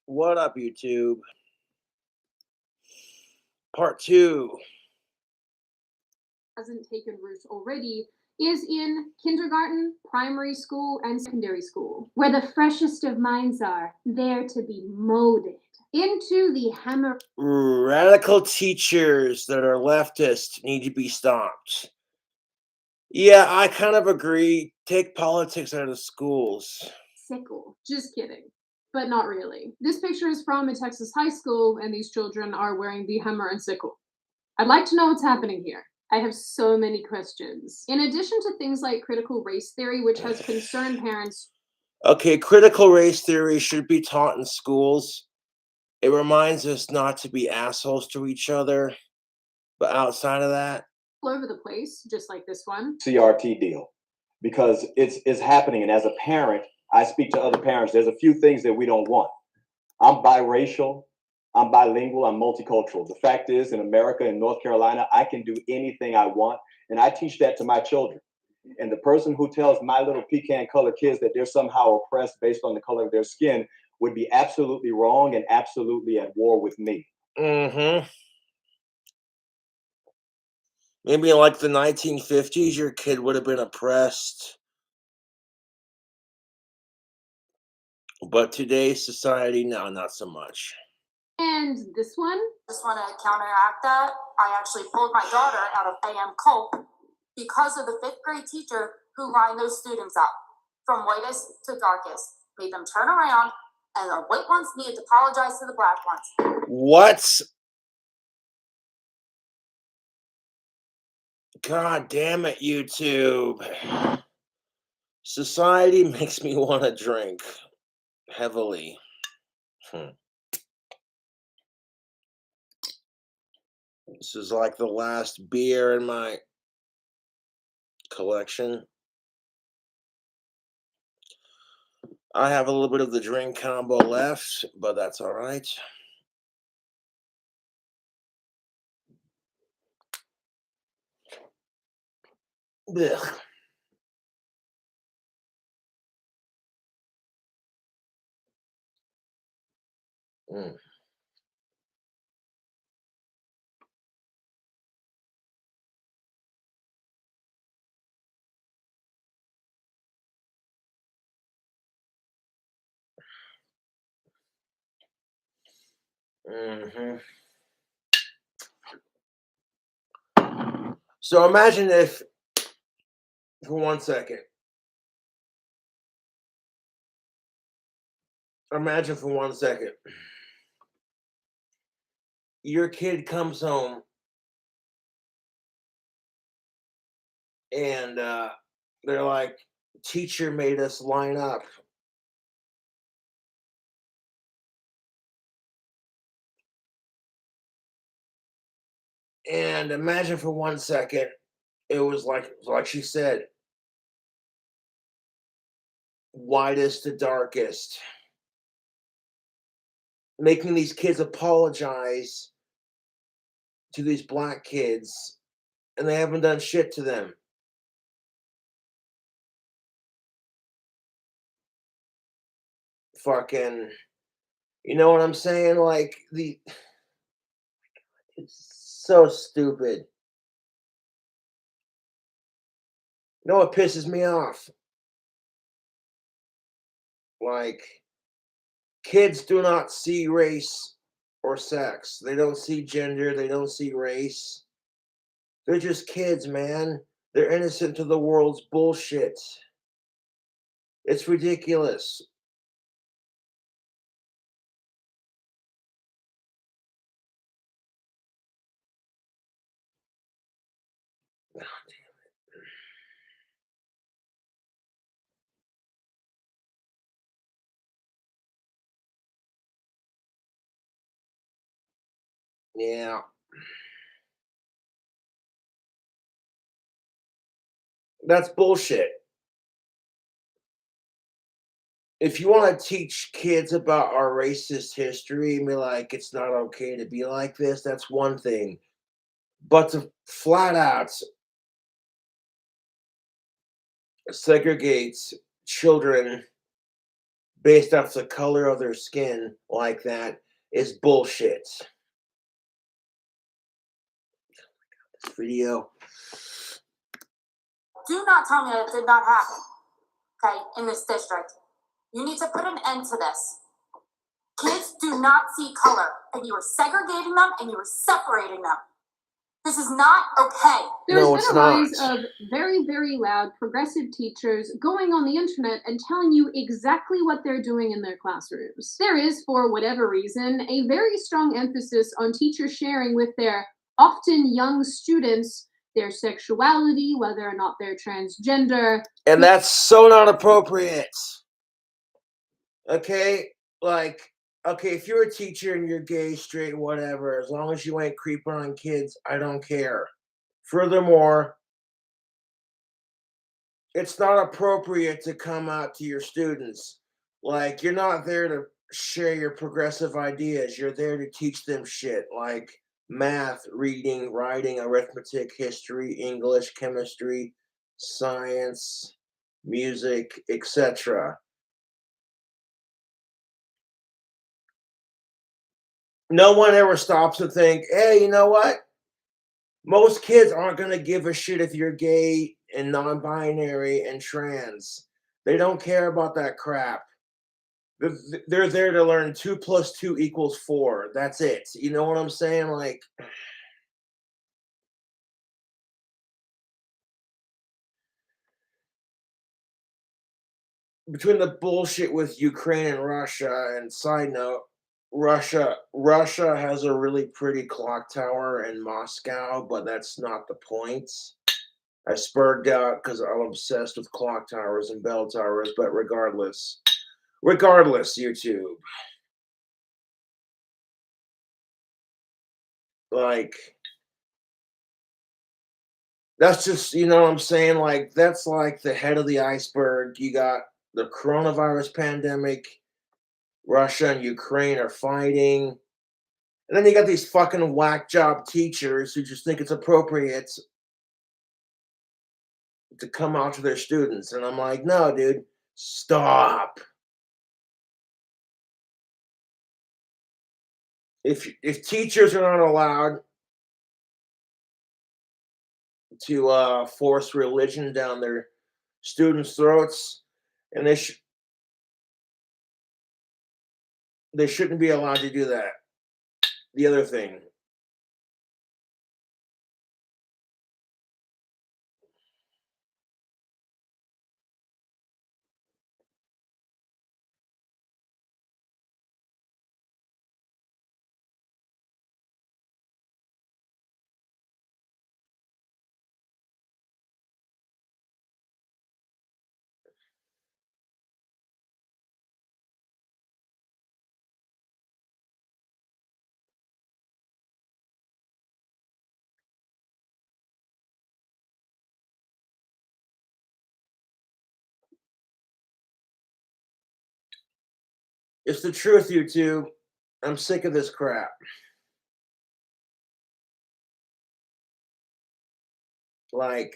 What up, YouTube? Part two. Hasn't taken root already is in kindergarten, primary school, and secondary school, where the freshest of minds are there to be molded into the hammer. Radical teachers that are leftist need to be stopped. Yeah, I kind of agree. Take politics out of schools. Sickle. Just kidding. But not really. This picture is from a Texas high school, and these children are wearing the hammer and sickle. I'd like to know what's happening here. I have so many questions. In addition to things like critical race theory, which has concerned parents. Okay, critical race theory should be taught in schools. It reminds us not to be assholes to each other. But outside of that, all over the place, just like this one. CRT deal, because it's happening. And as a parent, I speak to other parents. There's a few things that we don't want. I'm biracial. I'm bilingual. I'm multicultural. The fact is, in America, in North Carolina, I can do anything I want. And I teach that to my children. And the person who tells my little pecan colored kids that they're somehow oppressed based on the color of their skin would be absolutely wrong and absolutely at war with me. Maybe in like the 1950s, your kid would have been oppressed. But today's society, no, not so much. And this one? Just want to counteract that. I actually pulled my daughter out of AM Culp because of the 5th grade teacher who lined those students up from whitest to darkest, made them turn around, and the white ones needed to apologize to the black ones. What? God damn it, YouTube. Society makes me want to drink heavily. This is like the last beer in my collection. I have a little bit of the drink combo left, but that's all right. Ugh. So imagine if, for 1 second, your kid comes home and they're like, teacher made us line up. And imagine for 1 second, it was like she said, whitest to darkest. Making these kids apologize to these black kids, and they haven't done shit to them. Fucking, you know what I'm saying? Like, it's so stupid. You know what pisses me off? Like, kids do not see race or sex. They don't see gender. They don't see race. They're just kids, man. They're innocent to the world's bullshit. It's ridiculous. Oh, damn it. Yeah. That's bullshit. If you want to teach kids about our racist history and be like, it's not okay to be like this, that's one thing. But to flat out segregate children based off the color of their skin like that is bullshit. This video. Do not tell me that it did not happen, okay, in this district. You need to put an end to this. Kids do not see color, and you are segregating them and you are separating them. This is not okay. There's No, been it's a rise not. of very, very loud progressive teachers going on the internet and telling you exactly what they're doing in their classrooms. There is, for whatever reason, a very strong emphasis on teachers sharing with their often young students their sexuality, whether or not they're transgender. And that's so not appropriate. Okay? Like, okay, if you're a teacher and you're gay, straight, whatever, as long as you ain't creeping on kids, I don't care. Furthermore, it's not appropriate to come out to your students. Like, you're not there to share your progressive ideas. You're there to teach them shit like math, reading, writing, arithmetic, history, English, chemistry, science, music, etc. No one ever stops to think, hey, you know what? Most kids aren't going to give a shit if you're gay and non-binary and trans. They don't care about that crap. They're there to learn 2 plus 2 equals 4. That's it. You know what I'm saying? Like, between the bullshit with Ukraine and Russia, and side note, Russia has a really pretty clock tower in Moscow, but that's not the point. I spurred out because I'm obsessed with clock towers and bell towers, but regardless, YouTube. Like, that's just, you know what I'm saying? Like, that's like the head of the iceberg. You got the coronavirus pandemic, Russia and Ukraine are fighting. And then you got these fucking whack job teachers who just think it's appropriate to come out to their students. And I'm like, no, dude, stop. If teachers are not allowed to force religion down their students' throats, and they shouldn't be allowed to do that. The other thing, it's the truth, you two. I'm sick of this crap. Like,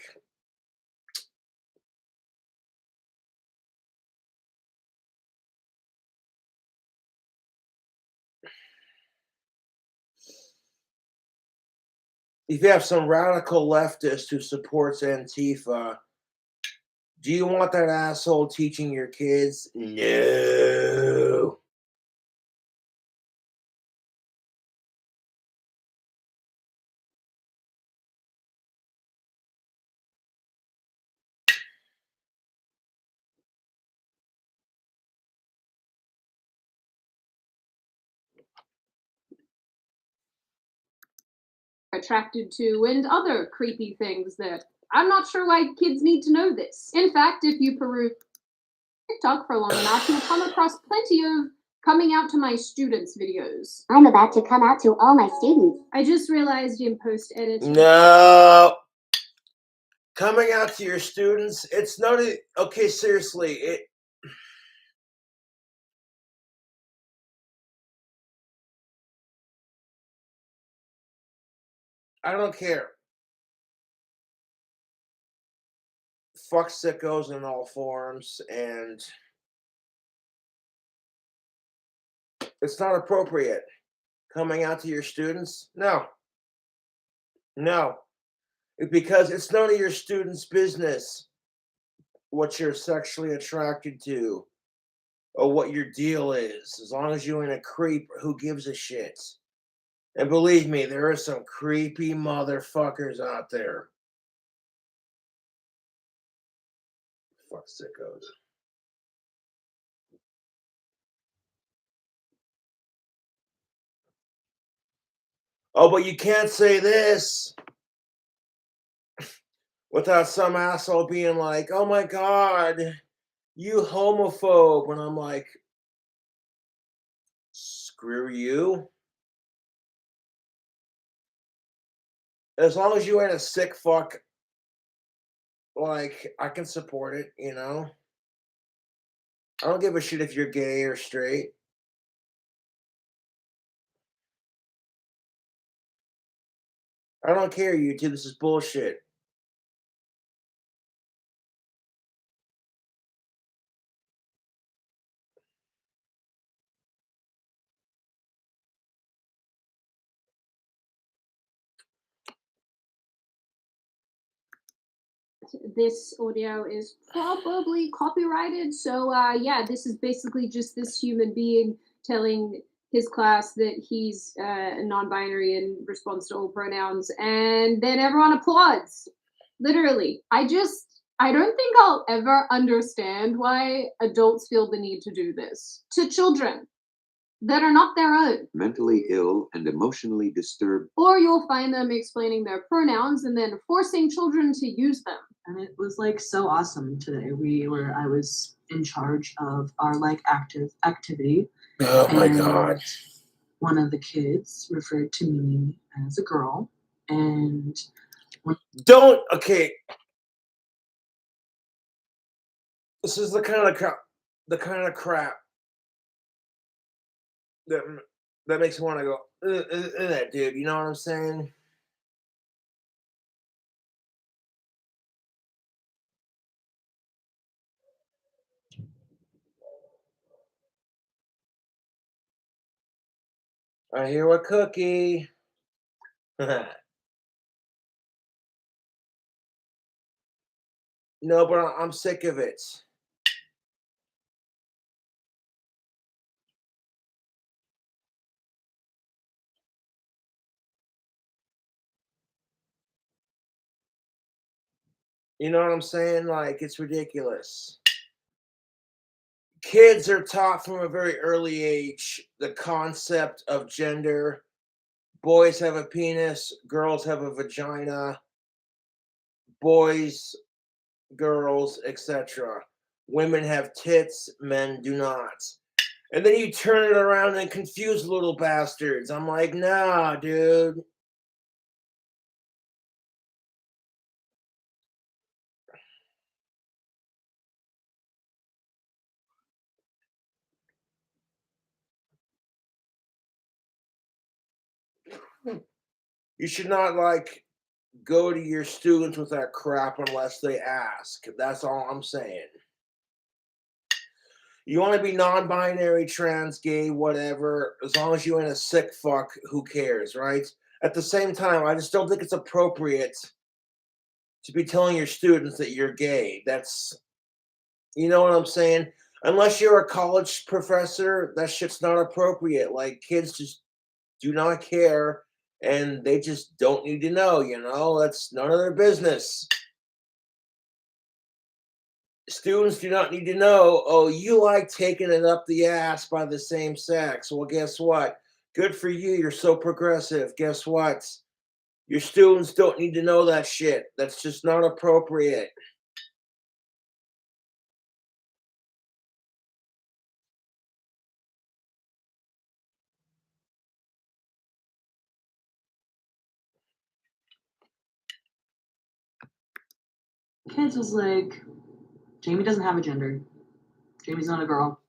if you have some radical leftist who supports Antifa, do you want that asshole teaching your kids? No. Attracted to, and other creepy things that I'm not sure why kids need to know this. In fact, if you peruse TikTok for long enough, you'll come across plenty of coming out to my students videos. I'm about to come out to all my students. I just realized in post editing. No. Coming out to your students, it's not a, okay, seriously, I don't care. Fuck sickos in all forms, and It's not appropriate. Coming out to your students? No. No. Because it's none of your students' business what you're sexually attracted to or what your deal is. As long as you ain't a creep, who gives a shit? And believe me, there are some creepy motherfuckers out there. Fuck sickos. Oh, but you can't say this without some asshole being like, oh my God, you homophobe. And I'm like, screw you. As long as you ain't a sick fuck, like, I can support it, you know? I don't give a shit if you're gay or straight. I don't care, YouTube. This is bullshit. This audio is probably copyrighted, so yeah, this is basically just this human being telling his class that he's non-binary and responds to all pronouns, and then everyone applauds. Literally, I don't think I'll ever understand why adults feel the need to do this to children that are not their own. Mentally ill and emotionally disturbed. Or you'll find them explaining their pronouns and then forcing children to use them. And it was like so awesome today. I was in charge of our like activity. Oh my God. One of the kids referred to me as a girl, and Okay. This is the kind of crap that makes me want to go, that dude. You know what I'm saying? I hear a cookie. No, but I'm sick of it. You know what I'm saying? Like, it's ridiculous. Kids are taught from a very early age the concept of gender. Boys have a penis, girls have a vagina, boys, girls, etc. Women have tits, men do not. And then you turn it around and confuse little bastards. I'm like, nah, dude. You should not, like, go to your students with that crap unless they ask. That's all I'm saying. You want to be non-binary, trans, gay, whatever, as long as you ain't a sick fuck, who cares, right? At the same time, I just don't think it's appropriate to be telling your students that you're gay. That's, you know what I'm saying? Unless you're a college professor, that shit's not appropriate. Like, kids just do not care, and they just don't need to know, you know? That's none of their business. Students do not need to know, oh, you like taking it up the ass by the same sex. Well, guess what? Good for you. You're so progressive. Guess what? Your students don't need to know that shit. That's just not appropriate. kids was like, Jamie doesn't have a gender. Jamie's not a girl.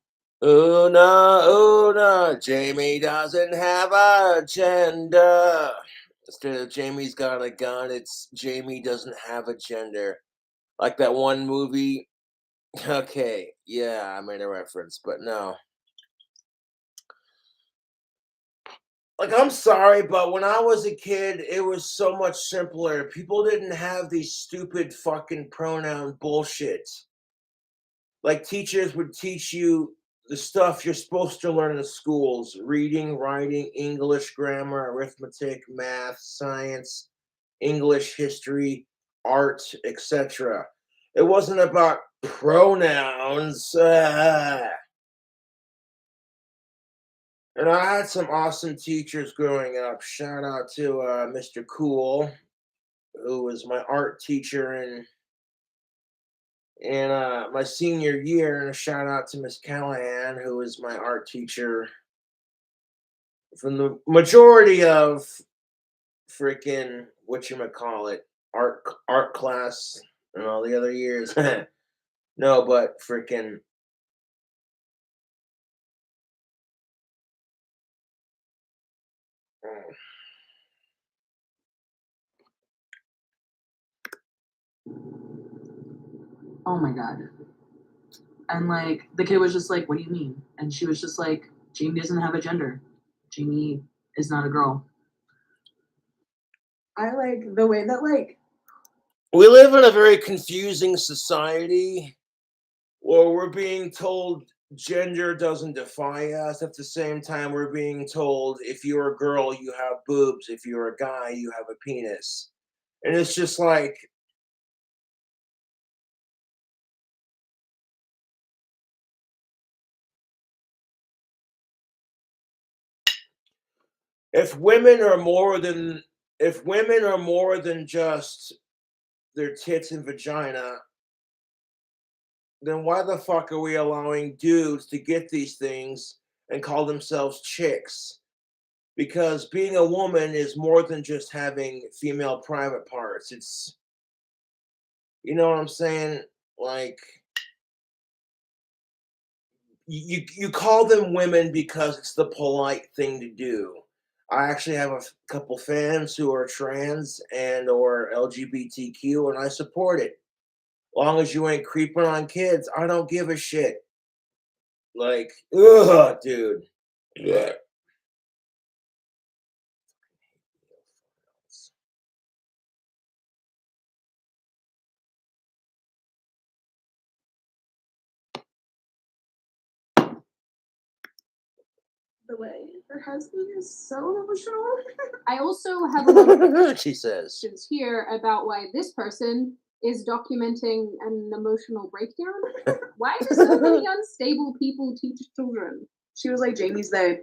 Una, Jamie doesn't have a gender. Instead of Jamie's got a gun, it's Jamie doesn't have a gender. Like that one movie. Okay, yeah, I made a reference, but no. Like, I'm sorry, but when I was a kid, it was so much simpler. People didn't have these stupid fucking pronoun bullshit. Like, teachers would teach you the stuff you're supposed to learn in schools: reading, writing, English, grammar, arithmetic, math, science, English, history, art, etc. It wasn't about pronouns. And I had some awesome teachers growing up. Shout out to Mr. Cool, who was my art teacher in my senior year, and a shout out to Miss Callahan, who was my art teacher from the majority of freaking whatchamacallit art class and all the other years. No, but freaking Oh my god. And like the kid was just like, "What do you mean?" And she was just like, "Jamie doesn't have a gender. Jamie is not a girl." I like the way that like we live in a very confusing society where we're being told gender doesn't define us. At the same time, we're being told if you're a girl, you have boobs. If you're a guy, you have a penis. And it's just like, if women are more than if women are more than just their tits and vagina, then why the fuck are we allowing dudes to get these things and call themselves chicks? Because being a woman is more than just having female private parts. It's, you know what I'm saying? Like, you call them women because it's the polite thing to do. I actually have a couple fans who are trans and or LGBTQ, and I support it. Long as you ain't creeping on kids, I don't give a shit. Like, ugh, dude. Yeah. the way her husband is so emotional. I also have a lot of She says. questions here about why this person is documenting an emotional breakdown. Why do so many unstable people teach children? She was like, "Jamie's they."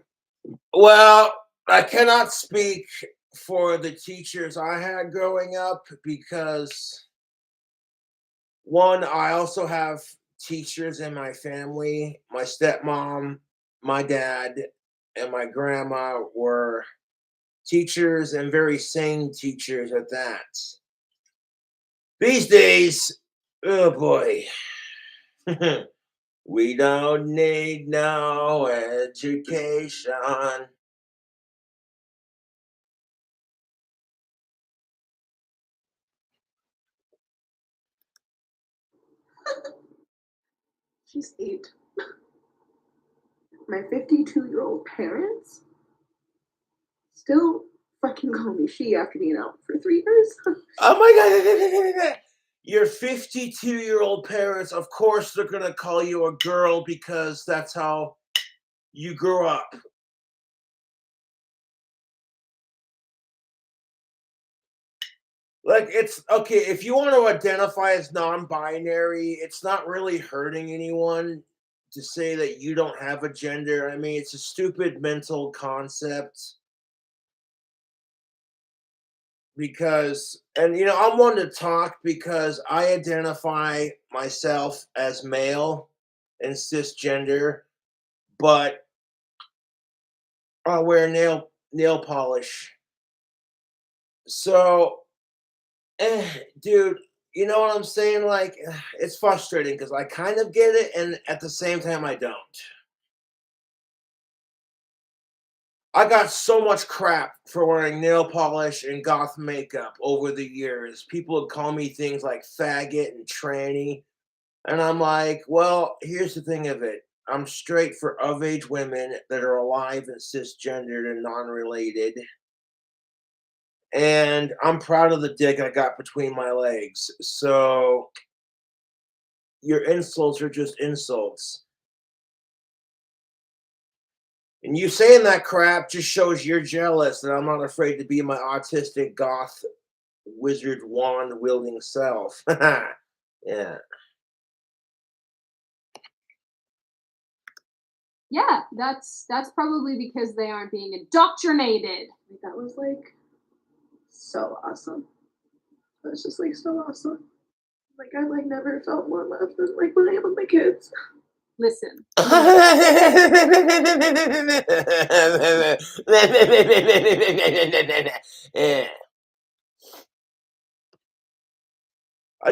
Well, I cannot speak for the teachers I had growing up because one, I also have teachers in my family. My stepmom, my dad, and my grandma were teachers and very sane teachers at that. These days, oh boy, we don't need no education. She's 8. My 52-year-old parents still fucking call me she after being out for 3 years. Oh my god. Your 52-year-old parents, of course, they're going to call you a girl because that's how you grew up. Like, it's okay, if you want to identify as non binary, it's not really hurting anyone to say that you don't have a gender. I mean, it's a stupid mental concept because, and I'm one to talk because I identify myself as male and cisgender, but I wear nail polish. So, dude, you know what I'm saying? Like, it's frustrating because I kind of get it, and at the same time, I don't. I got so much crap for wearing nail polish and goth makeup over the years. People would call me things like faggot and tranny. And I'm like, well, here's the thing of it. I'm straight for of-age women that are alive and cisgendered and non-related. And I'm proud of the dick I got between my legs. So your insults are just insults. And you saying that crap just shows you're jealous and I'm not afraid to be my autistic goth wizard wand wielding self. Yeah. Yeah, that's probably because they aren't being indoctrinated. Like, that was like so awesome. It was just like so awesome. Like, I like never felt more loved than like when I am with my kids. Listen, I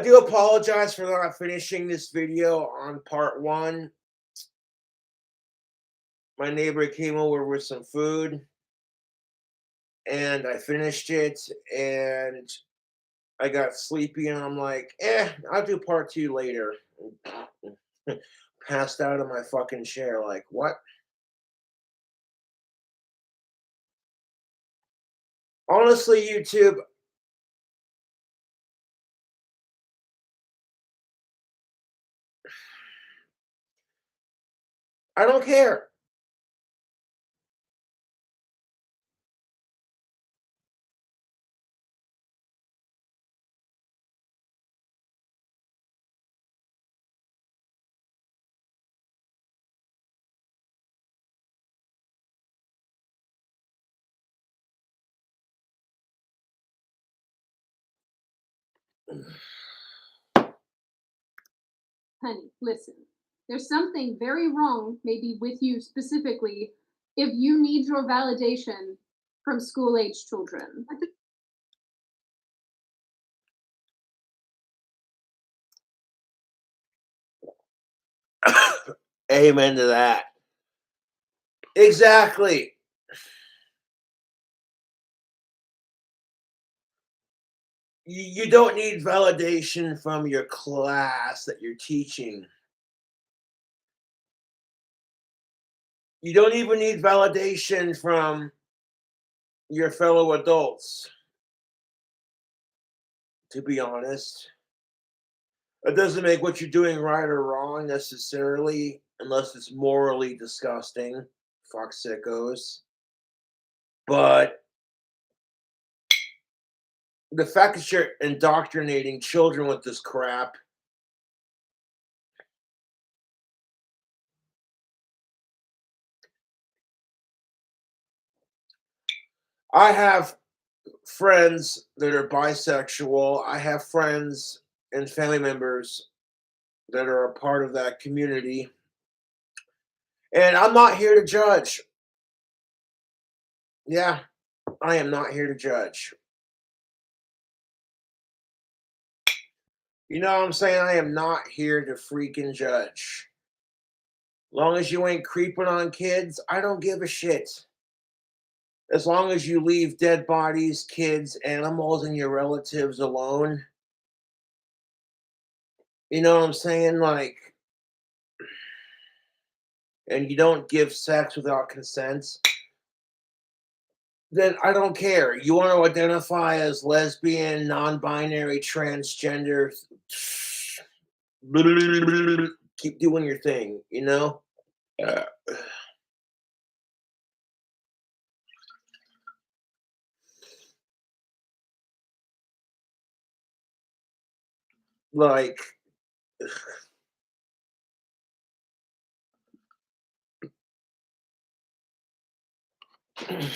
do apologize for not finishing this video on part 1. My neighbor came over with some food and I finished it and I got sleepy and I'm like, I'll do part 2 later. Passed out in my fucking chair, like, what? Honestly, YouTube, I don't care. honey, listen. There's something very wrong, maybe with you specifically, if you need your validation from school-age children. Amen to that. Exactly. You don't need validation from your class that you're teaching. You don't even need validation from your fellow adults, to be honest. It doesn't make what you're doing right or wrong necessarily, unless it's morally disgusting. Fuck sickos. But the fact that you're indoctrinating children with this crap, I have friends that are bisexual. I have friends and family members that are a part of that community. And I'm not here to judge. Yeah, I am not here to judge. You know what I'm saying? I am not here to freaking judge. Long as you ain't creeping on kids, I don't give a shit. As long as you leave dead bodies, kids, animals, and your relatives alone. You know what I'm saying? Like, and you don't give sex without consent, then I don't care. You want to identify as lesbian, non-binary, transgender, keep doing your thing, you know? Like, I'm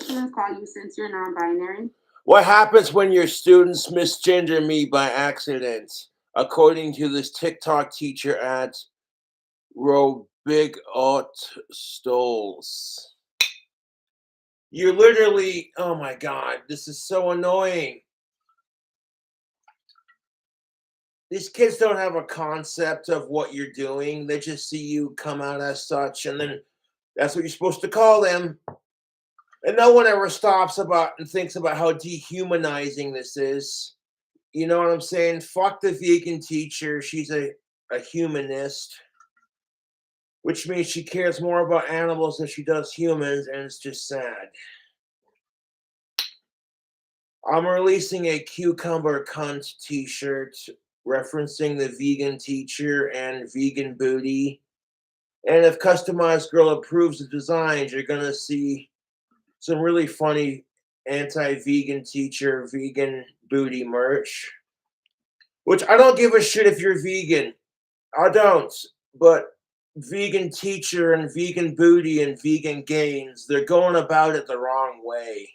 gonna call you since you're non-binary. what happens when your students misgender me by accident? According to this TikTok teacher at Big Ot Stoles. You're literally, oh my God, this is so annoying. These kids don't have a concept of what you're doing. They just see you come out as such, and then that's what you're supposed to call them. And no one ever stops about and thinks about how dehumanizing this is. You know what I'm saying? Fuck the vegan teacher. She's a humanist. which means she cares more about animals than she does humans, and it's just sad. I'm releasing a cucumber cunt t-shirt referencing the vegan teacher and vegan booty. And if Customized Girl approves the designs, you're going to see some really funny anti-vegan teacher, vegan booty merch. Which I don't give a shit if you're vegan. I don't. But vegan teacher and vegan booty and vegan gains, they're going about it the wrong way.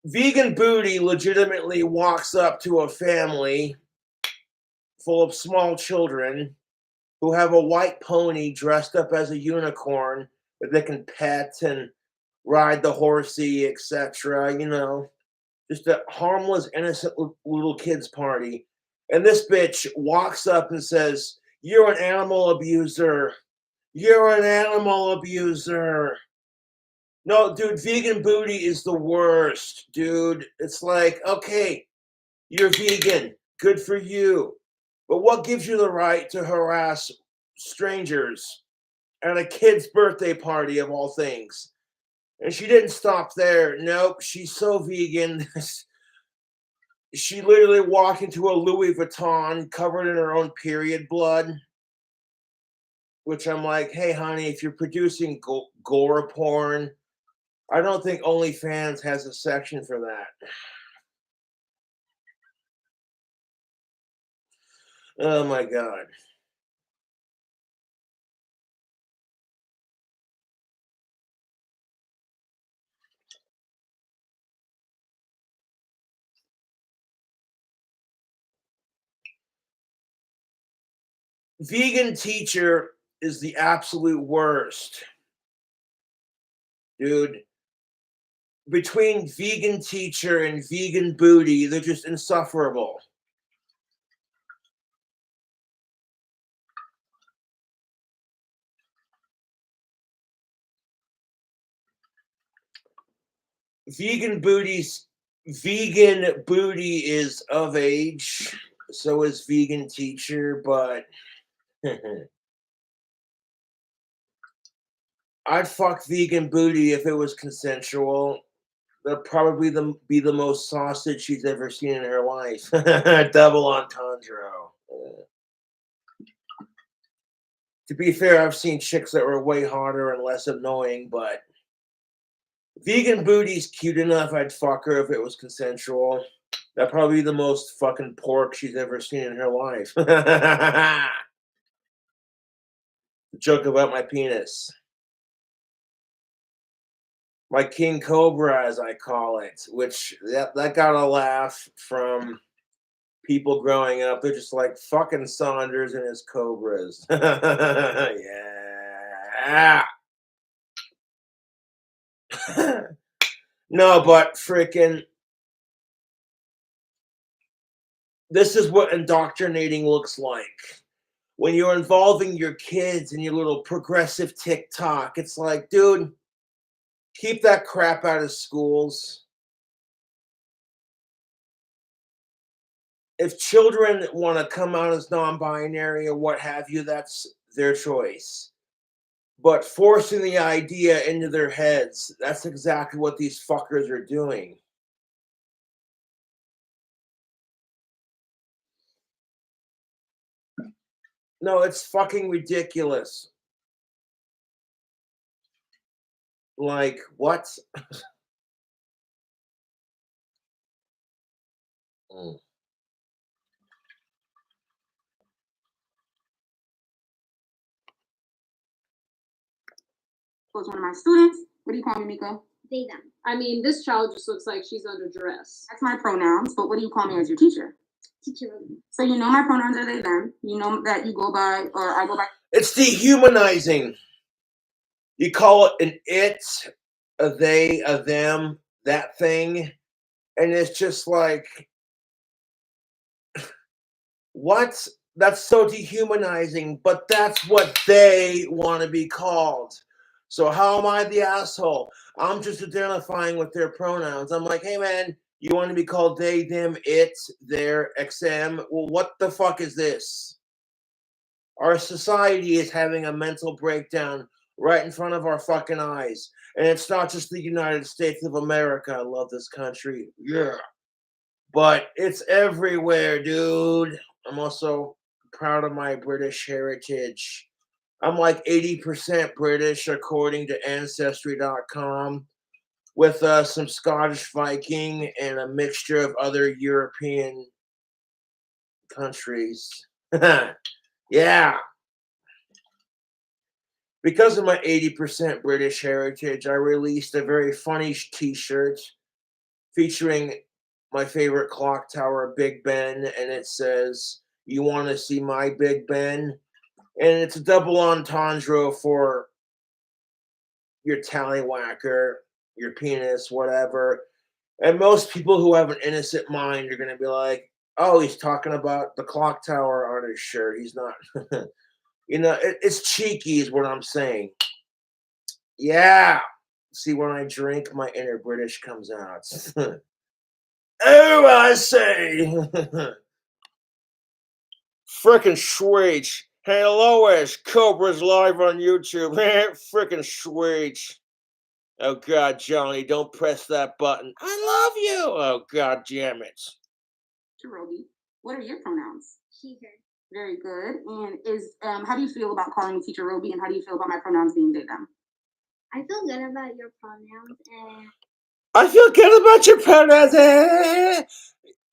Vegan booty legitimately walks up to a family full of small children who have a white pony dressed up as a unicorn that they can pet and ride the horsey, etc. You know, just a harmless, innocent little kids party. And this bitch walks up and says, "You're an animal abuser. You're an animal abuser." No, dude, vegan booty is the worst, dude. It's like, okay, you're vegan. Good for you. But what gives you the right to harass strangers at a kid's birthday party of all things? And she didn't stop there. Nope, she's so vegan. She literally walked into a Louis Vuitton covered in her own period blood. Which I'm like, hey, honey, if you're producing gore porn, I don't think OnlyFans has a section for that. Oh my God. Vegan teacher is the absolute worst. Dude. Between vegan teacher and vegan booty, they're just insufferable. Vegan booty is of age, so is vegan teacher, but I'd fuck vegan booty if it was consensual. That'd probably be the most sausage she's ever seen in her life. Double entendre. To be fair, I've seen chicks that were way hotter and less annoying, but vegan booty's cute enough. I'd fuck her if it was consensual. That'd probably be the most fucking pork she's ever seen in her life. The joke about my penis. My king cobra, as I call it, which that got a laugh from people growing up. They're just like, fucking Saunders and his cobras. Yeah. No, but freaking, this is what indoctrinating looks like. When you're involving your kids in your little progressive TikTok, it's like, dude, keep that crap out of schools. If children want to come out as non-binary or what have you, that's their choice. But forcing the idea into their heads, that's exactly what these fuckers are doing. No, it's fucking ridiculous. Like, what? Was one of my students. What do you call me, Miko? They, them. I mean, this child just looks like she's under duress. That's my pronouns, but what do you call me as your teacher? Teacher. So you know my pronouns are they, them. You know that you go by, or I go by. It's dehumanizing. You call it an it, a they, a them, that thing. And it's just like, what? That's so dehumanizing, but that's what they want to be called. So how am I the asshole? I'm just identifying with their pronouns. I'm like, hey man, you want to be called they, them, it, their, XM? Well, what the fuck is this? Our society is having a mental breakdown right in front of our fucking eyes. And it's not just the United States of America. I love this country. Yeah. But it's everywhere, dude. I'm also proud of my British heritage. I'm like 80% British, according to Ancestry.com, with some Scottish Viking and a mixture of other European countries. Yeah. Because of my 80% British heritage, I released a very funny t-shirt featuring my favorite clock tower, Big Ben, and it says, "You want to see my Big Ben?" And it's a double entendre for your tallywhacker, your penis, whatever. And most people who have an innocent mind are going to be like, "Oh, he's talking about the clock tower on his shirt. He's not." It's cheeky, is what I'm saying. Yeah. See, when I drink, my inner British comes out. Oh, I say. Frickin' sweet. Hey, Lois, Cobra's live on YouTube. Frickin' sweet. Oh, God, Johnny, don't press that button. I love you. Oh, God damn it. Roby, what are your pronouns? She, her. Very good. And how do you feel about calling me Teacher Roby, and how do you feel about my pronouns being they, them? I feel good about your pronouns, and I feel good about your pronouns.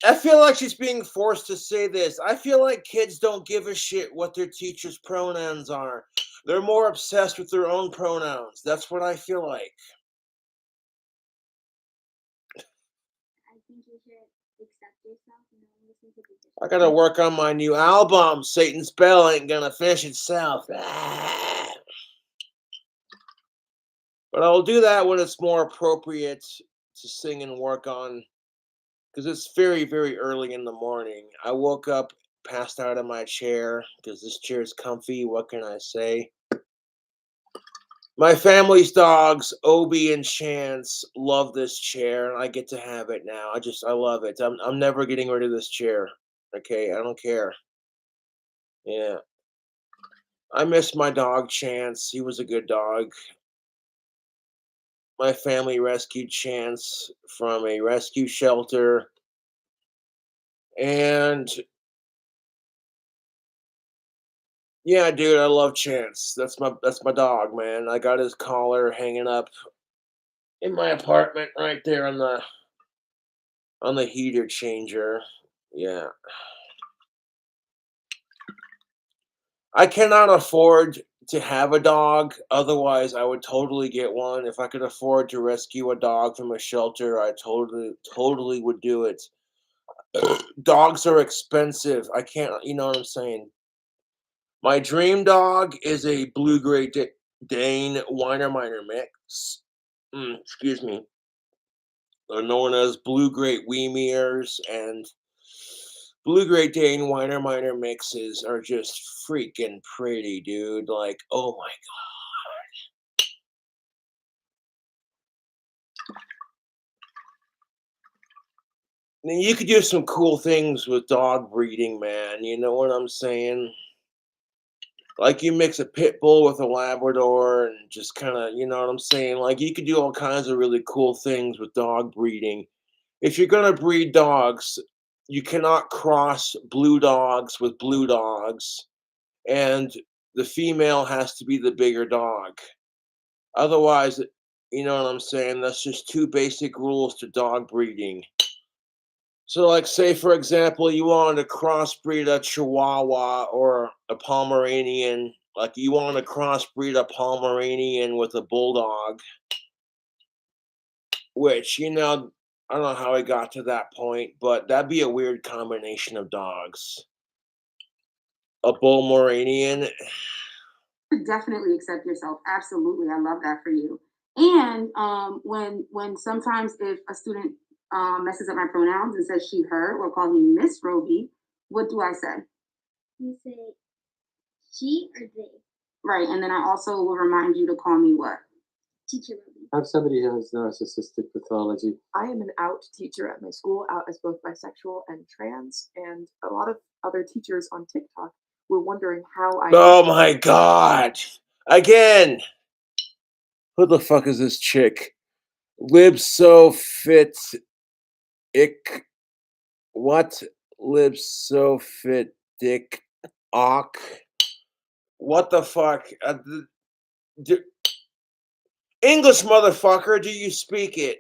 I feel like she's being forced to say this. I feel like kids don't give a shit what their teacher's pronouns are. They're more obsessed with their own pronouns. That's what I feel like. I think you should accept yourself and not listen to the I gotta work on my new album. Satan's Bell ain't gonna finish itself. But I'll do that when it's more appropriate to sing and work on, because it's very, very early in the morning. I woke up, passed out of my chair, because this chair is comfy. What can I say? My family's dogs, Obi and Chance, love this chair, and I get to have it now. I love it. I'm never getting rid of this chair. Okay, I don't care. Yeah. I miss my dog Chance. He was a good dog. My family rescued Chance from a rescue shelter. And yeah, dude, I love Chance. That's my dog, man. I got his collar hanging up in my apartment right there on the heater changer. Yeah. I cannot afford to have a dog, otherwise I would totally get one. If I could afford to rescue a dog from a shelter, I totally would do it. Dogs are expensive. I can't, you know what I'm saying? My dream dog is a blue Great Dane Weinermeiner mix. Excuse me. They're known as blue Great Weimers, and blue Great Dane Weinermeiner mixes are just freaking pretty, dude. Like, oh my god. I mean, you could do some cool things with dog breeding, man. You know what I'm saying? Like you mix a pit bull with a Labrador and just kind of, you know what I'm saying? Like you could do all kinds of really cool things with dog breeding. If you're going to breed dogs, you cannot cross blue dogs with blue dogs, and the female has to be the bigger dog. Otherwise, you know what I'm saying? That's just two basic rules to dog breeding. So, like, say for example, you wanted to crossbreed a Chihuahua or a Pomeranian. Like, you want to crossbreed a Pomeranian with a Bulldog, which, you know, I don't know how I got to that point, but that'd be a weird combination of dogs. A Pomeranian. Definitely accept yourself. Absolutely, I love that for you. And when sometimes if a student messes up my pronouns and says she, her, or calls me Miss Roby, what do I say? you say she or they. Right, and then I also will remind you to call me what? Teacher Roby. I have somebody who has narcissistic pathology. I am an out teacher at my school, out as both bisexual and trans, and a lot of other teachers on TikTok were wondering how I. Oh my god. Again. Who the fuck is this chick? Lives so fit. Ick. What? Lives so fit. Dick. Ock. What the fuck? English, motherfucker, do you speak it?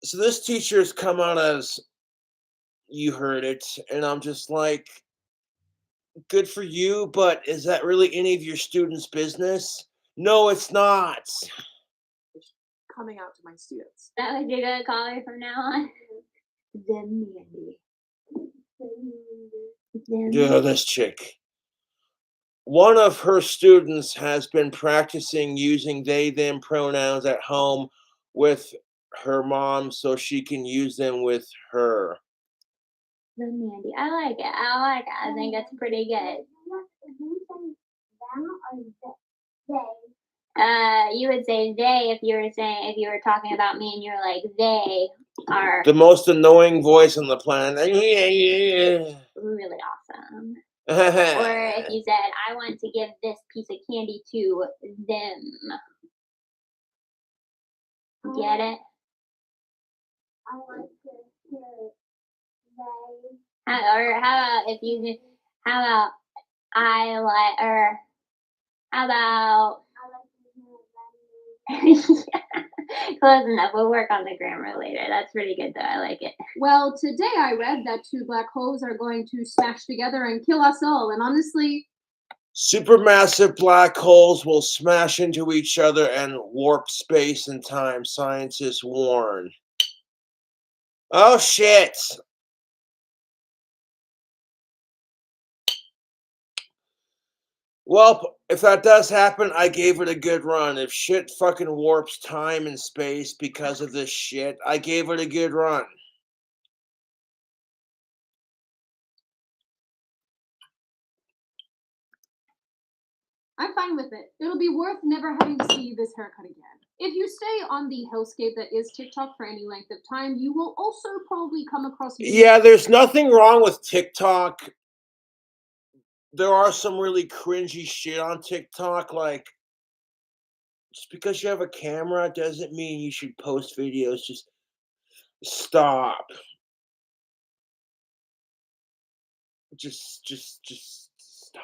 So this teacher's come out as, you heard it, and I'm just like, good for you, but is that really any of your students' business? No, it's not. Coming out to my students. That what you're gonna call me from now on? Then Mandy. Yeah, this chick. One of her students has been practicing using they them pronouns at home with her mom so she can use them with her. Then Mandy. I like it. I like it. I think it's pretty good. You would say they if you were talking about me and you're like they are The most annoying voice on the planet. really awesome. Or if you said, I want to give this piece of candy to them. Get it? I want to hear they. Or how about if you how about I like or how about close enough. We'll work on the grammar later. That's pretty good though. I like it. Well, today I read that two black holes are going to smash together and kill us all. And honestly, supermassive black holes will smash into each other and warp space and time, scientists warn. Oh shit. Well, if that does happen, I gave it a good run. If shit fucking warps time and space because of this shit, I gave it a good run. I'm fine with it. It'll be worth never having to see this haircut again. If you stay on the hellscape that is TikTok for any length of time, you will also probably come across Yeah, there's nothing wrong with TikTok. There are some really cringy shit on TikTok, like, just because you have a camera doesn't mean you should post videos. Just stop. Just stop.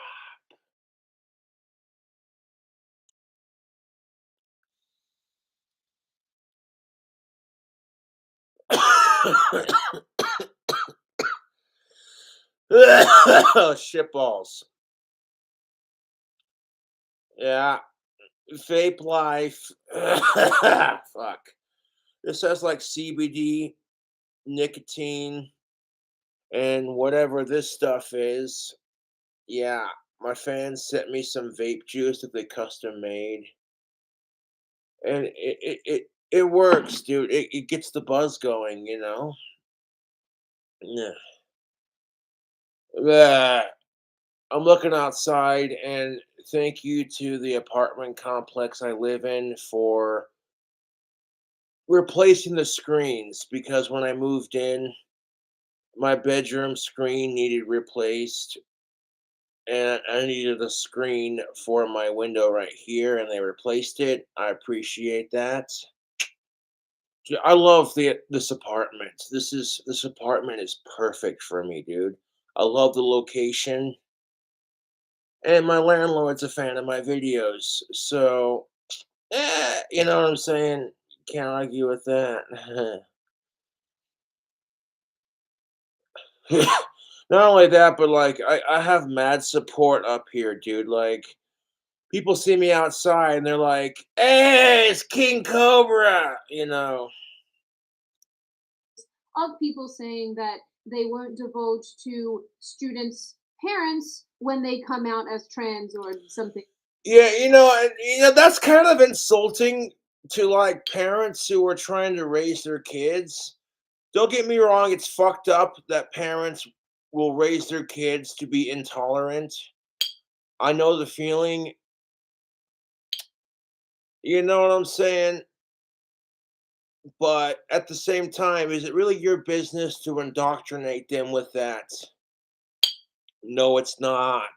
Oh, shitballs. Yeah. Vape life. Fuck. This has like CBD, nicotine, and whatever this stuff is. Yeah. My fans sent me some vape juice that they custom made. And it works, dude. It gets the buzz going, you know? Yeah. Yeah. I'm looking outside, and thank you to the apartment complex I live in for replacing the screens, because when I moved in, my bedroom screen needed replaced, and I needed a screen for my window right here, and they replaced it. I appreciate that. I love this apartment. This apartment is perfect for me, dude. I love the location, and my landlord's a fan of my videos, so you know what I'm saying? Can't argue with that. Not only that, but like I have mad support up here, dude. Like people see me outside and they're like, "Hey, it's King Cobra," you know. of people saying that they won't divulge to students' parents when they come out as trans or something. Yeah, that's kind of insulting to like parents who are trying to raise their kids. Don't get me wrong, it's fucked up that parents will raise their kids to be intolerant. I know the feeling. You know what I'm saying? But at the same time, is it really your business to indoctrinate them with that? No, it's not.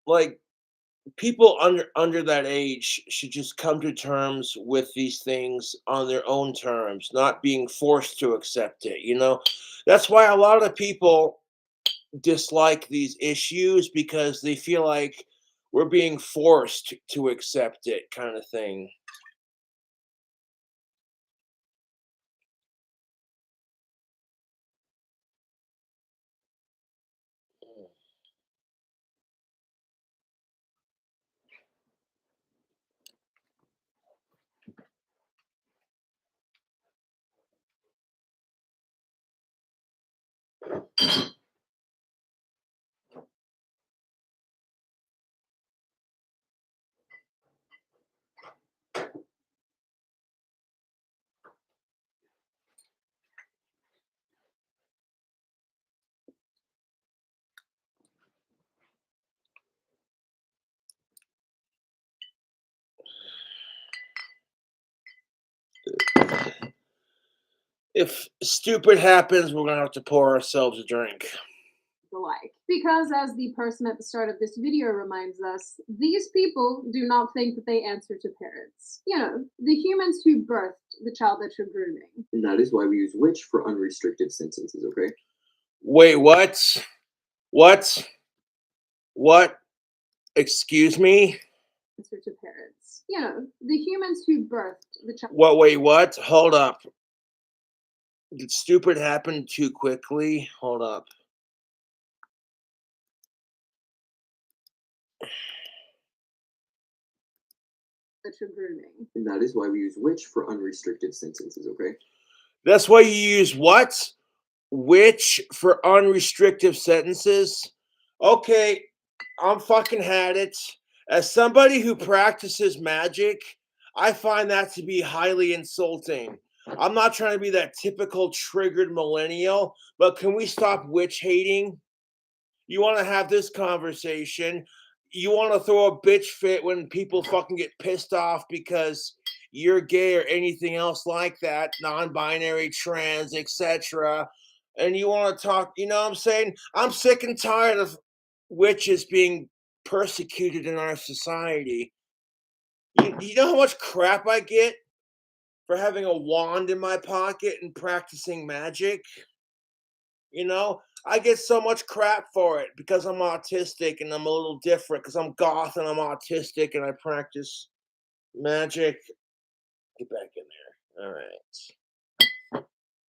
Like, people under that age should just come to terms with these things on their own terms, not being forced to accept it, you know? That's why a lot of people dislike these issues because they feel like we're being forced to accept it kind of thing. If stupid happens, we're gonna have to pour ourselves a drink. Alike. Because as the person at the start of this video reminds us, these people do not think that they answer to parents. You know, the humans who birthed the child that you're grooming. And that is why we use which for unrestricted sentences, okay? Wait, what? What? What? Excuse me? Answer to parents. You know, the humans who birthed the child. What? Wait, what? Hold up. Did stupid happen too quickly? Hold up. That you're grooming. And that is why we use which for unrestricted sentences, okay? That's why you use what? Which for unrestricted sentences? Okay, I'm fucking had it. As somebody who practices magic, I find that to be highly insulting. I'm not trying to be that typical triggered millennial, but can we stop witch hating? You want to have this conversation. You want to throw a bitch fit when people fucking get pissed off because you're gay or anything else like that, non-binary, trans, etc. And you want to talk, you know what I'm saying? I'm sick and tired of witches being persecuted in our society. You know how much crap I get for having a wand in my pocket and practicing magic? You know, I get so much crap for it because I'm autistic and I'm a little different because I'm goth and I'm autistic and I practice magic. Get back in there. All right.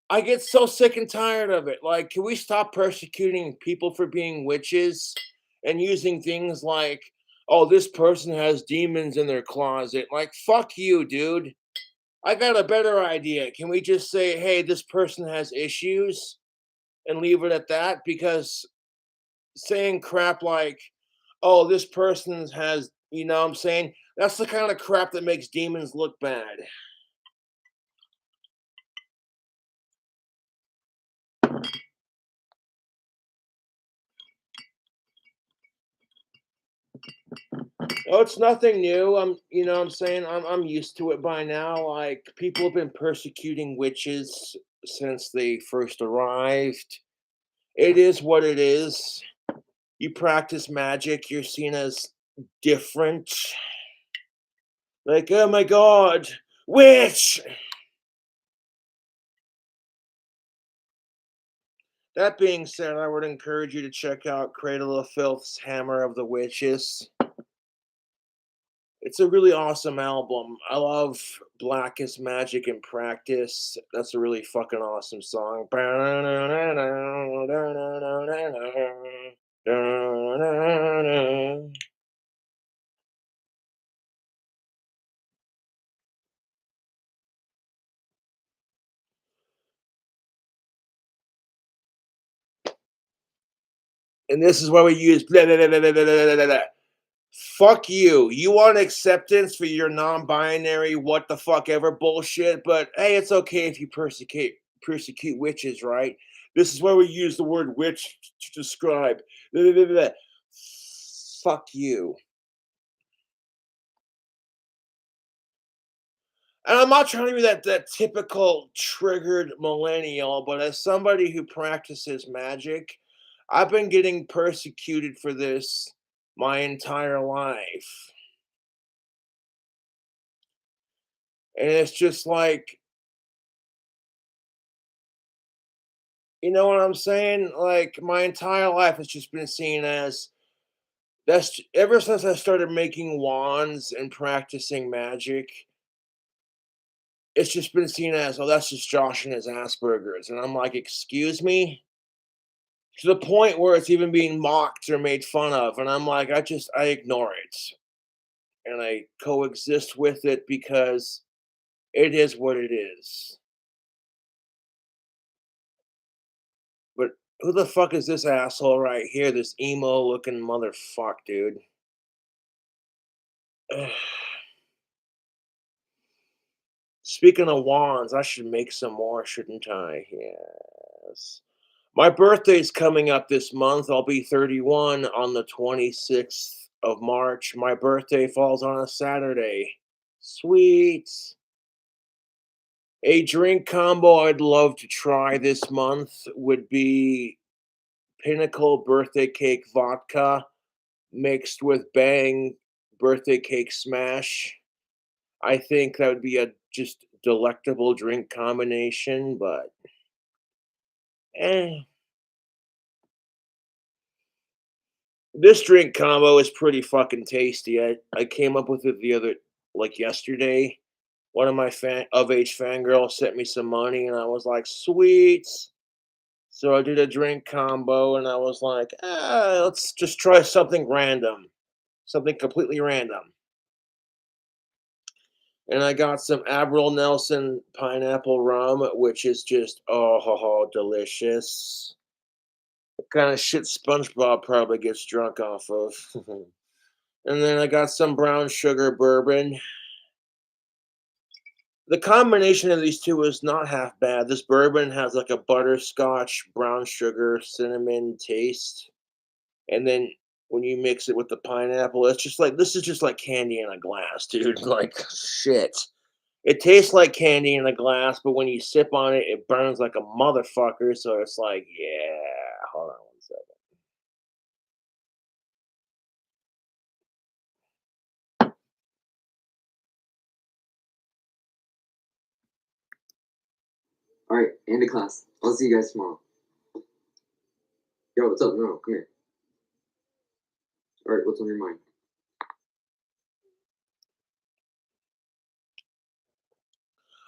I get so sick and tired of it. Like, can we stop persecuting people for being witches and using things like, oh, this person has demons in their closet? Like, fuck you, dude. I got a better idea. Can we just say, hey, this person has issues and leave it at that? Because saying crap like, oh, this person has, you know what I'm saying? That's the kind of crap that makes demons look bad. Oh, it's nothing new. You know what I'm saying? I'm used to it by now. Like, people have been persecuting witches since they first arrived. It is what it is. You practice magic, you're seen as different. Like, oh my god, witch! That being said, I would encourage you to check out Cradle of Filth's Hammer of the Witches. It's a really awesome album. I love Blackest Magic in Practice. That's a really fucking awesome song. And this is why we use blah, blah, blah, blah, blah, blah, blah, blah. Fuck you. You want acceptance for your non-binary what the fuck ever bullshit, but hey, it's okay if you persecute witches, right? This is why we use the word witch to describe. Blah, blah, blah, blah. Fuck you. And I'm not trying to be that typical triggered millennial, but as somebody who practices magic, I've been getting persecuted for this my entire life. And it's just like, you know what I'm saying? Like my entire life has just been seen as ever since I started making wands and practicing magic, it's just been seen as, oh, that's just Josh and his Asperger's. And I'm like, excuse me? To the point where it's even being mocked or made fun of. And I'm like, I ignore it. And I coexist with it because it is what it is. But who the fuck is this asshole right here? This emo looking motherfucker, dude. Speaking of wands, I should make some more, shouldn't I? Yes. My birthday's coming up this month. I'll be 31 on the 26th of March. My birthday falls on a Saturday. Sweet. A drink combo I'd love to try this month would be Pinnacle birthday cake vodka mixed with Bang birthday cake smash. I think that would be a just delectable drink combination, but eh. This drink combo is pretty fucking tasty. I came up with it yesterday. One of my of age fangirls sent me some money, and I was like, sweet. So I did a drink combo, and I was like, let's just try something random, something completely random. And I got some Avril Nelson pineapple rum, which is just delicious. The kind of shit SpongeBob probably gets drunk off of. And then I got some brown sugar bourbon. The combination of these two is not half bad. This bourbon has like a butterscotch, brown sugar, cinnamon taste. And then when you mix it with the pineapple, it's just like, this is just like candy in a glass, dude. Like, shit. It tastes like candy in a glass, but when you sip on it, it burns like a motherfucker. So it's like, yeah. Hold on one second. All right, end of class. I'll see you guys tomorrow. Yo, what's up? No, come here. All right, what's on your mind?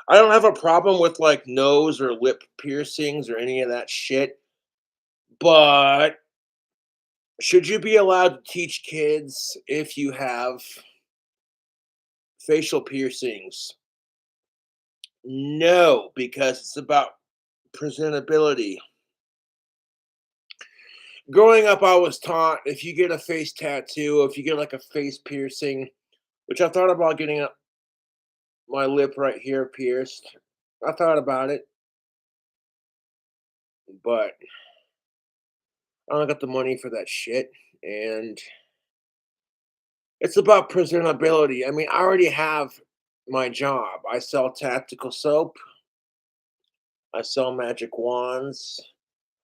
I don't have a problem with like nose or lip piercings or any of that shit, but should you be allowed to teach kids if you have facial piercings? No, because it's about presentability. Growing up, I was taught if you get a face tattoo, if you get like a face piercing, which I thought about getting my lip right here pierced. I thought about it, but I don't got the money for that shit. And it's about presentability. I mean, I already have my job. I sell tactical soap, I sell magic wands,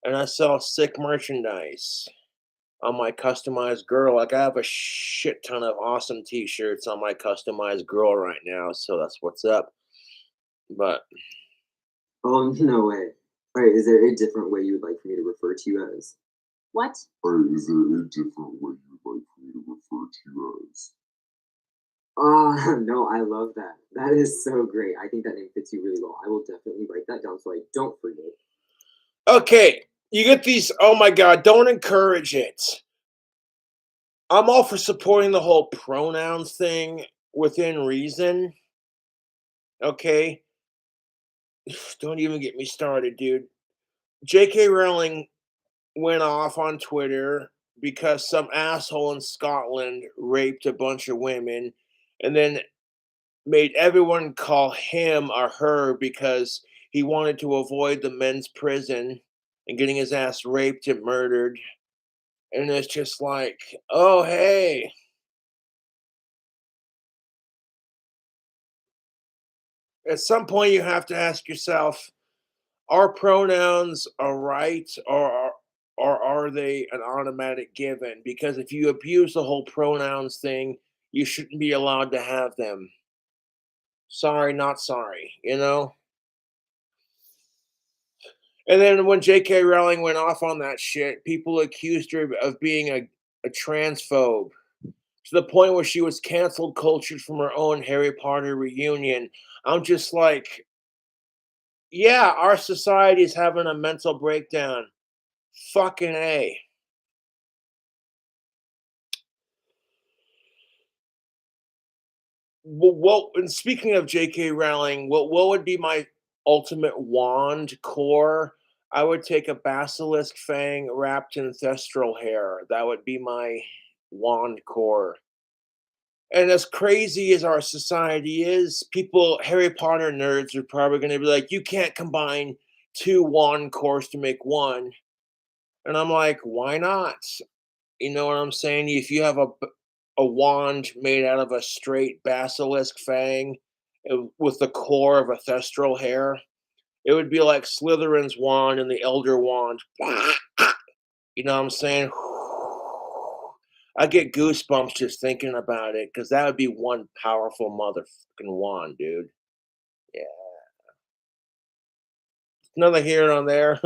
and I sell sick merchandise on my customized girl. Like I have a shit ton of awesome t-shirts on my customized girl right now, so that's what's up. But Oh, no way. All right, is there a different way you would like for me to refer to you as? What? Or is there a different way you'd like for me to refer to you as? Oh, no, I love that. That is so great. I think that name fits you really well. I will definitely write that down so I don't forget. okay, you get these. Oh my god, don't encourage it. I'm all for supporting the whole pronouns thing within reason. Okay, don't even get me started, dude. J.K. Rowling went off on Twitter because some asshole in Scotland raped a bunch of women and then made everyone call him or her because he wanted to avoid the men's prison and getting his ass raped and murdered. And it's just like, oh, hey. At some point, you have to ask yourself, are pronouns a right, or are they an automatic given? Because if you abuse the whole pronouns thing, you shouldn't be allowed to have them. Sorry, not sorry, you know? And then when J.K. Rowling went off on that shit, people accused her of being a transphobe to the point where she was canceled cultured from her own Harry Potter reunion. I'm just like, yeah, our society is having a mental breakdown. Fucking A. Well, and speaking of J.K. Rowling, what would be my ultimate wand core? I would take a basilisk fang wrapped in thestral hair. That would be my wand core. And as crazy as our society is, people, Harry Potter nerds, are probably going to be like, you can't combine two wand cores to make one. And I'm like, why not? You know what I'm saying? If you have a wand made out of a straight basilisk fang with the core of a thestral hair, it would be like Slytherin's wand and the Elder Wand. You know what I'm saying? I get goosebumps just thinking about it because that would be one powerful motherfucking wand, dude. Yeah. Another here and on there.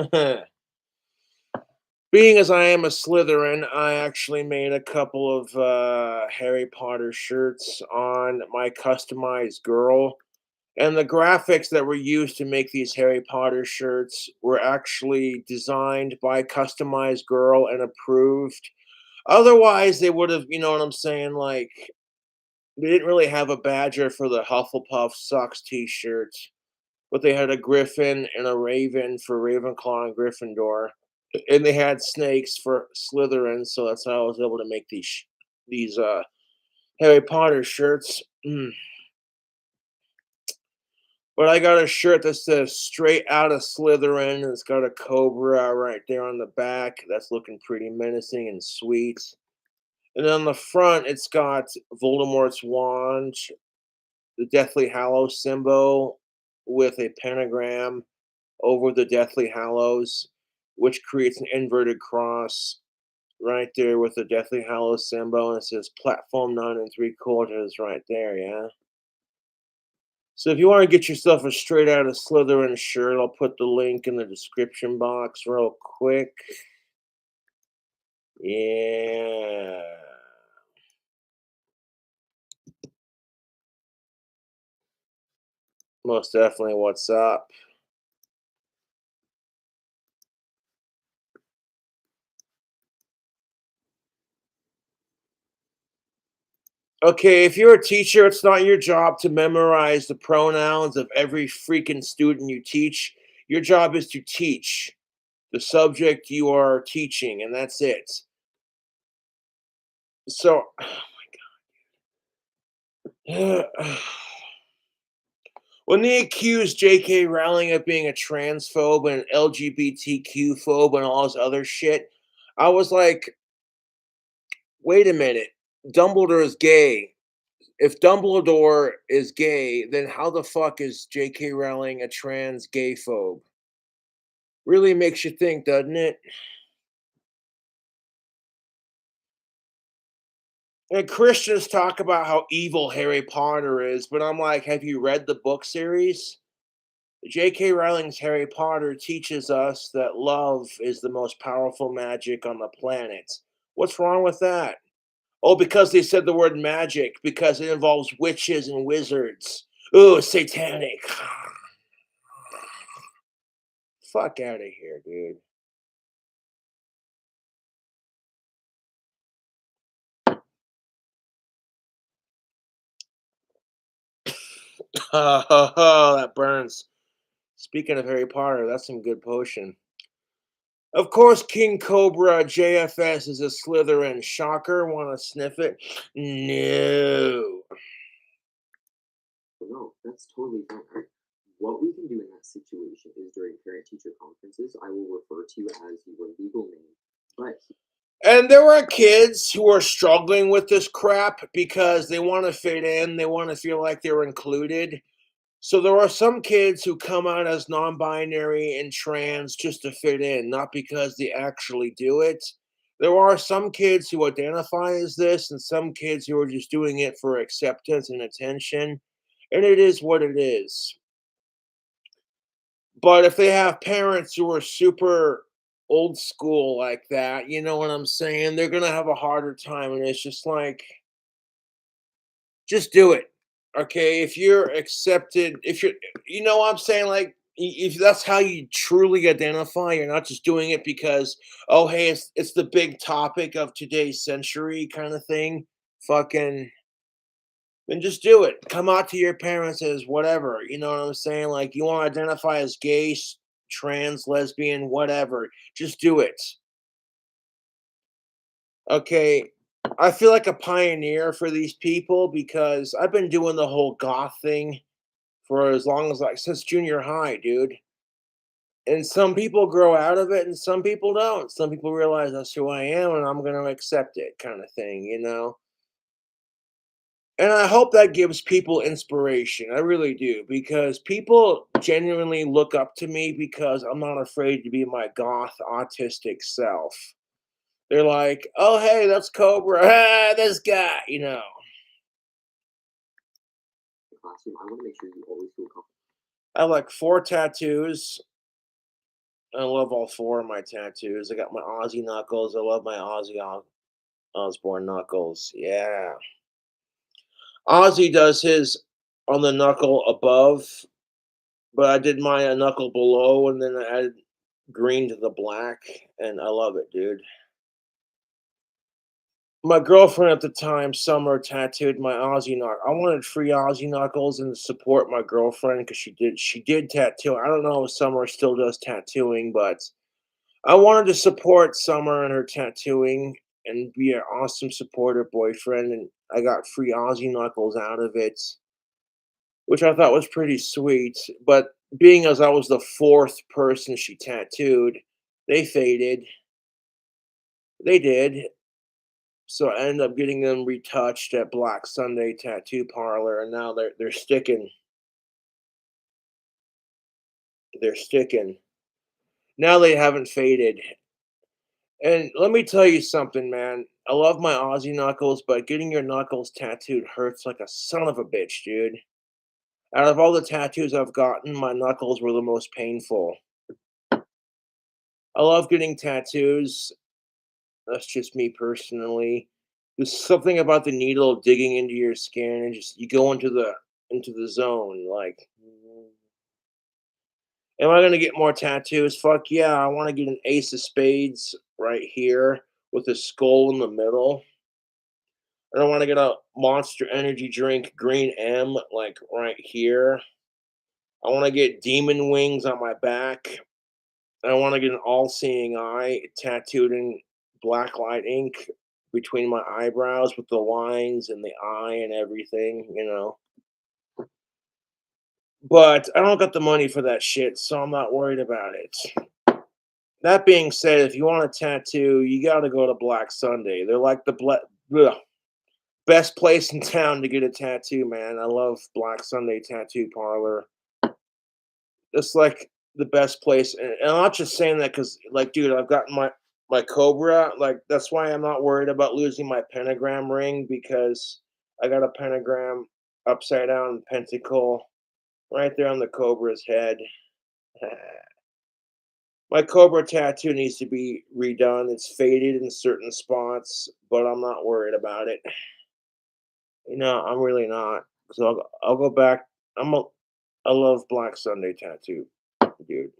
Being as I am a Slytherin, I actually made a couple of Harry Potter shirts on my customized girl. And the graphics that were used to make these Harry Potter shirts were actually designed by customized girl and approved. Otherwise, they would have, you know what I'm saying? Like, they didn't really have a badger for the Hufflepuff Sucks t shirts, but they had a griffin and a raven for Ravenclaw and Gryffindor, and they had snakes for Slytherin, so that's how I was able to make these Harry Potter shirts. But I got a shirt that says "Straight Out of Slytherin," and it's got a cobra right there on the back. That's looking pretty menacing and sweet. And on the front, it's got Voldemort's wand, the Deathly Hallows symbol with a pentagram over the Deathly Hallows, which creates an inverted cross right there with the Deathly Hallows symbol. And it says platform 9 3/4 right there, yeah. So if you want to get yourself a straight out of Slytherin shirt, I'll put the link in the description box real quick. Yeah. Most definitely, what's up? Okay, if you're a teacher, it's not your job to memorize the pronouns of every freaking student you teach. Your job is to teach the subject you are teaching, and that's it. So, when they accused J.K. Rowling of being a transphobe and LGBTQ phobe and all this other shit, I was like, wait a minute. Dumbledore is gay. If Dumbledore is gay, then how the fuck is J.K. Rowling a trans gay phobe? Really makes you think, doesn't it? And Christians talk about how evil Harry Potter is, but I'm like, have you read the book series? J.K. Rowling's Harry Potter teaches us that love is the most powerful magic on the planet. What's wrong with that? Oh, because they said the word magic, because it involves witches and wizards. Ooh, satanic. Fuck out of here, dude. Oh, that burns. Speaking of Harry Potter, that's some good potion. Of course, King Cobra JFS is a Slytherin. Shocker? Want to sniff it? No. No, that's totally fine. What we can do in that situation is during parent-teacher conferences, I will refer to you as your legal name. But And there are kids who are struggling with this crap because they want to fit in, they want to feel like they're included. So there are some kids who come out as non-binary and trans just to fit in, not because they actually do it. There are some kids who identify as this and some kids who are just doing it for acceptance and attention, and it is what it is. But if they have parents who are super old school like that, you know what I'm saying? They're gonna have a harder time, and it's just like, just do it. Okay, if you're accepted, if you're, you know what I'm saying, like, if that's how you truly identify, you're not just doing it because, oh hey, it's the big topic of today's century kind of thing. Fucking, then just do it. Come out to your parents as whatever. You know what I'm saying? Like, you want to identify as gay, trans, lesbian, whatever. Just do it. Okay. I feel like a pioneer for these people because I've been doing the whole goth thing for as long as, like, since junior high, dude. And some people grow out of it and some people don't. Some people realize that's who I am and I'm going to accept it, kind of thing, you know? And I hope that gives people inspiration. I really do, because people genuinely look up to me because I'm not afraid to be my goth autistic self. They're like, "Oh, hey, that's Cobra. Ah, this guy," you know. The classroom, I want to make sure you always feel comfortable. I have like 4 tattoos. I love all 4 of my tattoos. I got my Ozzy knuckles. I love my Ozzy Osbourne knuckles. Yeah. Ozzy does his on the knuckle above, but I did my knuckle below, and then I added green to the black, and I love it, dude. My girlfriend at the time, Summer, tattooed my Aussie knuckle. I wanted free Aussie knuckles and to support my girlfriend because she did tattoo. I don't know if Summer still does tattooing, but I wanted to support Summer and her tattooing and be an awesome supportive boyfriend, and I got free Aussie knuckles out of it, which I thought was pretty sweet. But being as I was the 4th person she tattooed, they faded. They did. So I ended up getting them retouched at Black Sunday Tattoo Parlor, and now they're sticking. They're sticking. Now they haven't faded. And let me tell you something, man. I love my Aussie knuckles, but getting your knuckles tattooed hurts like a son of a bitch, dude. Out of all the tattoos I've gotten, my knuckles were the most painful. I love getting tattoos. That's just me personally. There's something about the needle digging into your skin and just you go into the zone. Like, am I gonna get more tattoos? Fuck yeah! I want to get an ace of spades right here with a skull in the middle. And I want to get a Monster Energy drink green M like right here. I want to get demon wings on my back. I want to get an all-seeing eye tattooed in black light ink between my eyebrows with the lines and the eye and everything, you know. But I don't got the money for that shit, so I'm not worried about it. That being said, if you want a tattoo, you got to go to Black Sunday. They're like the best place in town to get a tattoo, man. I love Black Sunday Tattoo Parlor. It's like the best place, and I'm not just saying that because, like, dude, I've gotten my Cobra. Like, that's why I'm not worried about losing my pentagram ring because I got a pentagram upside down pentacle right there on the Cobra's head. My Cobra tattoo needs to be redone. It's faded in certain spots, but I'm not worried about it. You know, I'm really not. So I'll go back. I love Black Sunday Tattoo, dude.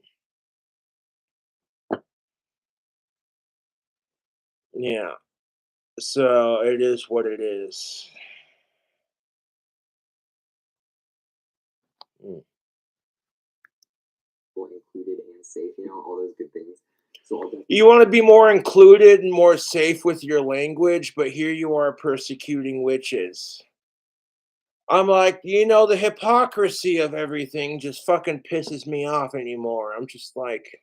Yeah. So it is what it is. Mm. Included and safe, all those good things. So I'll definitely You want to be more included and more safe with your language, but here you are persecuting witches. I'm like, the hypocrisy of everything just fucking pisses me off anymore. I'm just like,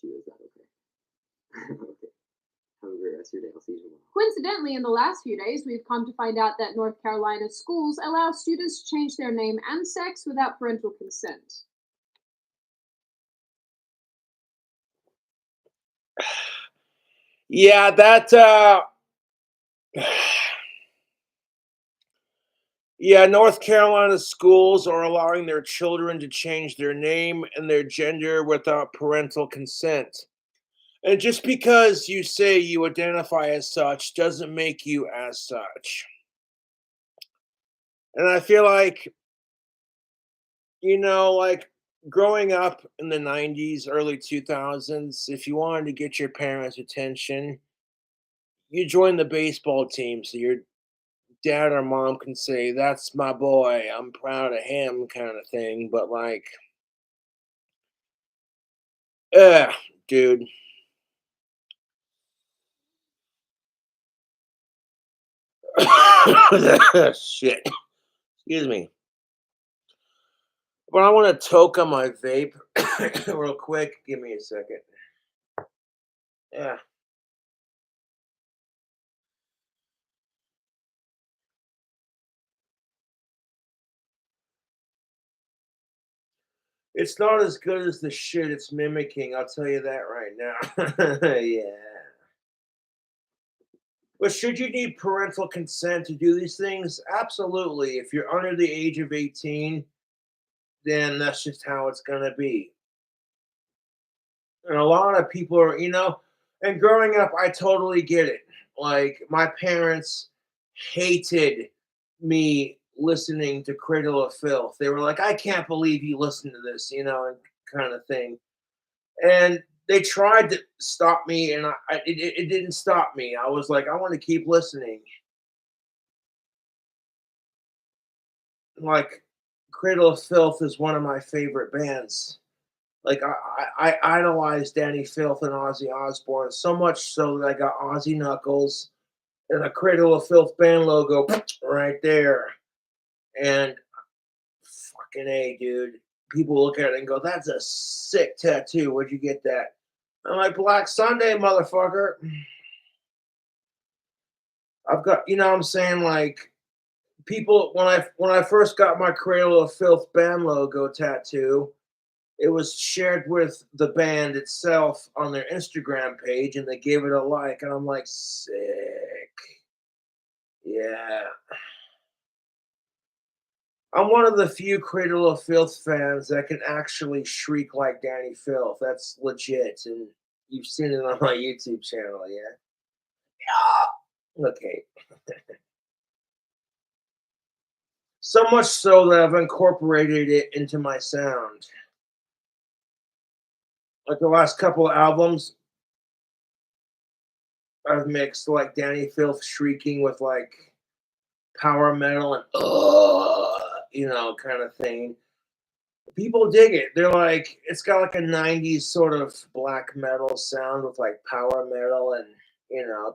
you. Is that okay? Okay. Have a great rest of your day. I'll see you tomorrow. Coincidentally, in the last few days, we've come to find out that North Carolina schools allow students to change their name and sex without parental consent. Yeah, that yeah, North Carolina schools are allowing their children to change their name and their gender without parental consent. And just because you say you identify as such doesn't make you as such. And I feel like, like growing up in the 90s, early 2000s, if you wanted to get your parents' attention, you join the baseball team so your dad or mom can say, "That's my boy. I'm proud of him," kind of thing. But like, dude. Shit. Excuse me. But I want to toke on my vape real quick. Give me a second. Yeah. It's not as good as the shit it's mimicking, I'll tell you that right now. Yeah. But should you need parental consent to do these things? Absolutely. If you're under the age of 18, then that's just how it's going to be. And a lot of people are, and growing up, I totally get it. Like, my parents hated me listening to Cradle of Filth. They were like, I can't believe you listen to this, and kind of thing. And they tried to stop me, and it didn't stop me. I was like, I want to keep listening. Like, Cradle of Filth is one of my favorite bands. Like, I idolize Danny Filth and Ozzy Osbourne so much so that I got Ozzy Knuckles and a Cradle of Filth band logo right there. And fucking A, dude. People look at it and go, "That's a sick tattoo. Where'd you get that?" I'm like, "Black Sunday, motherfucker." I've got, what I'm saying, like, people, when I first got my Cradle of Filth band logo tattoo, it was shared with the band itself on their Instagram page, and they gave it a like, and I'm like, sick. Yeah. I'm one of the few Cradle of Filth fans that can actually shriek like Danny Filth. That's legit, and you've seen it on my YouTube channel, yeah? Yeah. Okay. So much so that I've incorporated it into my sound. Like the last couple of albums, I've mixed like Danny Filth shrieking with like power metal and kind of thing. People dig it. They're like, it's got like a 90s sort of black metal sound with like power metal, and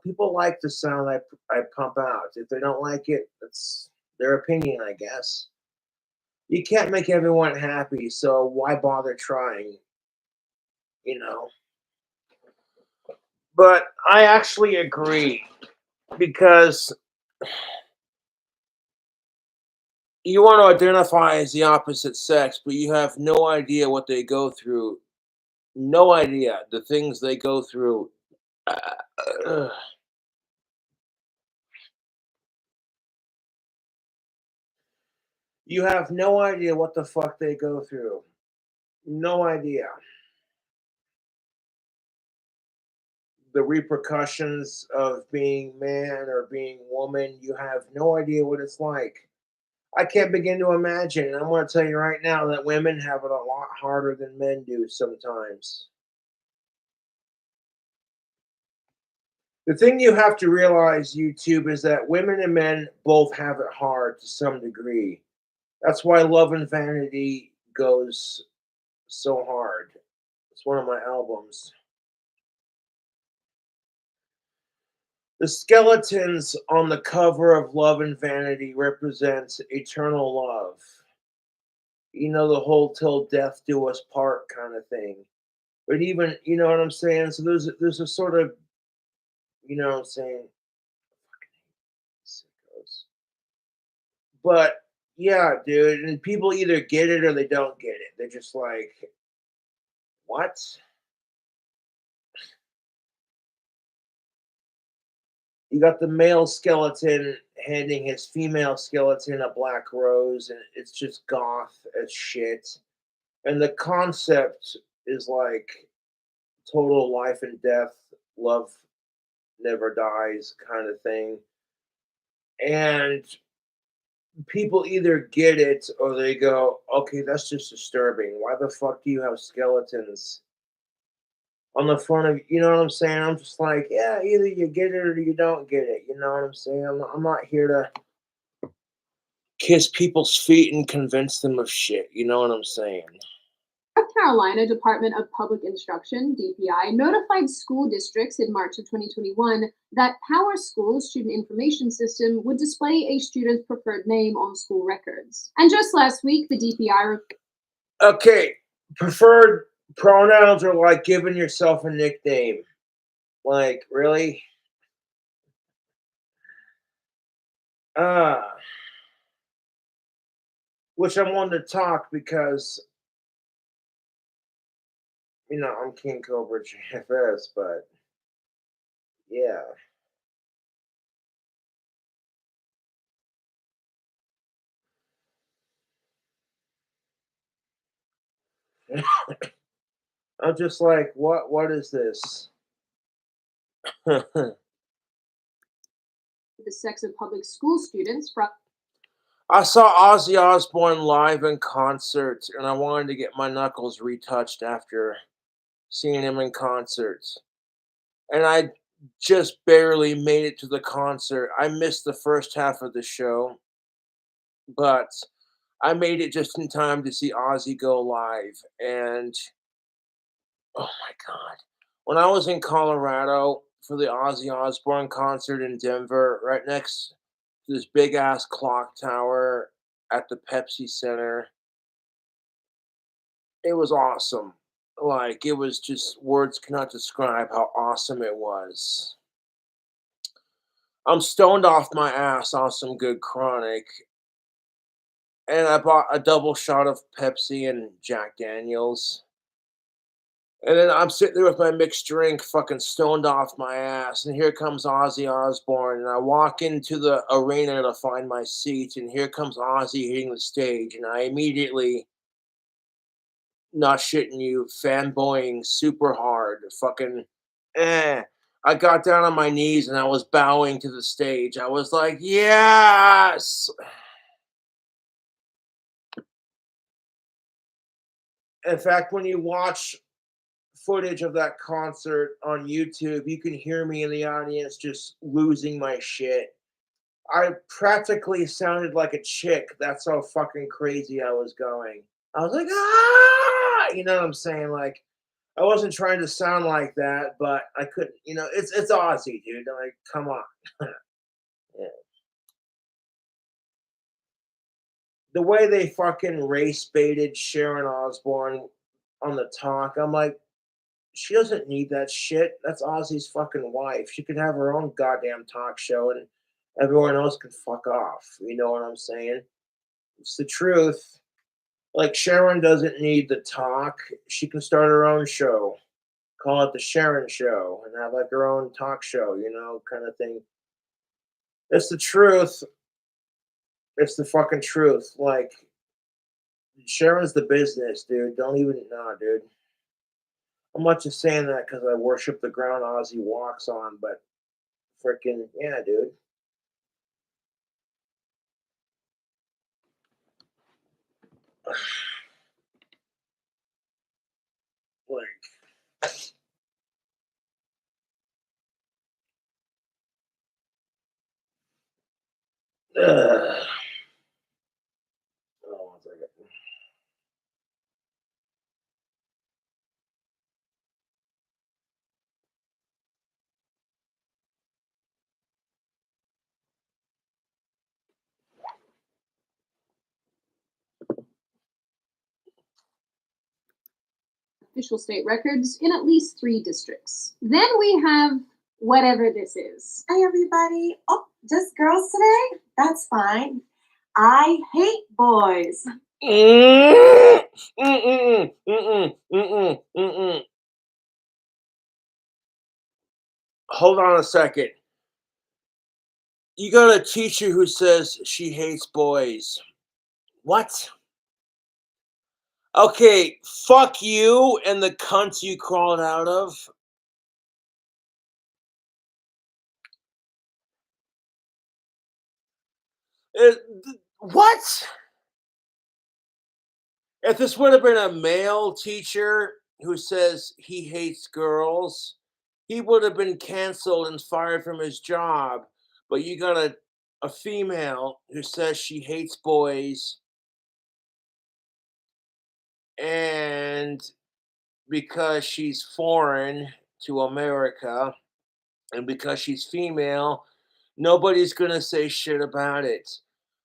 people like the sound I pump out. If they don't like it, that's their opinion, I guess. You can't make everyone happy, so why bother trying? You know. But I actually agree, because you want to identify as the opposite sex, but you have no idea what they go through. No idea the things they go through. You have no idea what the fuck they go through. No idea. The repercussions of being man or being woman, you have no idea what it's like. I can't begin to imagine. And I'm going to tell you right now that women have it a lot harder than men do sometimes. The thing you have to realize, YouTube, is that women and men both have it hard to some degree. That's why Love and Vanity goes so hard. It's one of my albums. The skeletons on the cover of Love and Vanity represent eternal love. The whole till death do us part kind of thing. But even, you know what I'm saying? So there's a sort of, you know what I'm saying? Sickos. But yeah, dude, and people either get it or they don't get it. They're just like, what? You got the male skeleton handing his female skeleton a black rose, and it's just goth as shit. And the concept is like total life and death, love never dies kind of thing. And people either get it or they go, okay, that's just disturbing. Why the fuck do you have skeletons on the front of, you know what I'm saying? I'm just like, yeah, either you get it or you don't get it. You know what I'm saying? I'm not here to kiss people's feet and convince them of shit. You know what I'm saying? North Carolina Department of Public Instruction, DPI, notified school districts in March of 2021 that Power School's student information system would display a student's preferred name on school records. And just last week, the DPI. Okay, preferred pronouns are like giving yourself a nickname. Like, really? Uh, which I wanted to talk because, you know, I'm King Cobra JFS, but yeah. I'm just like, what is this? The sex of public school students from. I saw Ozzy Osbourne live in concert, and I wanted to get my knuckles retouched after seeing him in concert. And I just barely made it to the concert. I missed the first half of the show, but I made it just in time to see Ozzy go live. And oh my God. When I was in Colorado for the Ozzy Osbourne concert in Denver, right next to this big ass clock tower at the Pepsi Center, it was awesome. Like, it was just, words cannot describe how awesome it was. I'm stoned off my ass on some good chronic, and I bought a double shot of Pepsi and Jack Daniels. And then I'm sitting there with my mixed drink, fucking stoned off my ass, and here comes Ozzy Osbourne, and I walk into the arena to find my seat, and here comes Ozzy hitting the stage, and I immediately, not shitting you, fanboying super hard, fucking, eh. I got down on my knees and I was bowing to the stage. I was like, yes. In fact, when you watch footage of that concert on YouTube, you can hear me in the audience just losing my shit. I practically sounded like a chick. That's how fucking crazy I was going. I was like, ah, you know what I'm saying? Like, I wasn't trying to sound like that, but I couldn't, you know, it's Ozzy, dude. Like, come on. Yeah. The way they fucking race baited Sharon Osbourne on the talk, I'm like, she doesn't need that shit. That's Ozzy's fucking wife. She could have her own goddamn talk show and everyone else can fuck off. You know what I'm saying? It's the truth. Like, Sharon doesn't need the talk. She can start her own show. Call it the Sharon Show and have like her own talk show, you know, kind of thing. It's the truth. It's the fucking truth. Like, Sharon's the business, dude. Don't even know, dude. I'm not just saying that because I worship the ground Ozzy walks on, but freaking yeah, dude. Like, ugh. Oh, 1 second. official state records in at least 3 districts. Then we have whatever this is. Hi, everybody. Oh, just girls today? That's fine. I hate boys. Hold on a second. You got a teacher who says she hates boys. What? Okay, fuck you and the cunt you crawled out of. What? If this would have been a male teacher who says he hates girls, he would have been canceled and fired from his job. But you got a female who says she hates boys, and because she's foreign to America and because she's female, nobody's gonna say shit about it.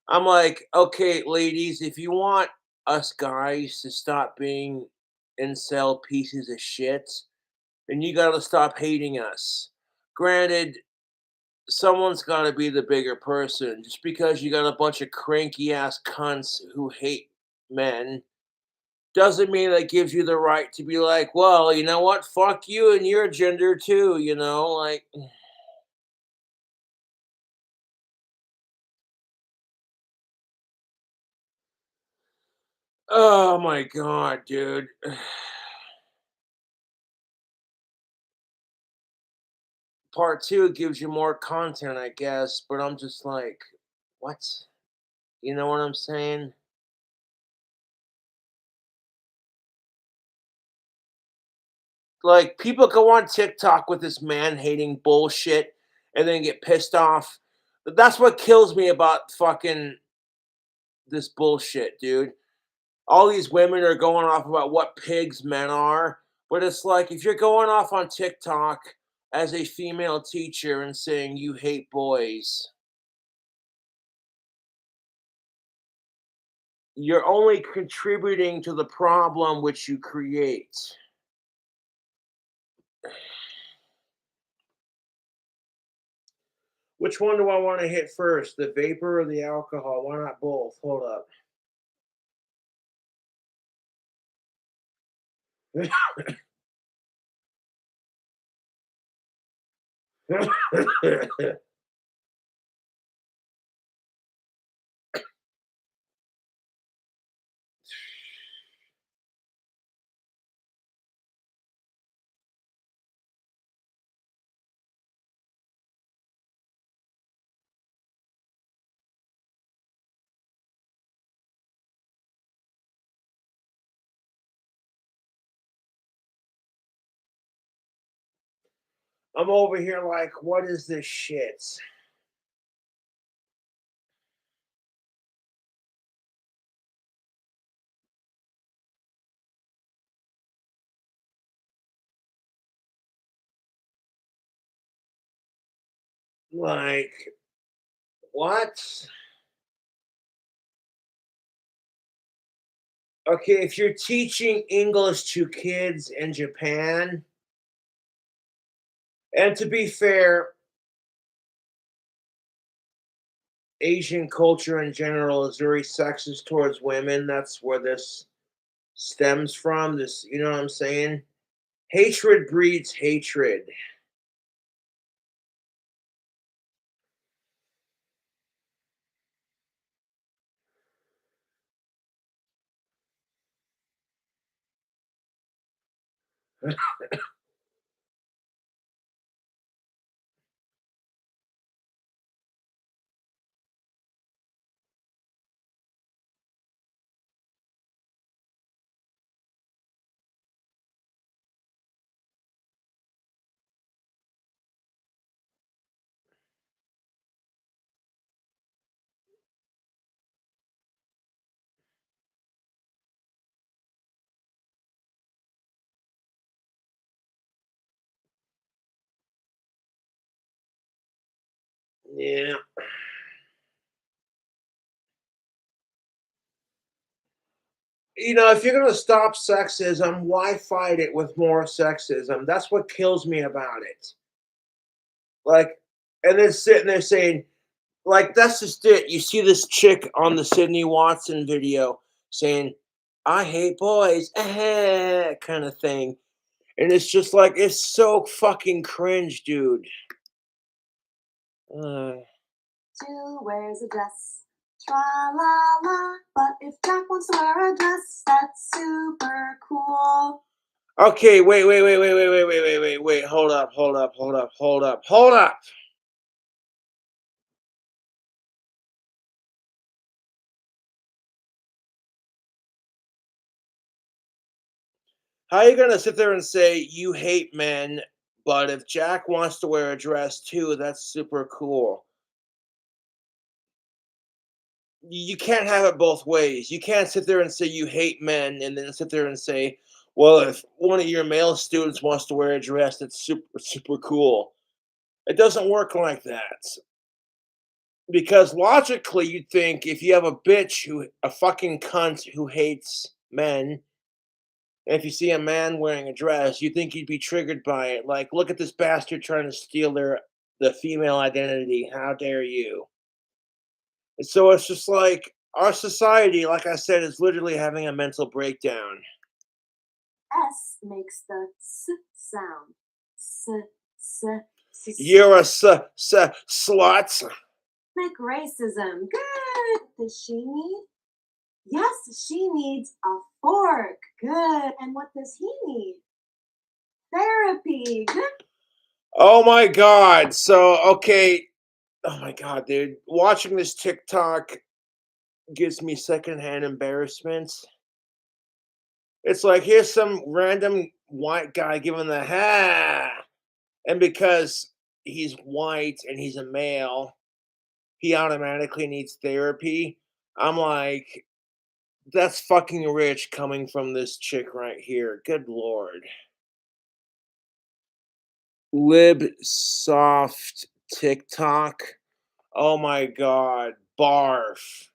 I'm like, okay, ladies, if you want us guys to stop being incel pieces of shit, then you gotta stop hating us. Granted, someone's gotta be the bigger person. Just because you got a bunch of cranky ass cunts who hate men doesn't mean that gives you the right to be like, well, you know what? Fuck you and your gender too, you know? Like, oh my God, dude. Part 2 gives you more content, I guess, but I'm just like, what? You know what I'm saying? Like, people go on TikTok with this man hating bullshit and then get pissed off. But that's what kills me about fucking this bullshit, dude. All these women are going off about what pigs men are, but it's like if you're going off on TikTok as a female teacher and saying you hate boys, you're only contributing to the problem which you create. Which one do I want to hit first, the vapor or the alcohol? Why not both? Hold up. I'm over here like, what is this shit? Like, what? Okay, if you're teaching English to kids in Japan, and to be fair, Asian culture in general is very sexist towards women. That's where this stems from. This, you know what I'm saying? Hatred breeds hatred. Yeah. if you're gonna stop sexism, why fight it with more sexism? That's what kills me about it. Like, and then sitting there saying, like, that's just it. You see this chick on the Sydney Watson video saying, "I hate boys," kind of thing, and it's just like it's so fucking cringe, dude. Uh, Jill wears a dress. Tra la la. But if Jack wants to wear a dress, that's super cool. okay, wait. Hold up. How are you gonna sit there and say you hate men, but if Jack wants to wear a dress too, that's super cool? You can't have it both ways. You can't sit there and say you hate men and then sit there and say, well, if one of your male students wants to wear a dress, that's super cool. It doesn't work like that. Because logically, you'd think if you have a fucking cunt who hates men, and if you see a man wearing a dress, you think you'd be triggered by it. Like, look at this bastard trying to steal the female identity. How dare you? And so it's just like our society, like I said, is literally having a mental breakdown. S makes the S sound. You're a slut. Systemic racism. Good. Does she need? Yes, she needs a fork. Good. And what does he need? Therapy. Good. Oh my god. So, okay. Oh my god, dude. Watching this TikTok gives me secondhand embarrassment. It's like here's some random white guy giving the ha, and because he's white and he's a male, he automatically needs therapy. I'm like, that's fucking rich coming from this chick right here. Good lord. Lib soft TikTok. Oh my god. Barf.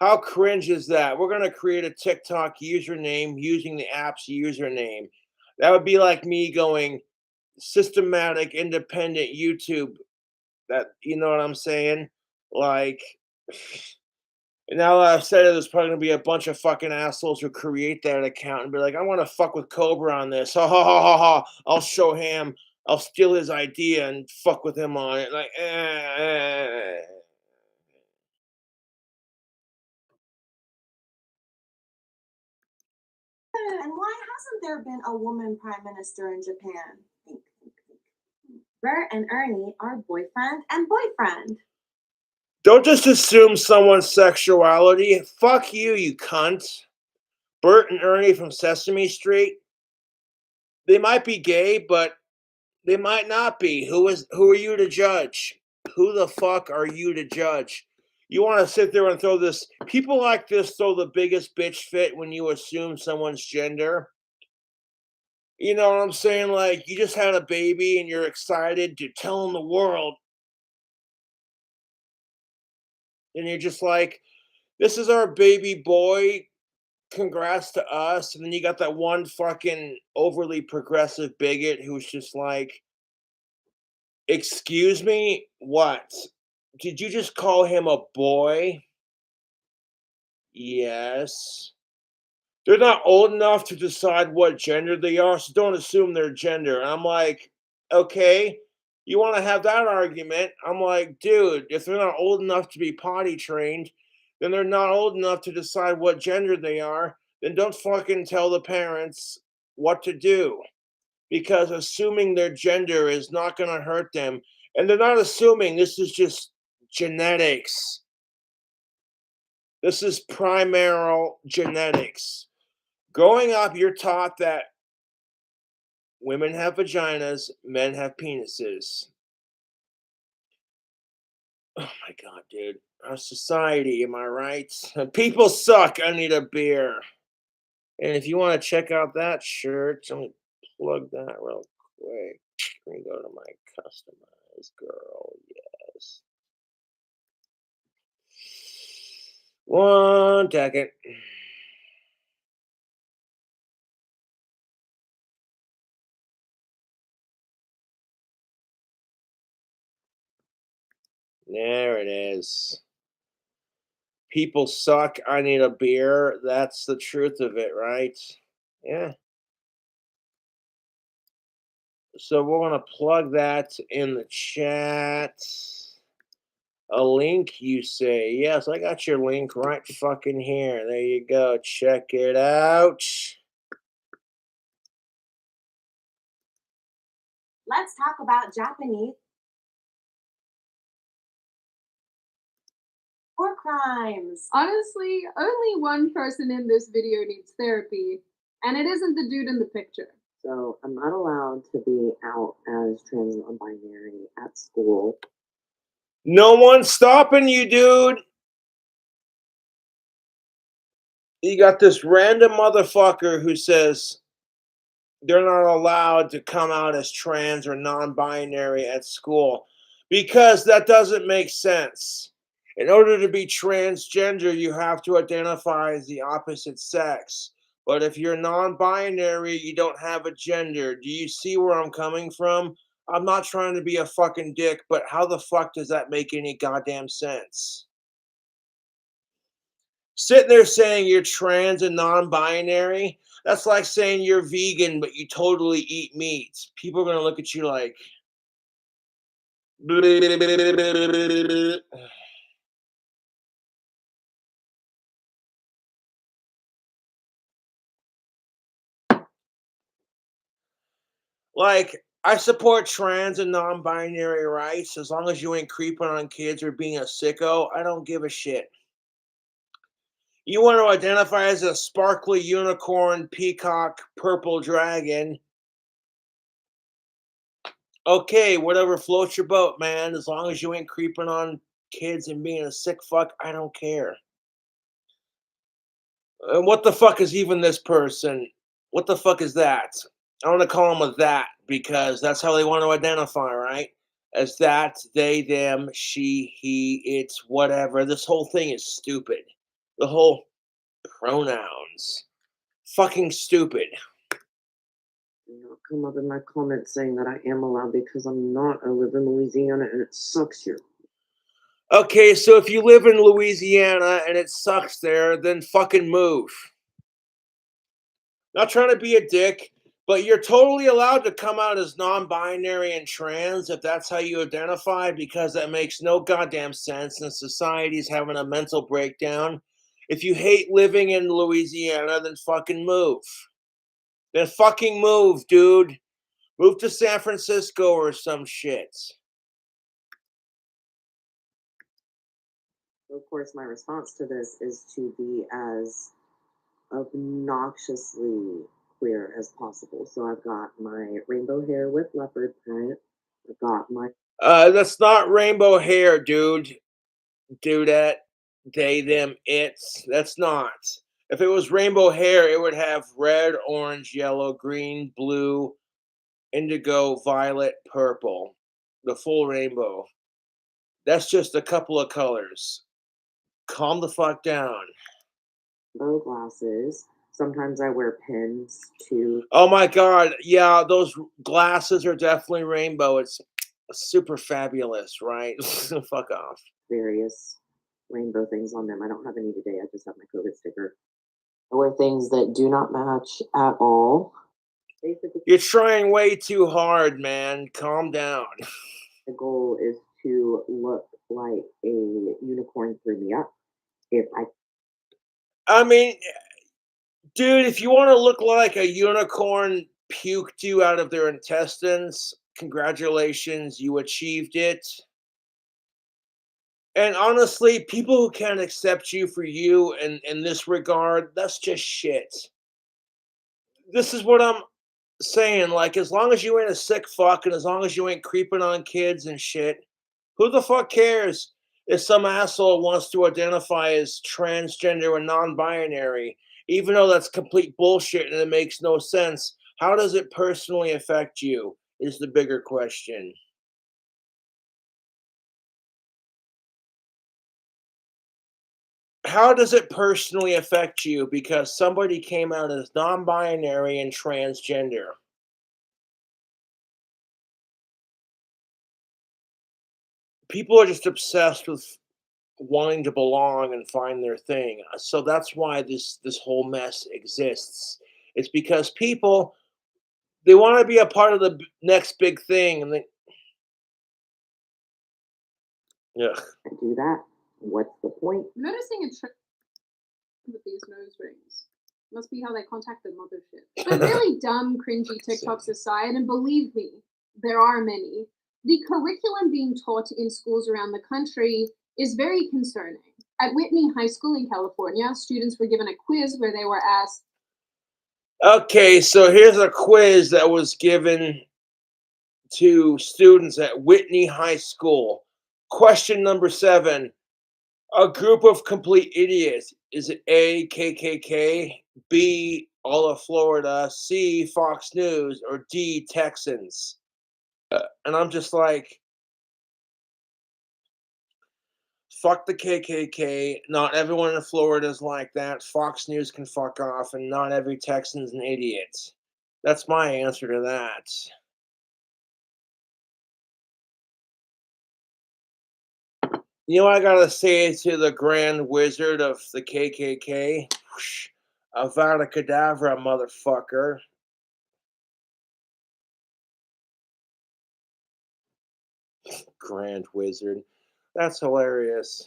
How cringe is that? We're gonna create a TikTok username using the app's username. That would be like me going systematic, independent YouTube. That you know what I'm saying? Like, now that I've said it, there's probably gonna be a bunch of fucking assholes who create that account and be like, "I want to fuck with Cobra on this." Ha ha ha ha ha! I'll show him. I'll steal his idea and fuck with him on it. Like, And why hasn't there been a woman prime minister in Japan? Think. Bert and Ernie are boyfriend and boyfriend. Don't just assume someone's sexuality. Fuck you, you cunt. Bert and Ernie from Sesame Street. They might be gay, but they might not be. Who are you to judge? Who the fuck are you to judge? You want to sit there and throw this people like this throw the biggest bitch fit when you assume someone's gender. You know what I'm saying? Like you just had a baby and you're excited to tell the world. And you're just like, this is our baby boy. Congrats to us. And then you got that one fucking overly progressive bigot who's just like, excuse me, what? Did you just call him a boy? Yes. They're not old enough to decide what gender they are, so don't assume their gender. And I'm like, okay, you want to have that argument? I'm like, dude, if they're not old enough to be potty trained, then they're not old enough to decide what gender they are. Then don't fucking tell the parents what to do because assuming their gender is not going to hurt them. And they're not assuming, this is just genetics. This is primary genetics. Growing up, you're taught that women have vaginas, men have penises. Oh my god, dude. Our society, am I right? People suck. I need a beer. And if you want to check out that shirt, let me plug that real quick. Let me go to my customized girl. Yes. 1 second. There it is. People suck. I need a beer. That's the truth of it, right? Yeah. So we're going to plug that in the chat. A link, you say? Yes, I got your link right fucking here. There you go. Check it out. Let's talk about Japanese war crimes. Honestly, only one person in this video needs therapy, and it isn't the dude in the picture. So I'm not allowed to be out as trans non-binary at school. No one's stopping you, dude. You got this random motherfucker who says they're not allowed to come out as trans or non-binary at school because that doesn't make sense. In order to be transgender, you have to identify as the opposite sex. But if you're non-binary, you don't have a gender. Do you see where I'm coming from? I'm not trying to be a fucking dick, but how the fuck does that make any goddamn sense? Sitting there saying you're trans and non-binary, that's like saying you're vegan, but you totally eat meat. People are going to look at you like... Like, I support trans and non-binary rights as long as you ain't creeping on kids or being a sicko. I don't give a shit. You want to identify as a sparkly unicorn, peacock, purple dragon. Okay, whatever floats your boat, man. As long as you ain't creeping on kids and being a sick fuck, I don't care. And what the fuck is even this person? What the fuck is that? I want to call him a that because that's how they want to identify, right? As that, they, them, she, he, it's, whatever. This whole thing is stupid. The whole pronouns. Fucking stupid. Come up in my comments saying that I am allowed because I'm not. I live in Louisiana and it sucks here. Okay, so if you live in Louisiana and it sucks there, then fucking move. Not trying to be a dick, but you're totally allowed to come out as non-binary and trans if that's how you identify, because that makes no goddamn sense and society's having a mental breakdown. If you hate living in Louisiana, then fucking move. Then fucking move, dude. Move to San Francisco or some shit. Of course, my response to this is to be as obnoxiously queer as possible. So I've got my rainbow hair with leopard print. I've got my... That's not rainbow hair, dude. Dudette, they, them, it's. That's not. If it was rainbow hair, it would have red, orange, yellow, green, blue, indigo, violet, purple. The full rainbow. That's just a couple of colors. Calm the fuck down. Bow glasses. Sometimes I wear pins too. Oh my god, yeah, those glasses are definitely rainbow. It's super fabulous, right? Fuck off. Various rainbow things on them. I don't have any today. I just have my COVID sticker. I wear things that do not match at all. Basically, you're trying way too hard, man. Calm down. The goal is to look like a unicorn through me up. I mean, dude, if you want to look like a unicorn puked you out of their intestines, congratulations, you achieved it. And honestly, people who can't accept you for you in this regard, that's just shit. This is what I'm saying. Like, as long as you ain't a sick fuck and as long as you ain't creeping on kids and shit, who the fuck cares if some asshole wants to identify as transgender or non-binary? Even though that's complete bullshit and it makes no sense, how does it personally affect you is the bigger question. How does it personally affect you because somebody came out as non-binary and transgender? people are just obsessed with wanting to belong and find their thing. So that's why this whole mess exists. It's because people, they want to be a part of the next big thing, and they, yeah. Do that. What's the point? I'm noticing a trick with these nose rings. Must be how they contact the mothership. But really dumb, cringy TikToks aside, and believe me, there are many, the curriculum being taught in schools around the country is very concerning. At Whitney High School in California, students were given a quiz where they were asked, Okay, so here's a quiz that was given to students at Whitney High School. Question number 7. A group of complete idiots. Is it A, KKK, B, all of Florida, C, Fox News, or D, Texans? And I'm just like, fuck the KKK. Not everyone in Florida is like that. Fox News can fuck off, and not every Texan's an idiot. That's my answer to that. You know what I gotta say to the Grand Wizard of the KKK? Avada Kedavra, motherfucker. Grand Wizard. That's hilarious.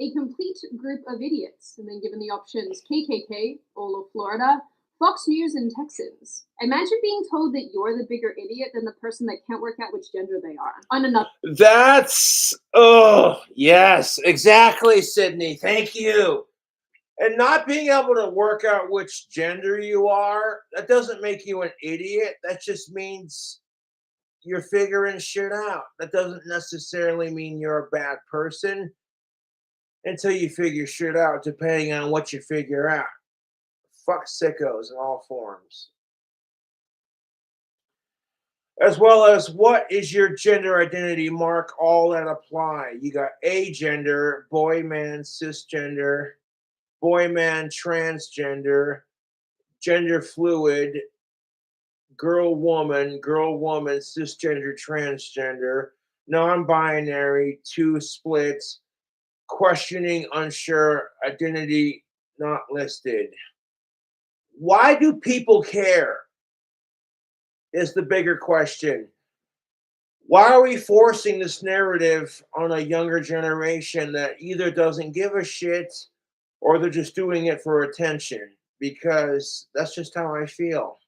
a complete group of idiots, and then given the options KKK, all of Florida, Fox News, and Texans. Imagine being told that you're the bigger idiot than the person that can't work out which gender they are. On another. That's, oh, yes, exactly, Sydney. Thank you. And not being able to work out which gender you are, that doesn't make you an idiot. That just means you're figuring shit out. That doesn't necessarily mean you're a bad person until you figure shit out, depending on what you figure out. Fuck sickos in all forms. As well as, what is your gender identity? Mark all that apply. You got agender, boy, man, cisgender, boy, man, transgender, gender fluid, girl, woman, cisgender, transgender, non-binary, two splits, questioning, unsure, identity not listed. Why do people care? Is the bigger question. Why are we forcing this narrative on a younger generation that either doesn't give a shit or they're just doing it for attention? Because that's just how I feel.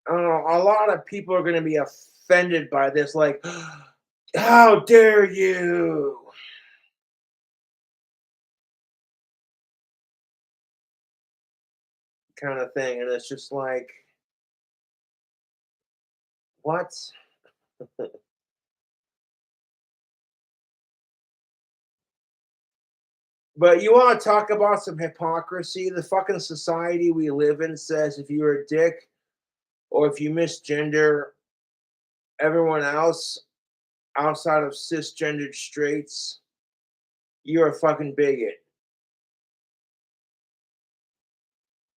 I don't know, a lot of people are going to be offended by this, like, how dare you? Kind of thing. And it's just like, what? But you want to talk about some hypocrisy? The fucking society we live in says if you're a dick or if you misgender everyone else outside of cisgendered straights, you're a fucking bigot.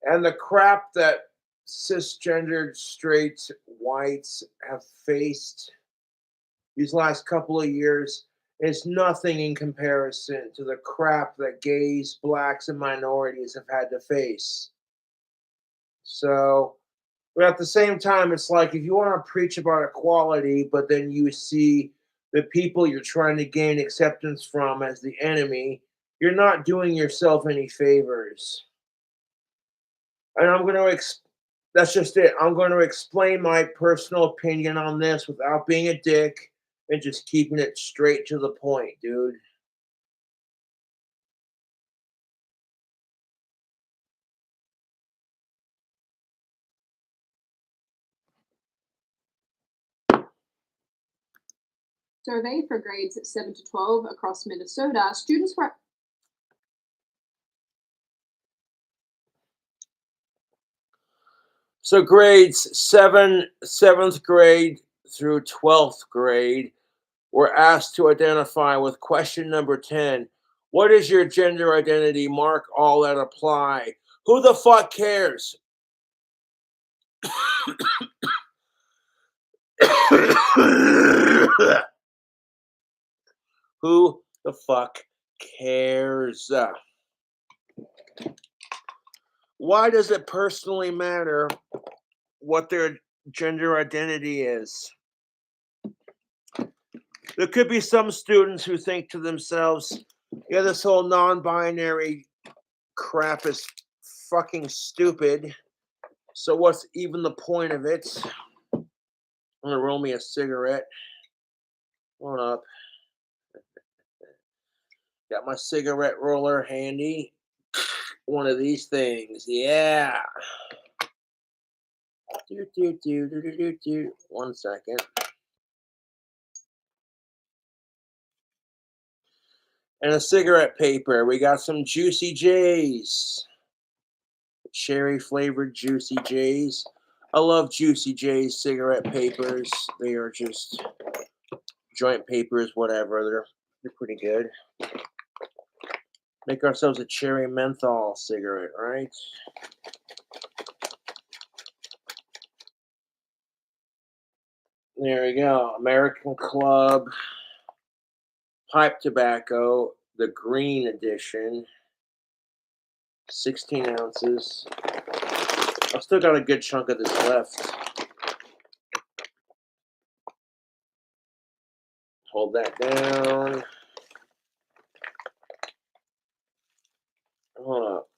And the crap that cisgendered straight whites have faced these last couple of years is nothing in comparison to the crap that gays, blacks, and minorities have had to face. So, but at the same time, it's like, if you want to preach about equality, but then you see the people you're trying to gain acceptance from as the enemy, you're not doing yourself any favors. And that's just it. I'm going to explain my personal opinion on this without being a dick and just keeping it straight to the point, dude. Survey for grades 7 to 12 across Minnesota, students were So grades 7th grade through 12th grade were asked to identify with question number 10. What is your gender identity? Mark all that apply. Who the fuck cares? Who the fuck cares? Why does it personally matter what their gender identity is? There could be some students who think to themselves, yeah, this whole non-binary crap is fucking stupid. So what's even the point of it? I'm gonna roll me a cigarette. Hold up. Got my cigarette roller handy. One of these things. Yeah. Do. 1 second. And a cigarette paper. We got some Juicy J's. Cherry flavored Juicy J's. I love Juicy J's cigarette papers. They are just joint papers, whatever. They're pretty good. Make ourselves a cherry menthol cigarette, right? There we go. American Club pipe tobacco, the green edition. 16 ounces. I've still got a good chunk of this left. Hold that down. Hold up.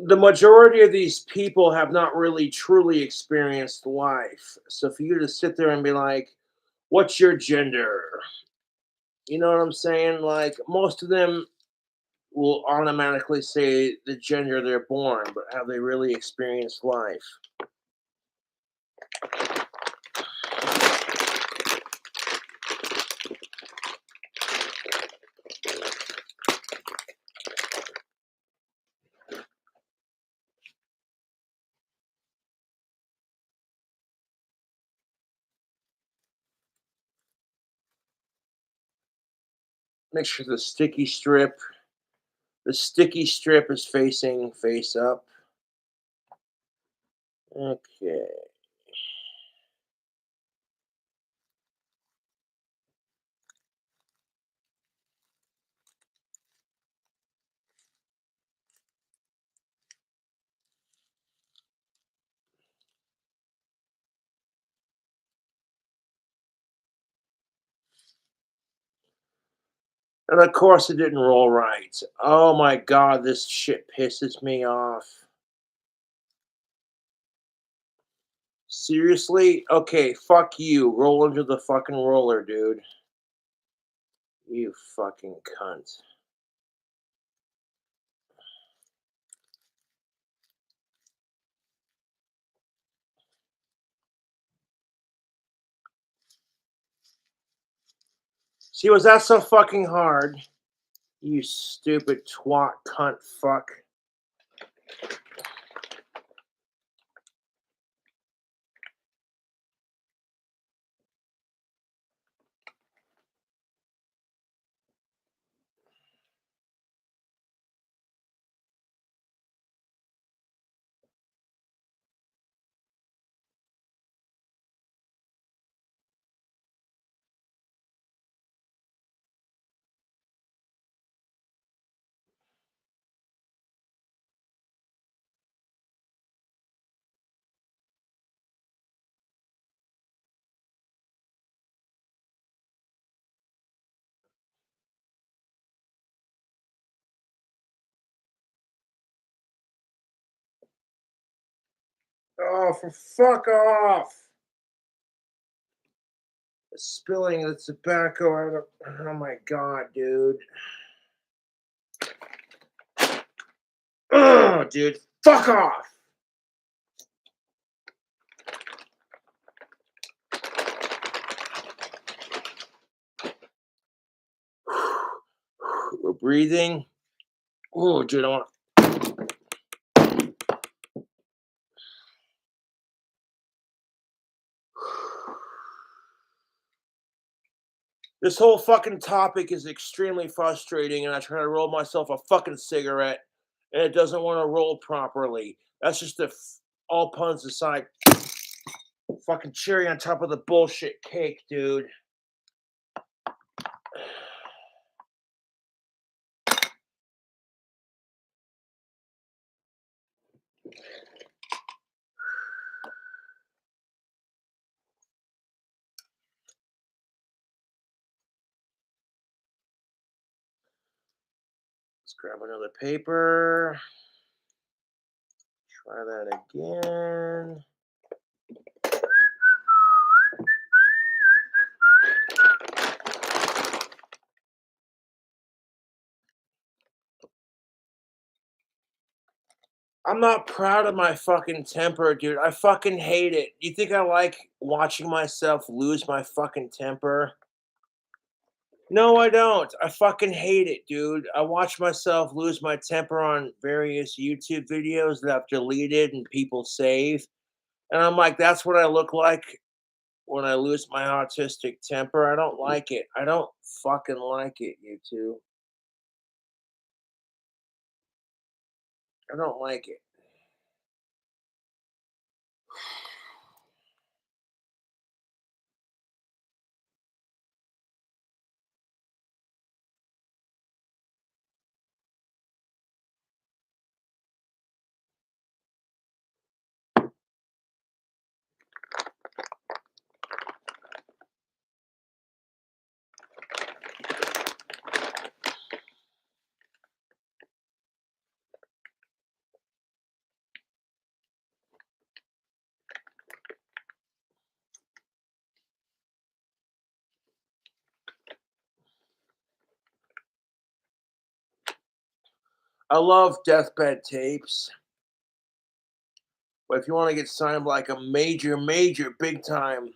The majority of these people have not really truly experienced life. So for you to sit there and be like, what's your gender? You know what I'm saying? Like, most of them will automatically say the gender they're born, but have they really experienced life? Make sure the sticky strip is facing face up. Okay. And of course it didn't roll right. Oh my god, this shit pisses me off. Seriously? Okay, fuck you. Roll into the fucking roller, dude. You fucking cunt. See, was that so fucking hard? You stupid twat cunt fuck. Oh, for fuck off. Spilling the tobacco out of. Oh my god, dude. Oh, dude. Fuck off. We're breathing. Oh, dude, I want. This whole fucking topic is extremely frustrating, and I try to roll myself a fucking cigarette, and it doesn't want to roll properly. That's just all puns aside. Fucking cherry on top of the bullshit cake, dude. Let's grab another paper. Try that again. I'm not proud of my fucking temper, dude. I fucking hate it. You think I like watching myself lose my fucking temper? No, I don't. I fucking hate it, dude. I watch myself lose my temper on various YouTube videos that I've deleted and people save. And I'm like, that's what I look like when I lose my autistic temper. I don't like it. I don't fucking like it, YouTube. I don't like it. I love deathbed tapes. But if you want to get signed like a major, major, big time,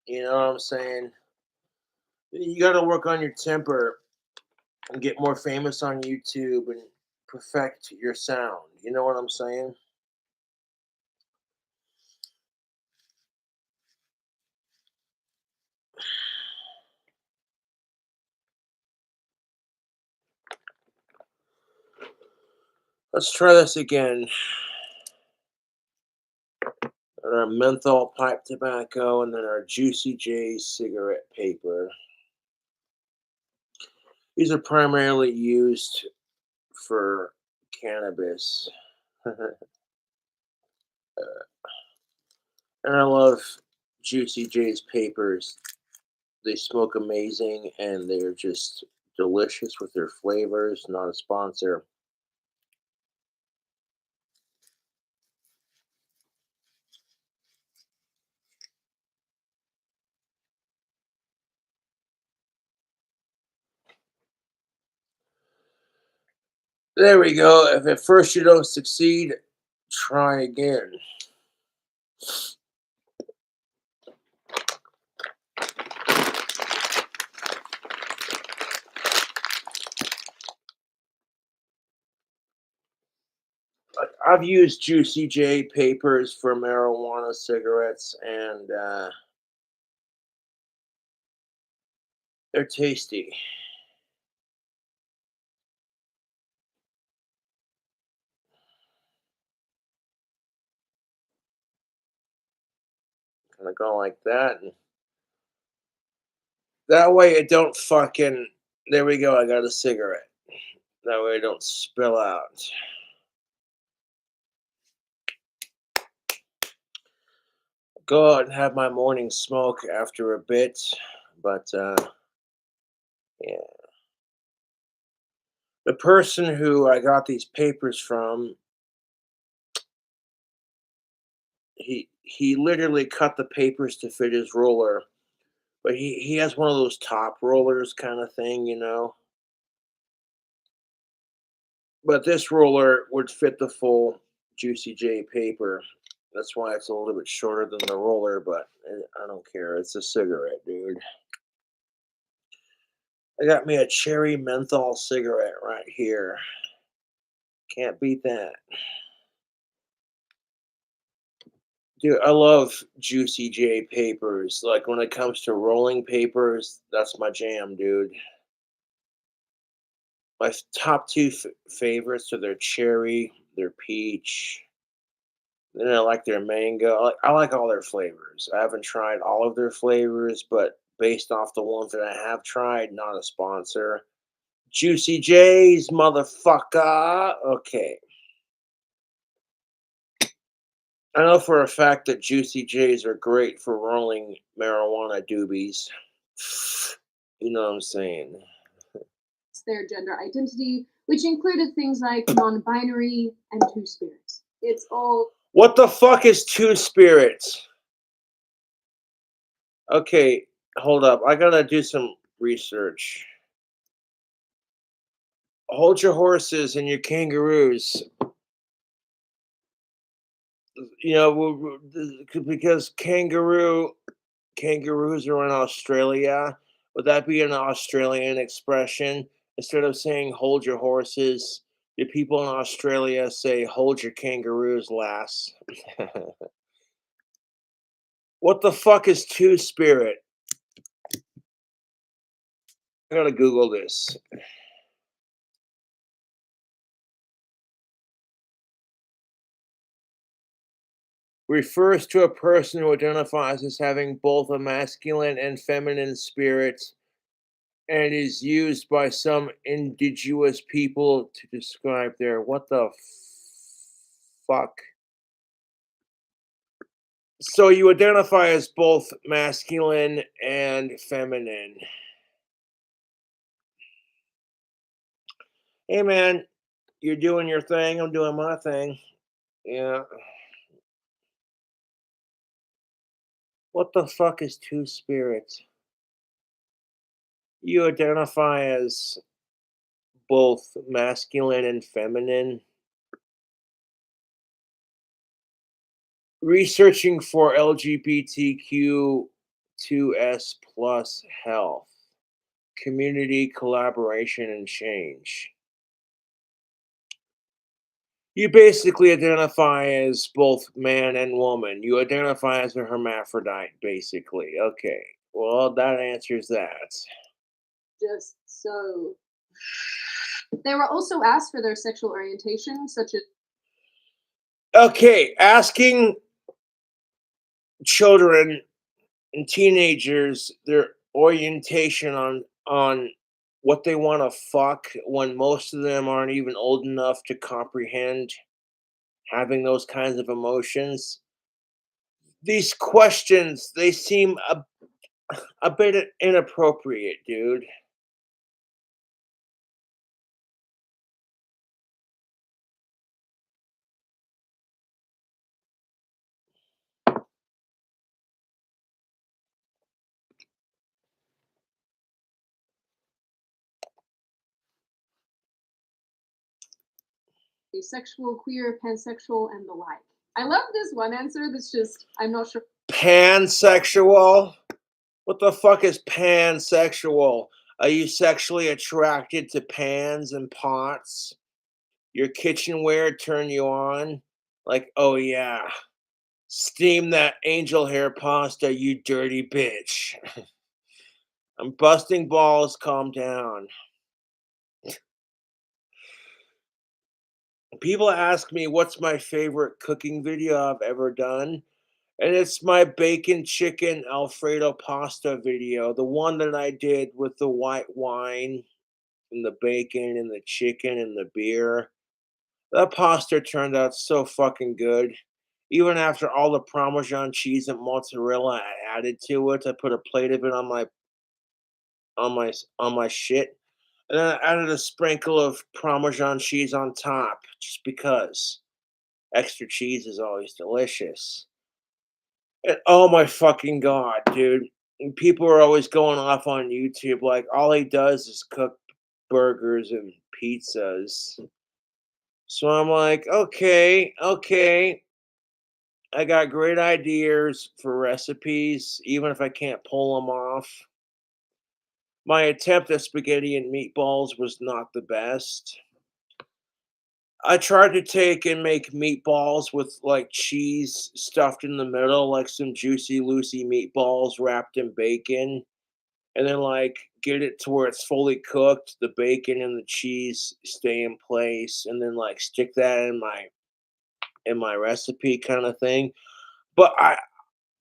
you know what I'm saying? You got to work on your temper and get more famous on YouTube and perfect your sound. You know what I'm saying? Let's try this again. Our menthol pipe tobacco, and then our Juicy J cigarette paper. These are primarily used for cannabis. And I love Juicy J's papers. They smoke amazing and they're just delicious with their flavors. Not a sponsor. There we go. If at first you don't succeed, try again. I've used Juicy J papers for marijuana cigarettes, and they're tasty. Kind of go like that, and that way it don't fucking. There we go. I got a cigarette. That way it don't spill out. Go out and have my morning smoke after a bit, but yeah. The person who I got these papers from, he literally cut the papers to fit his roller, but he has one of those top rollers kind of thing, you know. But this roller would fit the full Juicy J paper. That's why it's a little bit shorter than the roller, but I don't care. It's a cigarette, dude. I got me a cherry menthol cigarette right here. Can't beat that. Dude, I love Juicy J papers. Like when it comes to rolling papers, that's my jam, dude. My top two favorites are their cherry, their peach. Then I like their mango. I like all their flavors. I haven't tried all of their flavors, but based off the ones that I have tried, not a sponsor. Juicy J's, motherfucker. Okay. I know for a fact that Juicy J's are great for rolling marijuana doobies. You know what I'm saying? Their gender identity, which included things like non-binary and two-spirit. It's all What the fuck is two spirits? Okay, hold up. I gotta do some research. Hold your horses and your kangaroos. You know, because kangaroos are in Australia. Would that be an Australian expression? Instead of saying hold your horses, the people in Australia say hold your kangaroos, lass. What the fuck is two spirit? I gotta Google this. Refers to a person who identifies as having both a masculine and feminine spirit and is used by some indigenous people to describe their what the fuck. So you identify as both masculine and feminine. Hey man, you're doing your thing, I'm doing my thing. Yeah. What the fuck is two spirits? You identify as both masculine and feminine. Researching for LGBTQ2S plus health, community collaboration and change. You basically identify as both man and woman. You identify as a hermaphrodite, basically. Okay. Well, that answers that. just so. They were also asked for their sexual orientation, such as Okay, asking children and teenagers their orientation on what they want to fuck when most of them aren't even old enough to comprehend having those kinds of emotions. These questions, they seem a bit inappropriate, dude. asexual, queer, pansexual, and the like. I love this one answer that's just, I'm not sure. Pansexual? What the fuck is pansexual? Are you sexually attracted to pans and pots? Your kitchenware turn you on? Like, oh yeah, steam that angel hair pasta, you dirty bitch. I'm busting balls, calm down. People ask me what's my favorite cooking video I've ever done, and it's my bacon chicken Alfredo pasta video, the one that I did with the white wine and the bacon and the chicken and the beer. That pasta turned out so fucking good. Even after all the Parmesan cheese and mozzarella I added to it, I put a plate of it on my shit, and then I added a sprinkle of Parmesan cheese on top, just because. Extra cheese is always delicious. And oh my fucking god, dude! And people are always going off on YouTube like all he does is cook burgers and pizzas. So I'm like, okay, okay. I got great ideas for recipes, even if I can't pull them off. My attempt at spaghetti and meatballs was not the best. I tried to take and make meatballs with like cheese stuffed in the middle, like some juicy, loosey meatballs wrapped in bacon, and then like get it to where it's fully cooked. The bacon and the cheese stay in place, and then like stick that in my recipe kind of thing. But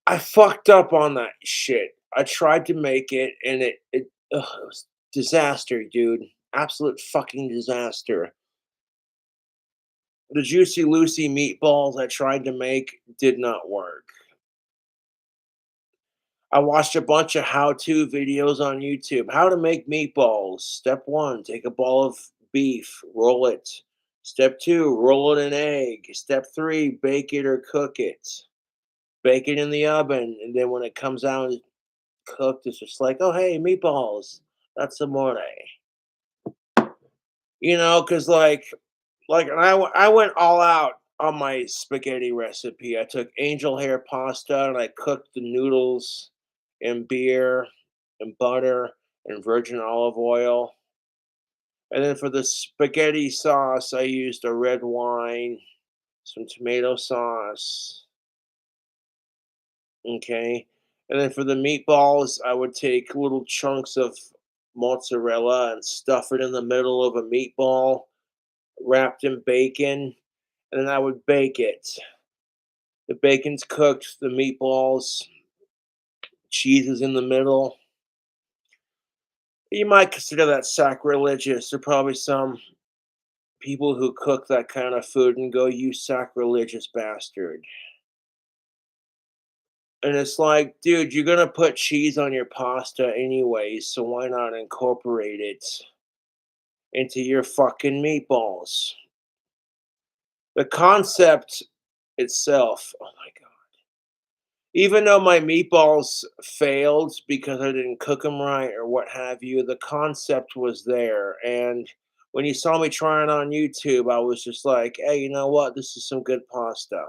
I fucked up on that shit. I tried to make it, and it was disaster, dude. Absolute fucking disaster. The juicy Lucy meatballs I tried to make did not work. I watched a bunch of how-to videos on YouTube. How to make meatballs. Step 1, take a ball of beef, roll it. Step 2, roll it in egg. Step 3, bake it or cook it. Bake it in the oven, and then when it comes out cooked, it's just like, oh hey, meatballs. That's amore. You know, because I went all out on my spaghetti recipe. I took angel hair pasta and I cooked the noodles in beer and butter and virgin olive oil. And then for the spaghetti sauce, I used a red wine, some tomato sauce. Okay. And then for the meatballs, I would take little chunks of mozzarella and stuff it in the middle of a meatball wrapped in bacon, and then I would bake it. The bacon's cooked, the meatballs, cheese is in the middle. You might consider that sacrilegious. There are probably some people who cook that kind of food and go, "You sacrilegious bastard." And it's like, dude, you're gonna put cheese on your pasta anyway, so why not incorporate it into your fucking meatballs? The concept itself, oh my god. Even though my meatballs failed because I didn't cook them right or what have you, the concept was there. And when you saw me trying on YouTube, I was just like, hey, you know what? This is some good pasta.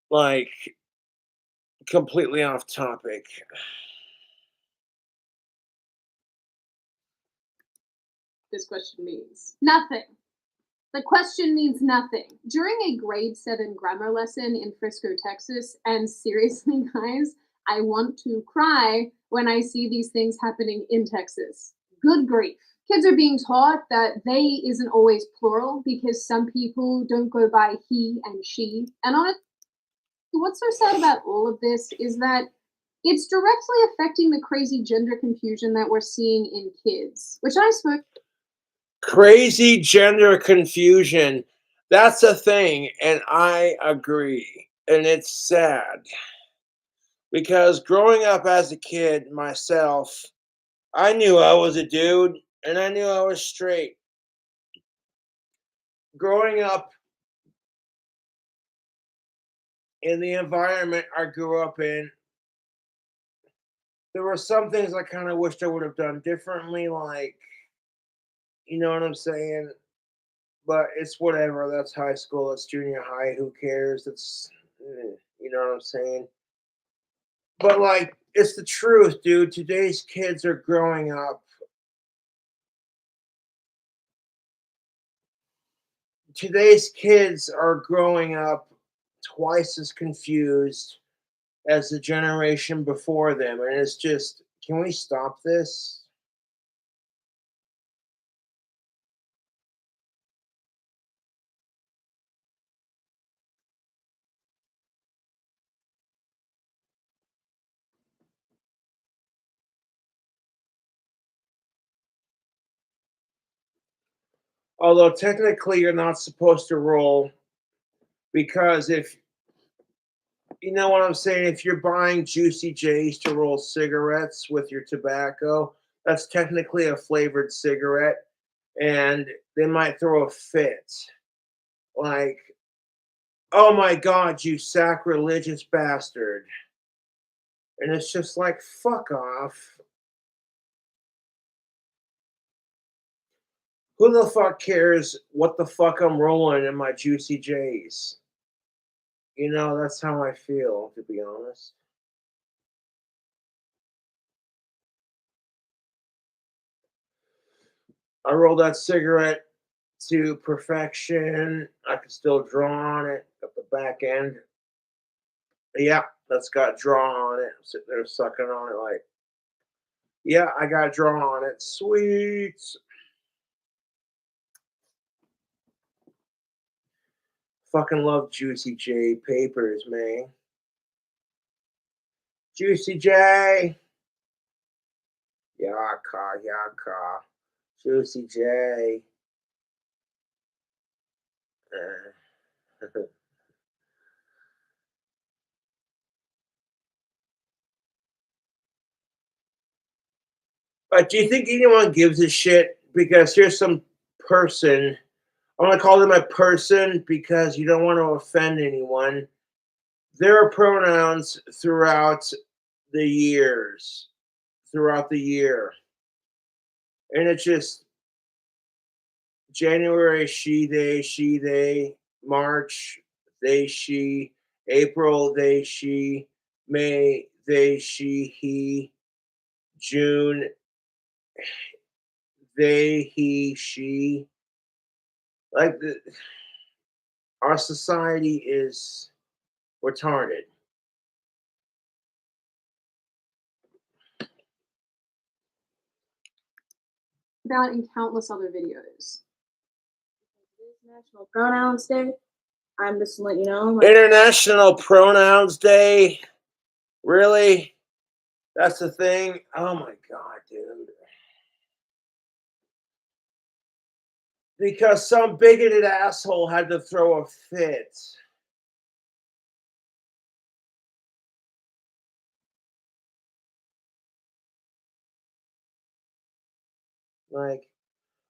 Like, completely off topic. This question means nothing. The question means nothing. During a grade 7 grammar lesson in Frisco, Texas, and seriously, guys, I want to cry when I see these things happening in Texas. Good grief. Kids are being taught that they isn't always plural because some people don't go by he and she. And honestly, what's so sad about all of this is that it's directly affecting the crazy gender confusion that we're seeing in kids, which I spoke. Crazy gender confusion. That's a thing, and I agree. And it's sad. Because growing up as a kid myself, I knew I was a dude and I knew I was straight. Growing up in the environment I grew up in, there were some things I kind of wished I would have done differently, like, you know what I'm saying? But it's whatever. That's high school. It's junior high. Who cares? You know what I'm saying? But like, it's the truth, dude. Today's kids are growing up. Today's kids are growing up twice as confused as the generation before them. And it's just, can we stop this? Although technically you're not supposed to roll because if you know what I'm saying, if you're buying Juicy J's to roll cigarettes with your tobacco, that's technically a flavored cigarette and they might throw a fit. Like, oh my god, you sacrilegious bastard. And it's just like, fuck off. Who the fuck cares what the fuck I'm rolling in my Juicy J's? You know, that's how I feel, to be honest. I rolled that cigarette to perfection. I could still draw on it at the back end. Yeah, that's got draw on it. I'm sitting there sucking on it like, yeah, I got draw on it. Sweet. Fucking love Juicy J papers, man. Juicy J. Yaka, yaka. Juicy J. But do you think anyone gives a shit? Because here's some person. I want to call them a person because you don't want to offend anyone. There are pronouns throughout the years, throughout the year. And it's just January, she, they, March, they, she, April, they, she, May, they, she, he, June, they, he, she. Like our society is retarded. That and countless other videos. National Pronouns Day. I'm just letting you know. International Pronouns Day? Really? That's the thing? Oh my God, dude. Because some bigoted asshole had to throw a fit. Like,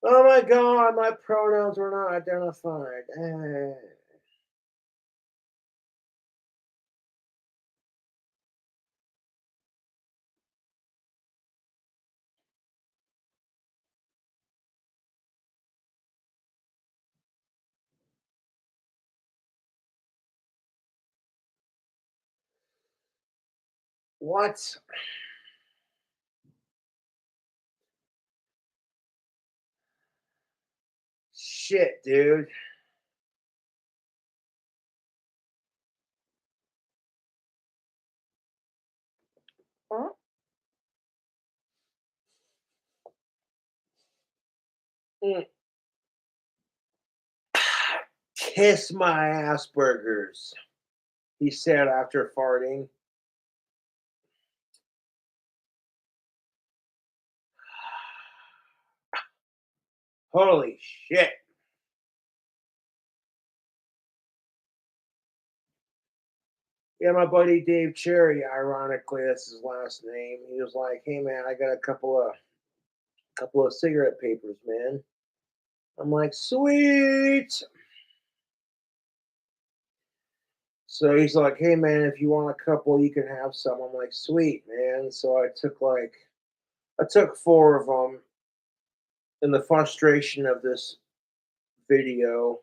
oh my God, my pronouns were not identified. What? Shit, dude. Huh? Kiss my Asperger's, he said after farting. Holy shit. Yeah, my buddy Dave Cherry, ironically, that's his last name. He was like, "Hey man, I got a couple of cigarette papers, man." I'm like, "Sweet." So he's like, "Hey man, if you want a couple, you can have some." I'm like, "Sweet, man." So I took 4 of them. In the frustration of this video,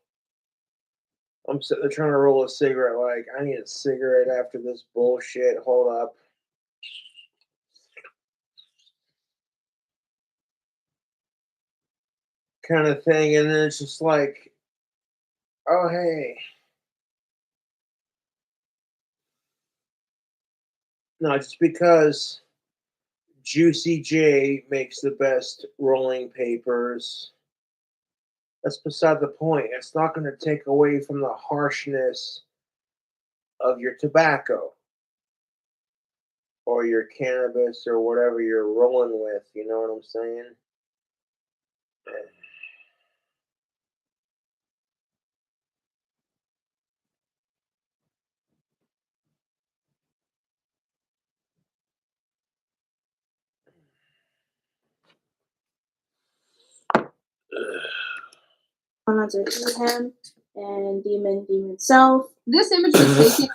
I'm sitting there trying to roll a cigarette. Like, I need a cigarette after this bullshit. Hold up. Kind of thing. And then it's just like, oh, hey. No, just because Juicy J makes the best rolling papers, that's beside the point. It's not going to take away from the harshness of your tobacco or your cannabis or whatever you're rolling with. You know what I'm saying? Pronouns are he, him, and demon, demon self. This image was taken.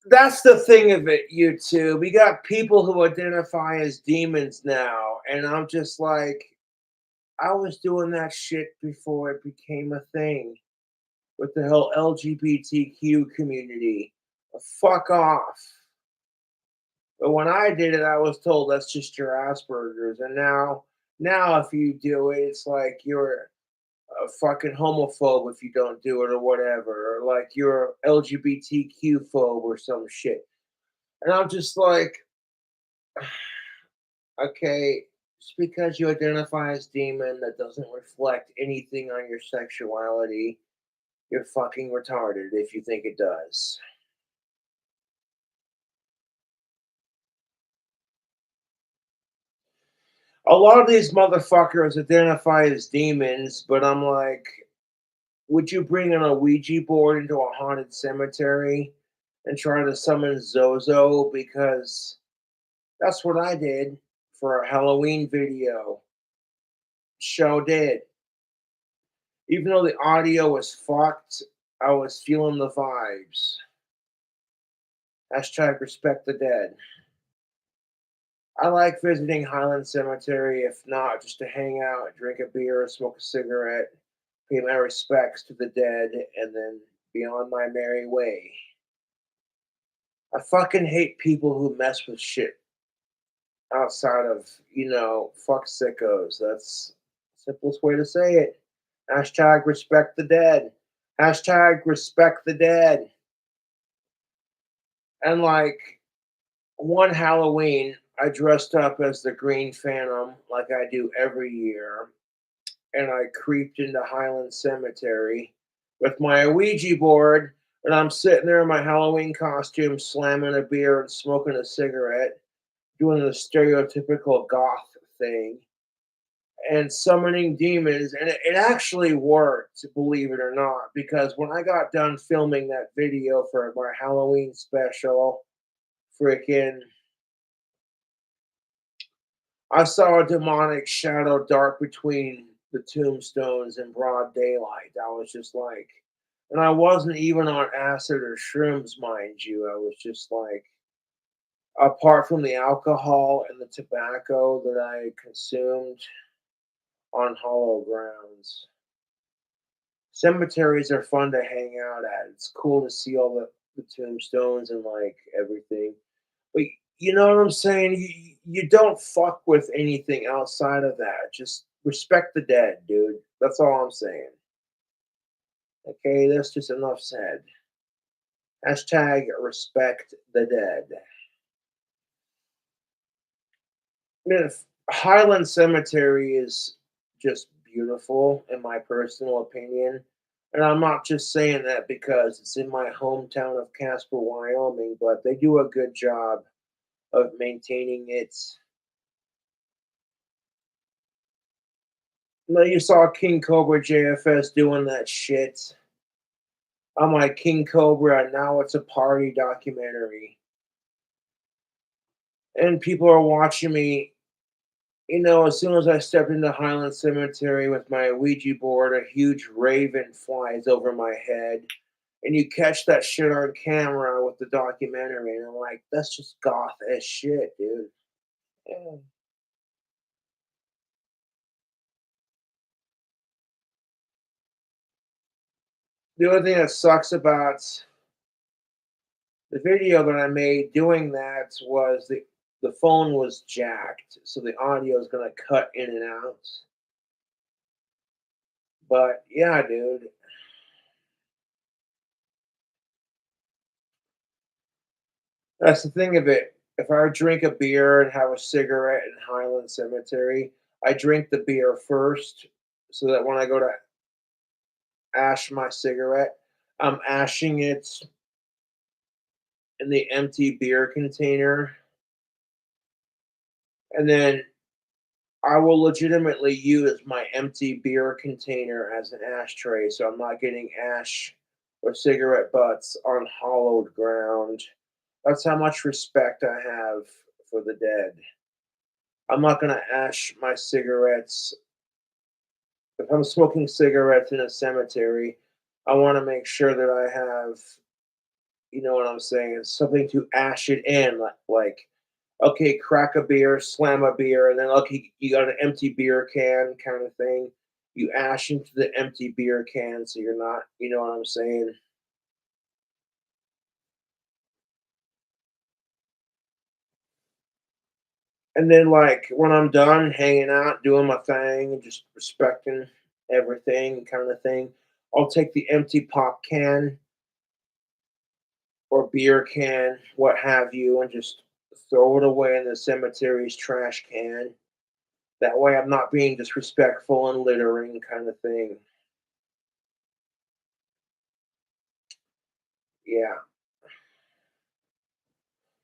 That's the thing of it, YouTube. We got people who identify as demons now, and I'm just like, I was doing that shit before it became a thing with the whole LGBTQ community. Fuck off. But when I did it, I was told that's just your Asperger's, and now Now, if you do it, it's like you're a fucking homophobe if you don't do it or whatever, or like you're LGBTQ phobe or some shit. And I'm just like, okay, just because you identify as demon, that doesn't reflect anything on your sexuality. You're fucking retarded if you think it does. A lot of these motherfuckers identify as demons, but I'm like, would you bring in a Ouija board into a haunted cemetery and try to summon Zozo? Because that's what I did for a Halloween video. Show did. Even though the audio was fucked, I was feeling the vibes. Hashtag respect the dead. I like visiting Highland Cemetery, if not just to hang out, drink a beer, smoke a cigarette, pay my respects to the dead, and then be on my merry way. I fucking hate people who mess with shit outside of, fuck sickos. That's the simplest way to say it. Hashtag respect the dead. Hashtag respect the dead. And like one Halloween, I dressed up as the Green Phantom like I do every year. And I creeped into Highland Cemetery with my Ouija board. And I'm sitting there in my Halloween costume, slamming a beer and smoking a cigarette, doing the stereotypical goth thing and summoning demons. And it actually worked, believe it or not, because when I got done filming that video for my Halloween special, freaking, I saw a demonic shadow dart between the tombstones in broad daylight. I was just like, and I wasn't even on acid or shrooms, mind you. I was just like, apart from the alcohol and the tobacco that I consumed on hollow grounds. Cemeteries are fun to hang out at. It's cool to see all the tombstones and like everything. But you know what I'm saying? You don't fuck with anything outside of that. Just respect the dead, dude. That's all I'm saying. Okay, that's just enough said. Hashtag respect the dead. Highland Cemetery is just beautiful, in my personal opinion. And I'm not just saying that because it's in my hometown of Casper, Wyoming, but they do a good job of maintaining it. No, you saw King Cobra JFS doing that shit. I'm like, King Cobra, now it's a party documentary. And people are watching me. As soon as I stepped into Highland Cemetery with my Ouija board, a huge raven flies over my head. And you catch that shit on camera with the documentary. And I'm like, that's just goth as shit, dude. Yeah. The only thing that sucks about the video that I made doing that was the phone was jacked. So the audio is going to cut in and out. But yeah, dude. That's the thing of it. If I drink a beer and have a cigarette in Highland Cemetery, I drink the beer first so that when I go to ash my cigarette, I'm ashing it in the empty beer container. And then I will legitimately use my empty beer container as an ashtray so I'm not getting ash or cigarette butts on hollowed ground. That's how much respect I have for the dead. I'm not going to ash my cigarettes. If I'm smoking cigarettes in a cemetery, I want to make sure that I have, you know what I'm saying, something to ash it in. Like okay, crack a beer, slam a beer, and then okay, you got an empty beer can kind of thing. You ash into the empty beer can so you're not, you know what I'm saying? And then, like, when I'm done hanging out, doing my thing, and just respecting everything kind of thing, I'll take the empty pop can or beer can, what have you, and just throw it away in the cemetery's trash can. That way I'm not being disrespectful and littering kind of thing. Yeah.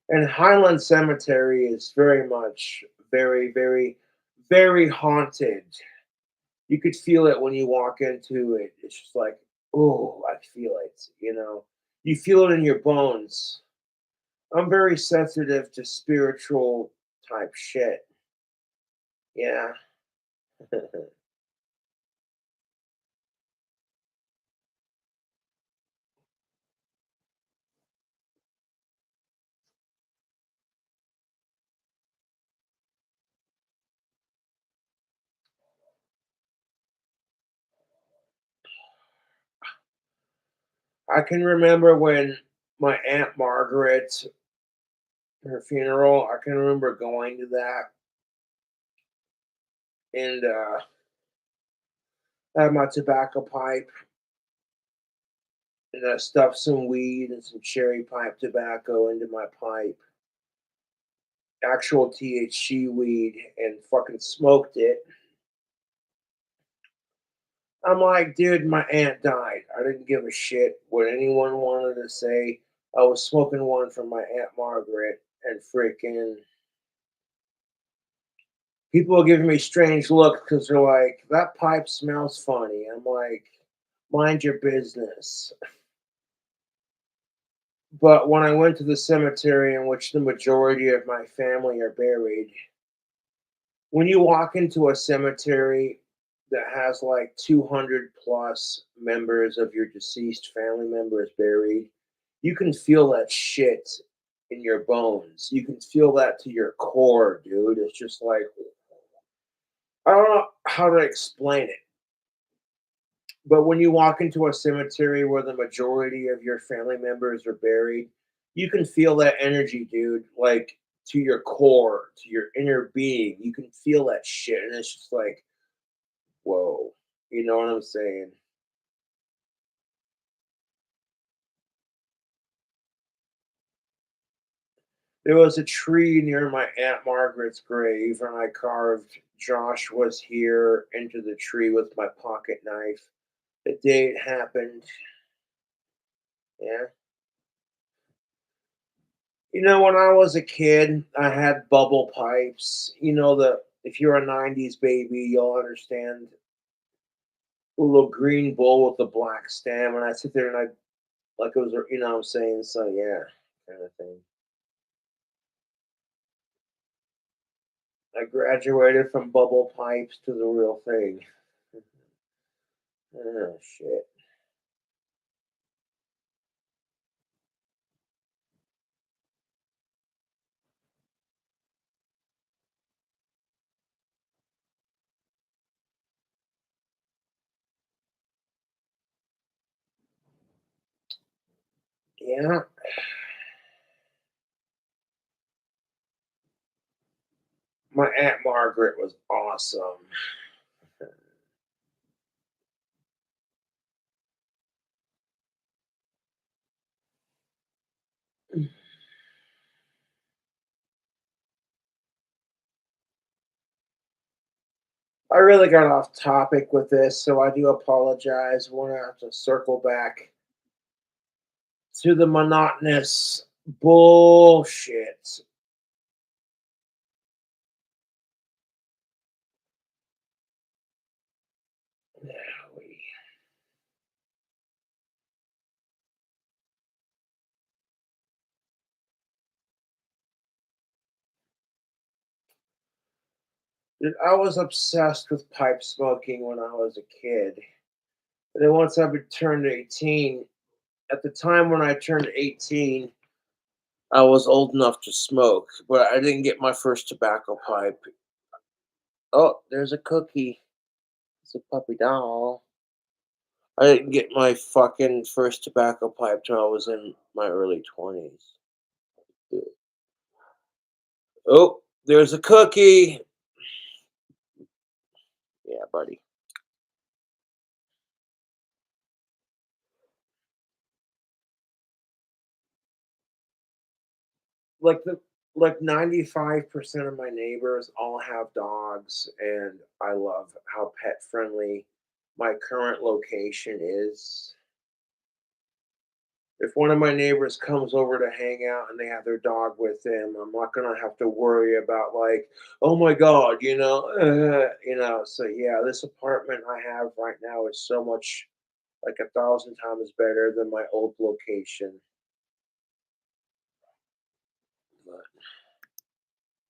And Highland Cemetery is very much very, very, very haunted. You could feel it when you walk into it. It's just like, oh, I feel it, you know. You feel it in your bones. I'm very sensitive to spiritual type shit. Yeah. I can remember when my Aunt Margaret, her funeral, I can remember going to that and I had my tobacco pipe and I stuffed some weed and some cherry pipe tobacco into my pipe. Actual THC weed and fucking smoked it. I'm like, dude, my aunt died. I didn't give a shit what anyone wanted to say. I was smoking one from my Aunt Margaret and freaking people are giving me strange looks because they're like, that pipe smells funny. I'm like, mind your business. But when I went to the cemetery in which the majority of my family are buried, when you walk into a cemetery that has like 200 plus members of your deceased family members buried, you can feel that shit in your bones. You can feel that to your core, dude. It's just like, I don't know how to explain it. But when you walk into a cemetery where the majority of your family members are buried, you can feel that energy, dude, like to your core, to your inner being. You can feel that shit. And it's just like, whoa. You know what I'm saying? There was a tree near my Aunt Margaret's grave, and I carved Josh was here into the tree with my pocket knife. The day it happened, yeah. You know, when I was a kid, I had bubble pipes. You know, the if you're a '90s baby, you'll understand a little green bowl with a black stem, and I sit there and I like it was, you know what I'm saying? So yeah, kind of thing. I graduated from bubble pipes to the real thing. Oh shit. Yeah, my Aunt Margaret was awesome. I really got off topic with this, so I do apologize. We're gonna have to circle back to the monotonous bullshit. Dude, I was obsessed with pipe smoking when I was a kid. And then once I turned 18, at the time when I turned 18, I was old enough to smoke, but I didn't get my first tobacco pipe. Oh, there's a cookie. It's a puppy doll. I didn't get my fucking first tobacco pipe till I was in my early 20s. Oh, There's a cookie. Yeah, buddy. Like the like 95% of my neighbors all have dogs, and I love how pet friendly my current location is. If one of my neighbors comes over to hang out and they have their dog with them, I'm not gonna have to worry about like, oh my god, So yeah, this apartment I have right now is so much like 1,000 times better than my old location. But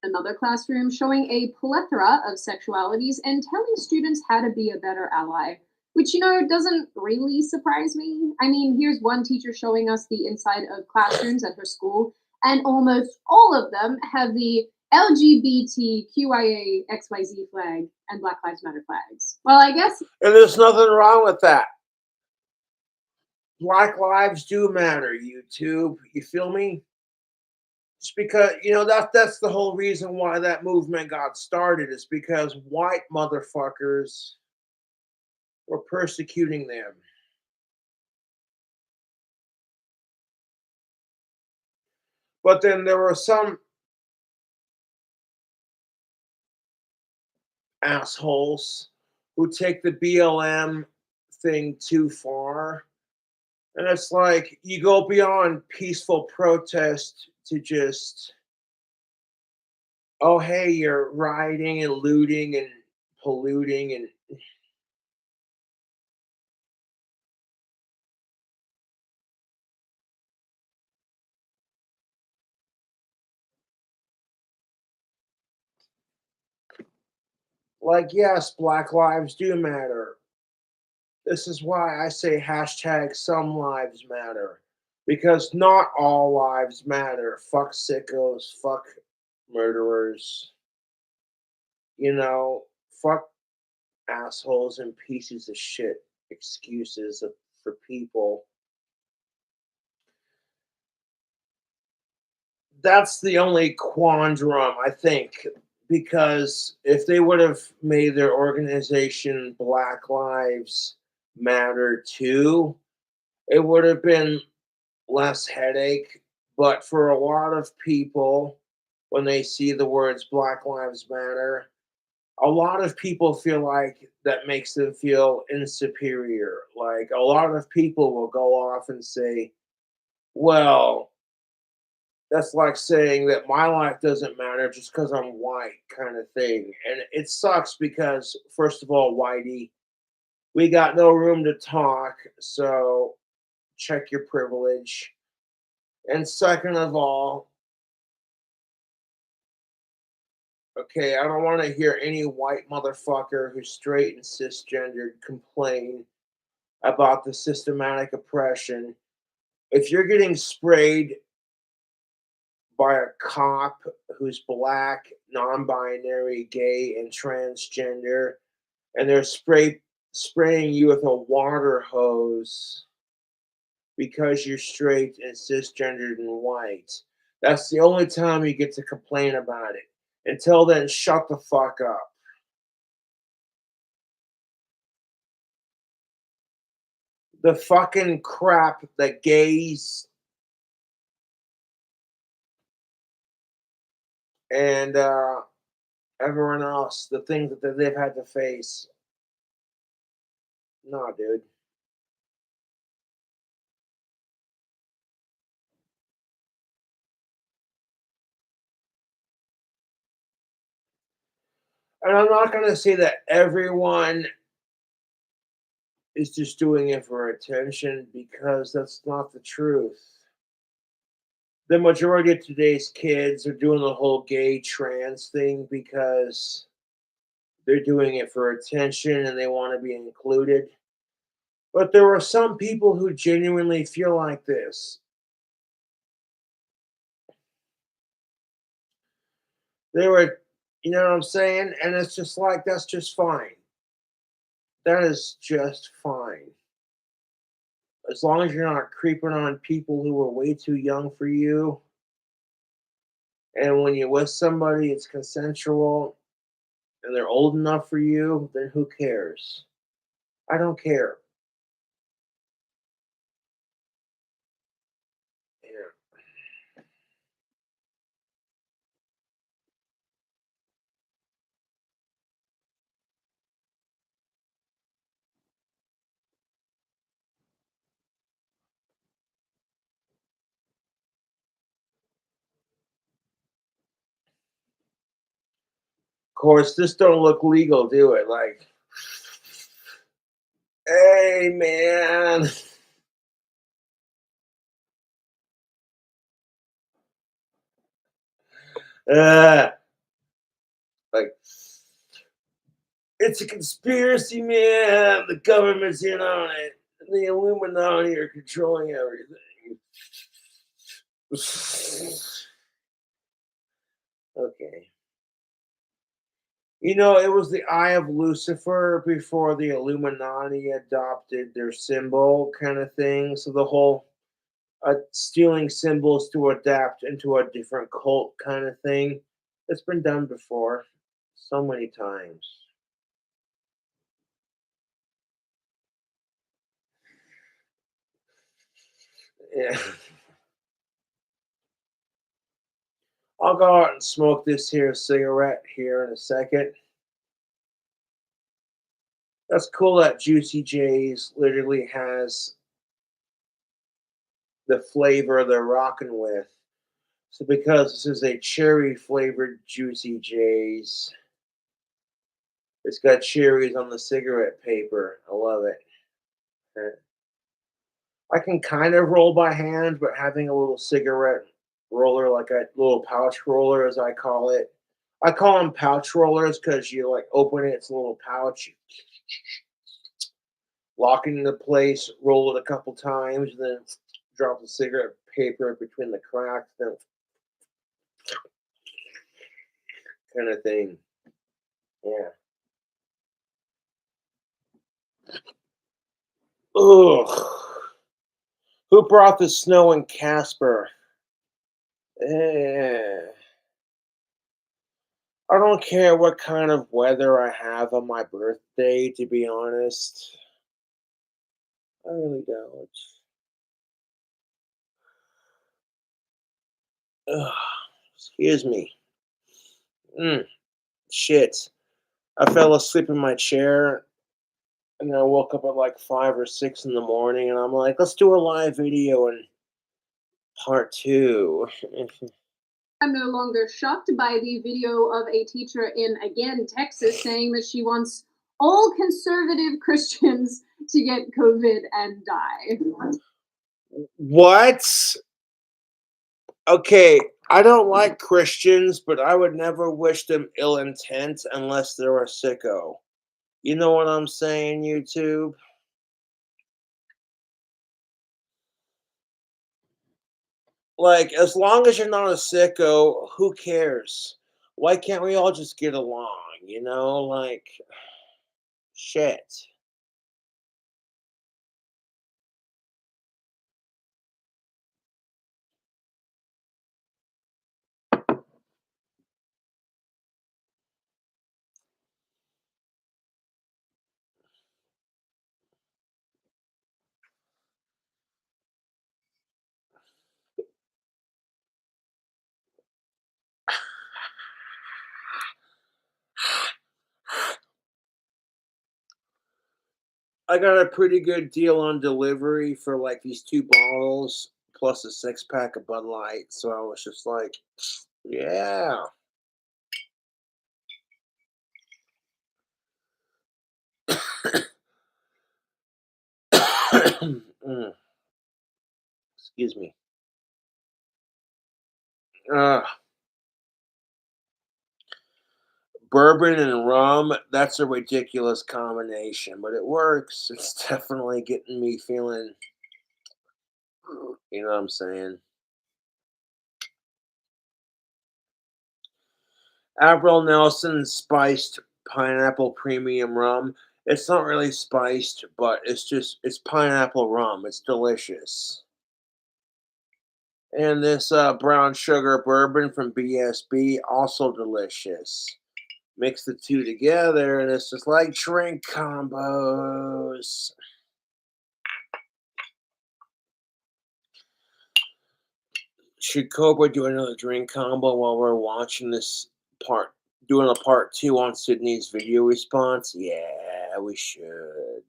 Another classroom showing a plethora of sexualities and telling students how to be a better ally, which, doesn't really surprise me. I mean, here's one teacher showing us the inside of classrooms at her school, and almost all of them have the LGBTQIA XYZ flag and Black Lives Matter flags. Well, I guess. and there's nothing wrong with that. Black lives do matter, YouTube. You feel me? Just because that's the whole reason why that movement got started is because white motherfuckers were persecuting them. But then there were some assholes who take the BLM thing too far. And it's like you go beyond peaceful protest to just, oh, hey, you're rioting and looting and polluting and like, yes, Black lives do matter. This is why I say hashtag some lives matter. Because not all lives matter. Fuck sickos, fuck murderers, fuck assholes and pieces of shit excuses for people. That's the only quandrum, I think, because if they would have made their organization Black Lives Matter too, it would have been less headache. But for a lot of people, when they see the words Black Lives Matter, a lot of people feel like that makes them feel insuperior. Like a lot of people will go off and say, well, that's like saying that my life doesn't matter just because I'm white, kind of thing. And it sucks because, first of all, whitey, we got no room to talk, so check your privilege. And second of all, okay, I don't want to hear any white motherfucker who's straight and cisgendered complain about the systematic oppression. If you're getting sprayed by a cop who's black, non-binary, gay, and transgender, and they're spraying you with a water hose because you're straight and cisgendered and white. That's the only time you get to complain about it. Until then, shut the fuck up. The fucking crap that gays and everyone else, the things that they've had to face. Nah, dude. And I'm not going to say that everyone is just doing it for attention because that's not the truth. The majority of today's kids are doing the whole gay trans thing because they're doing it for attention and they want to be included. But there are some people who genuinely feel like this. They were, you know what I'm saying? And it's just like, that's just fine. That is just fine. As long as you're not creeping on people who are way too young for you And when you're with somebody, it's consensual and they're old enough for you, then who cares? I don't care. Yeah. Of course, this don't look legal, do it? Like, hey, man. Uh, like, it's a conspiracy, man. The government's in on it. The Illuminati are controlling everything. Okay. You know, it was the Eye of Lucifer before the Illuminati adopted their symbol kind of thing. So the whole stealing symbols to adapt into a different cult kind of thing. It's been done before so many times. Yeah. I'll go out and smoke this here cigarette here in a second. That's cool that Juicy J's literally has the flavor they're rocking with. So because this is a cherry flavored Juicy J's, it's got cherries on the cigarette paper. I love it. I can kind of roll by hand, but having a little cigarette roller, like a little pouch roller, as I call it. I call them pouch rollers because you like open it, it's a little pouch, lock it into place, roll it a couple times, and then drop the cigarette paper between the cracks, then kind of thing. Yeah. Ugh. Who brought the snow in Casper? Eh. I don't care what kind of weather I have on my birthday, to be honest. I really don't. Ugh. Excuse me. Shit. I fell asleep in my chair and I woke up at like 5 or 6 in the morning and I'm like, let's do a live video in part two. I'm no longer shocked by the video of a teacher in, again, Texas saying that she wants all conservative Christians to get COVID and die. What? Okay, I don't like Christians, but I would never wish them ill intent unless they're a sicko. You know what I'm saying, YouTube? Like, as long as you're not a sicko, who cares? Why can't we all just get along? You know, like, shit. I got a pretty good deal on delivery for like these 2 bottles plus a 6 pack of Bud Light. So I was just like, yeah. Mm, excuse me. Uh, Bourbon and rum, that's a ridiculous combination, but it works. It's definitely getting me feeling, you know what I'm saying? Avril Nelson spiced pineapple premium rum. It's not really spiced, but it's pineapple rum. It's delicious. And this brown sugar bourbon from BSB, also delicious. Mix the two together, and it's just like drink combos. Should Cobra do another drink combo while we're watching this part, doing a part 2 on Sydney's video response? Yeah, we should.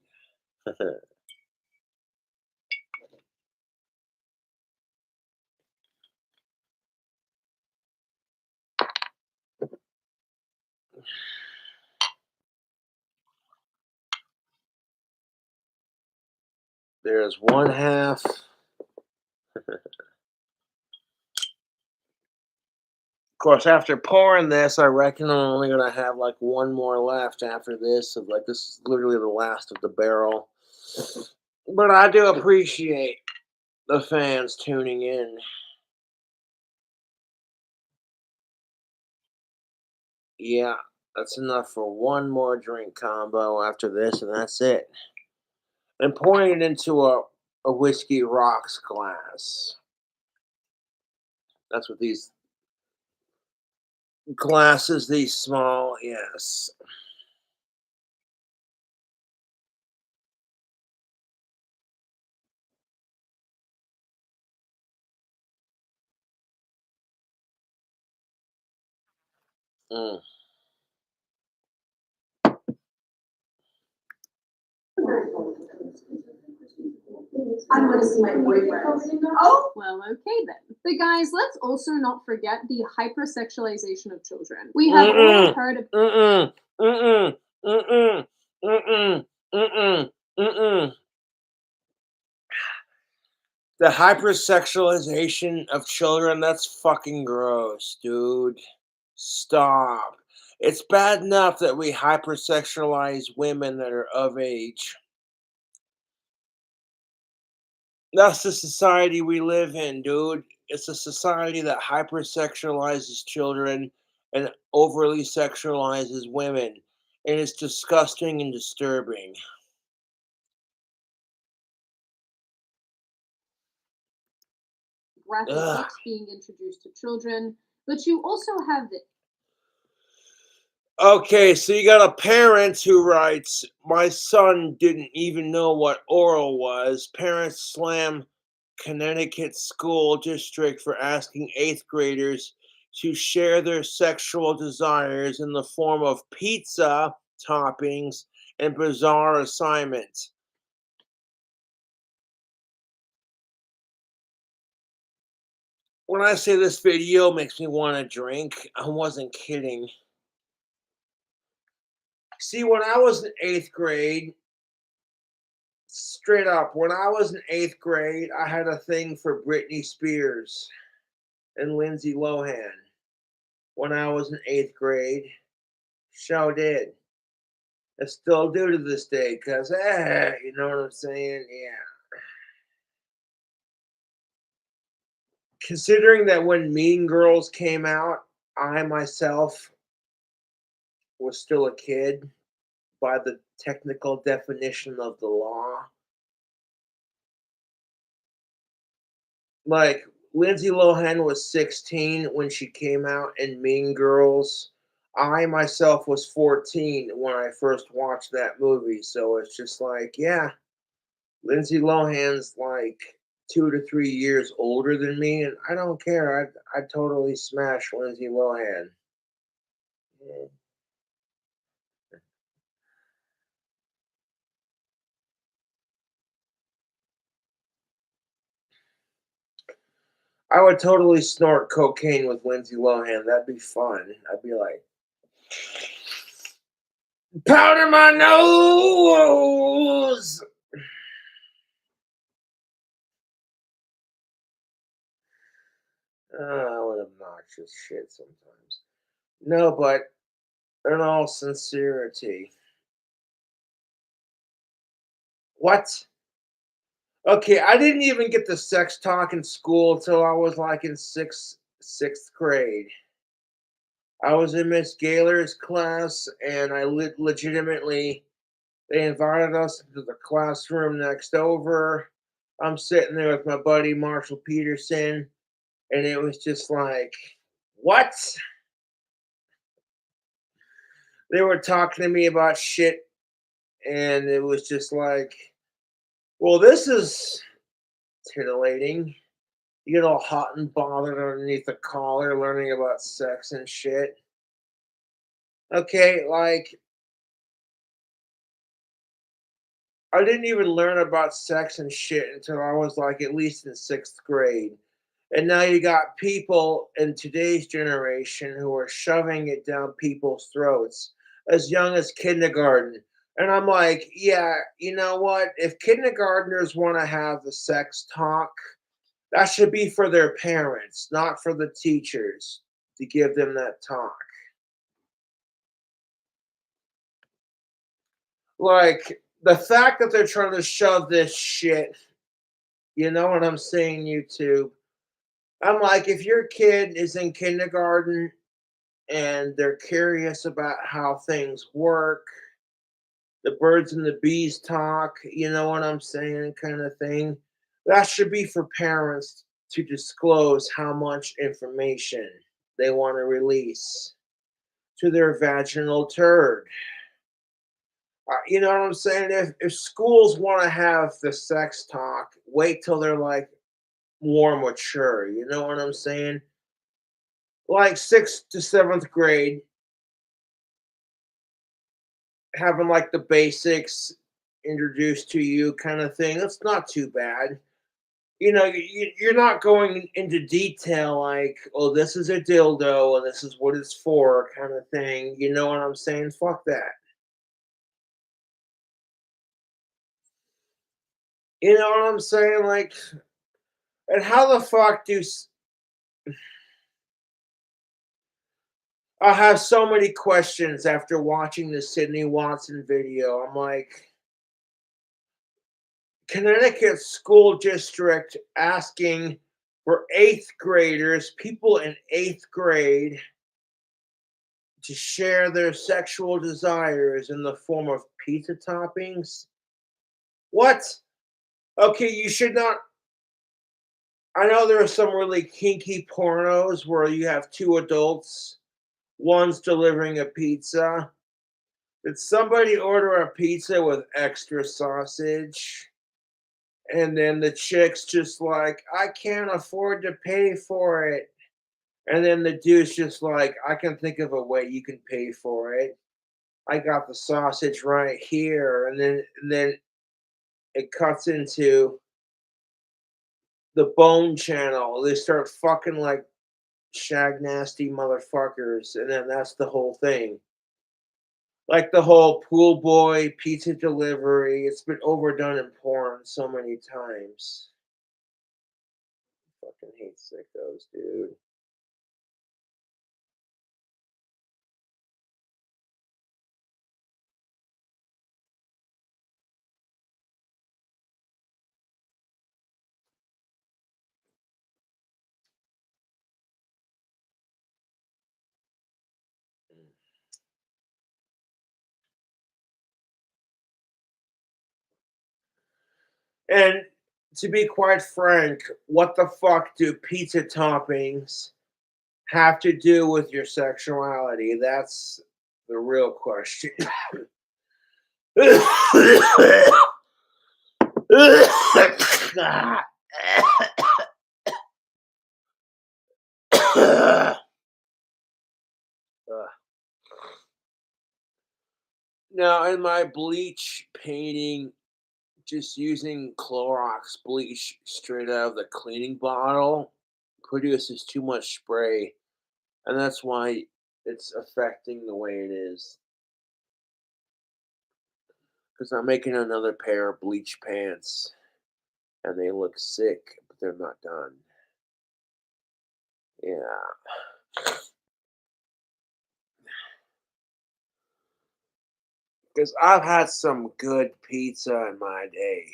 There's one half. Of course, after pouring this, I reckon I'm only gonna have like one more left after this. So like this is literally the last of the barrel. But I do appreciate the fans tuning in. Yeah, that's enough for one more drink combo after this, and that's it. And pouring it into a whiskey rocks glass. That's what these glasses, these small, yes. Mm. I'm gonna see my boyfriend. Oh, well, okay then. But guys, let's also not forget the hypersexualization of children. We have all heard of. The hypersexualization of children, that's fucking gross, dude. Stop. It's bad enough that we hypersexualize women that are of age. That's the society we live in, dude. It's a society that hypersexualizes children and overly sexualizes women. And it's disgusting and disturbing. Graphic books being introduced to children, but you also have the. Okay, so you got a parent who writes, "My son didn't even know what oral was. Parents slam Connecticut school district for asking 8th graders to share their sexual desires in the form of pizza toppings and bizarre assignments." When I say this video makes me want to drink, I wasn't kidding. See, when I was in 8th grade, straight up, when I was in 8th grade, I had a thing for Britney Spears and Lindsay Lohan. When I was in 8th grade, sure did. I still do to this day, because, you know what I'm saying? Yeah. Considering that when Mean Girls came out, I myself was still a kid by the technical definition of the law. Like, Lindsay Lohan was 16 when she came out in Mean Girls. I myself was 14 when I first watched that movie. So it's just like, yeah, Lindsay Lohan's like 2 to 3 years older than me, and I don't care. I'd totally smash Lindsay Lohan. Yeah. I would totally snort cocaine with Lindsay Lohan. That'd be fun. I'd be like, powder my nose. What obnoxious shit sometimes. No, but in all sincerity. What? Okay, I didn't even get the sex talk in school till I was like in sixth grade. I was in Miss Gaylor's class, and I legitimately, they invited us into the classroom next over. I'm sitting there with my buddy Marshall Peterson. And it was just like, what? They were talking to me about shit, and it was just like, well, this is titillating. You get all hot and bothered underneath the collar learning about sex and shit. Okay, like, I didn't even learn about sex and shit until I was like at least in sixth grade. And now you got people in today's generation who are shoving it down people's throats as young as kindergarten. And I'm like, yeah, you know what? If kindergartners want to have the sex talk, that should be for their parents, not for the teachers to give them that talk. Like, the fact that they're trying to shove this shit, you know what I'm saying, YouTube? I'm like, if your kid is in kindergarten and they're curious about how things work, the birds and the bees talk, you know what I'm saying, kind of thing, that should be for parents to disclose how much information they want to release to their vaginal turd. You know what I'm saying? If schools want to have the sex talk, wait till they're like more mature. You know what I'm saying? Like sixth to seventh grade, having like the basics introduced to you, kind of thing. That's not too bad. You know, you're not going into detail like, oh, this is a dildo and this is what it's for, kind of thing. You know what I'm saying? Fuck that. You know what I'm saying? Like, and how the fuck do I have so many questions after watching the Sydney Watson video. I'm like, Connecticut school district asking for eighth graders, people in eighth grade, to share their sexual desires in the form of pizza toppings. What? Okay, you should not. I know there are some really kinky pornos where you have two adults, one's delivering a pizza. Did somebody order a pizza with extra sausage? And then the chick's just like, I can't afford to pay for it. And then the dude's just like, I can think of a way you can pay for it. I got the sausage right here. And then it cuts into the bone channel. They start fucking like shag nasty motherfuckers. And then that's the whole thing. Like the whole pool boy pizza delivery. It's been overdone in porn so many times. Fucking hate sickos, dude. And to be quite frank, what the fuck do pizza toppings have to do with your sexuality? That's the real question. Now, in my bleach painting, just using Clorox bleach straight out of the cleaning bottle produces too much spray, and that's why it's affecting the way it is. Because I'm making another pair of bleach pants, and they look sick, but they're not done. Yeah. Because I've had some good pizza in my day.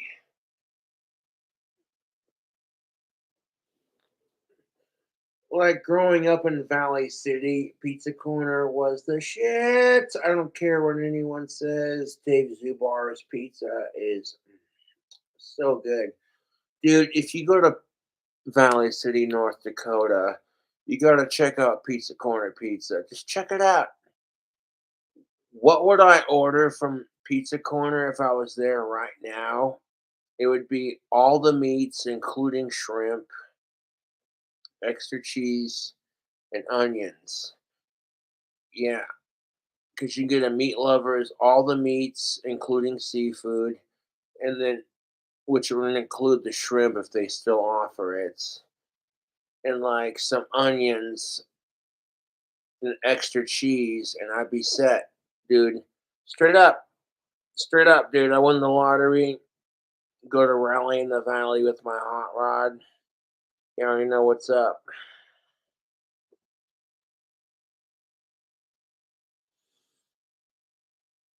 Like growing up in Valley City, Pizza Corner was the shit. I don't care what anyone says. Dave Zubar's pizza is so good. Dude, if you go to Valley City, North Dakota, you gotta check out Pizza Corner Pizza. Just check it out. What would I order from Pizza Corner if I was there right now? It would be all the meats, including shrimp, extra cheese, and onions. Yeah, because you get a meat lovers, all the meats, including seafood, and then which would include the shrimp if they still offer it, and like some onions and extra cheese, and I'd be set, dude. Straight up, straight up, dude. I won the lottery. Go to rally in the valley with my hot rod. You already know what's up.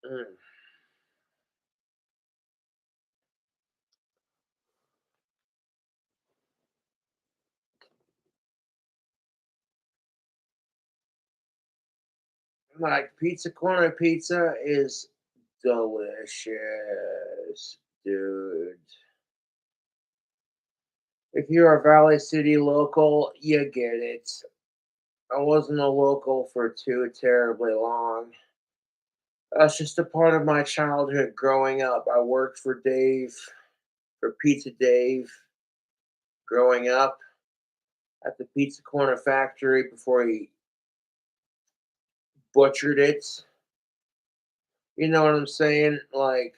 Mm. Like Pizza Corner pizza is delicious, dude. If you're a Valley City local, you get it. I wasn't a local for too terribly long. That's just a part of my childhood growing up. I worked for Dave, for Pizza Dave, growing up at the Pizza Corner factory before he butchered it. You know what I'm saying? Like,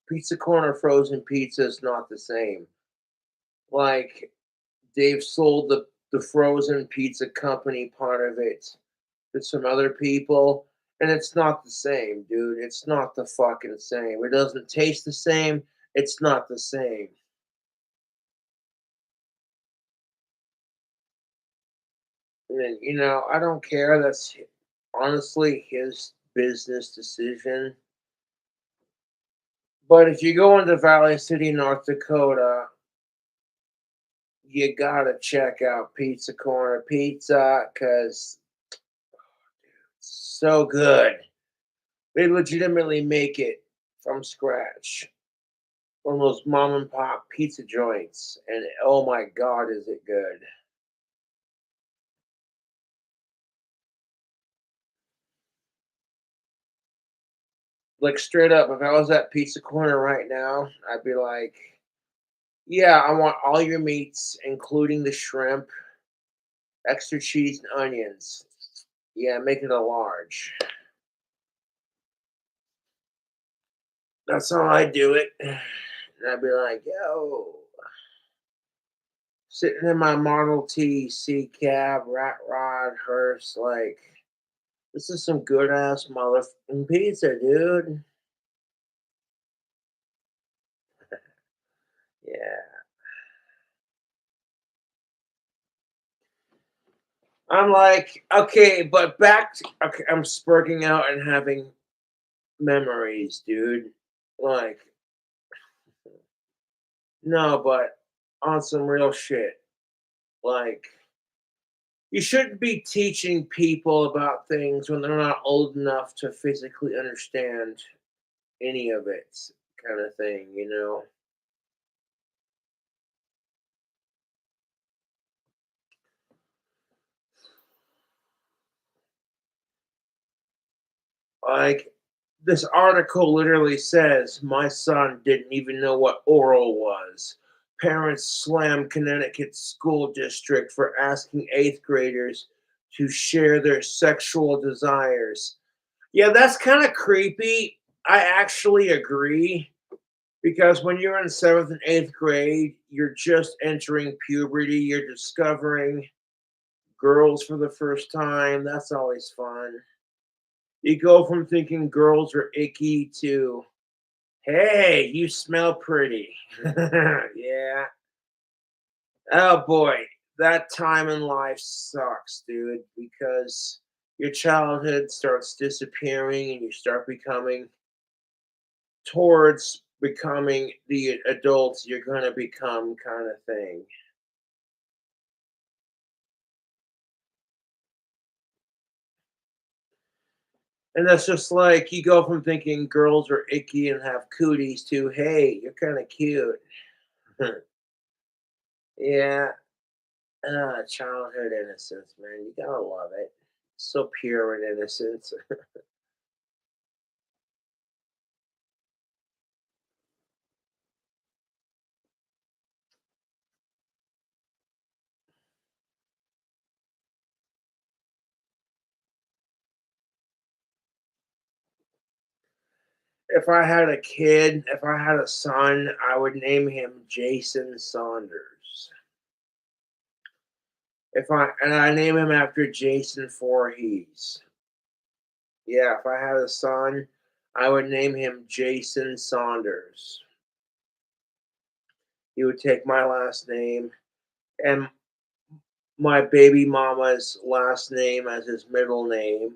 Pizza Corner frozen pizza is not the same. Like, Dave sold the frozen pizza company part of it to some other people, and it's not the same, dude. It's not the fucking same. It doesn't taste the same. It's not the same. And I don't care. That's honestly his business decision. But if you go into Valley City, North Dakota, you gotta check out Pizza Corner Pizza because so good. They legitimately make it from scratch. One of those mom and pop pizza joints, and oh my god, is it good! Like straight up, if I was at Pizza Corner right now, I'd be like, "Yeah, I want all your meats, including the shrimp, extra cheese and onions. Yeah, make it a large." That's how I do it. And I'd be like, "Yo," sitting in my Model T, C cab, rat rod, hearse, like, this is some good ass motherfucking pizza, dude. Yeah. I'm like, okay, but okay, I'm spurting out and having memories, dude. Like, no, but on some real shit. Like, you shouldn't be teaching people about things when they're not old enough to physically understand any of it, kind of thing. Like, this article literally says my son didn't even know what oral was. Parents slam Connecticut school district for asking eighth graders to share their sexual desires. Yeah, that's kind of creepy. I actually agree because when you're in seventh and eighth grade, you're just entering puberty, you're discovering girls for the first time. That's always fun. You go from thinking girls are icky to, hey, you smell pretty. Yeah. Oh boy, that time in life sucks, dude, because your childhood starts disappearing and you start becoming towards becoming the adults you're going to become, kind of thing. And that's just like you go from thinking girls are icky and have cooties to, hey, you're kind of cute. Yeah. Childhood innocence, man. You gotta love it. So pure and innocent. If I had a kid, if I had a son, I would name him Jason Saunders. I name him after Jason Voorhees. Yeah, if I had a son, I would name him Jason Saunders. He would take my last name and my baby mama's last name as his middle name.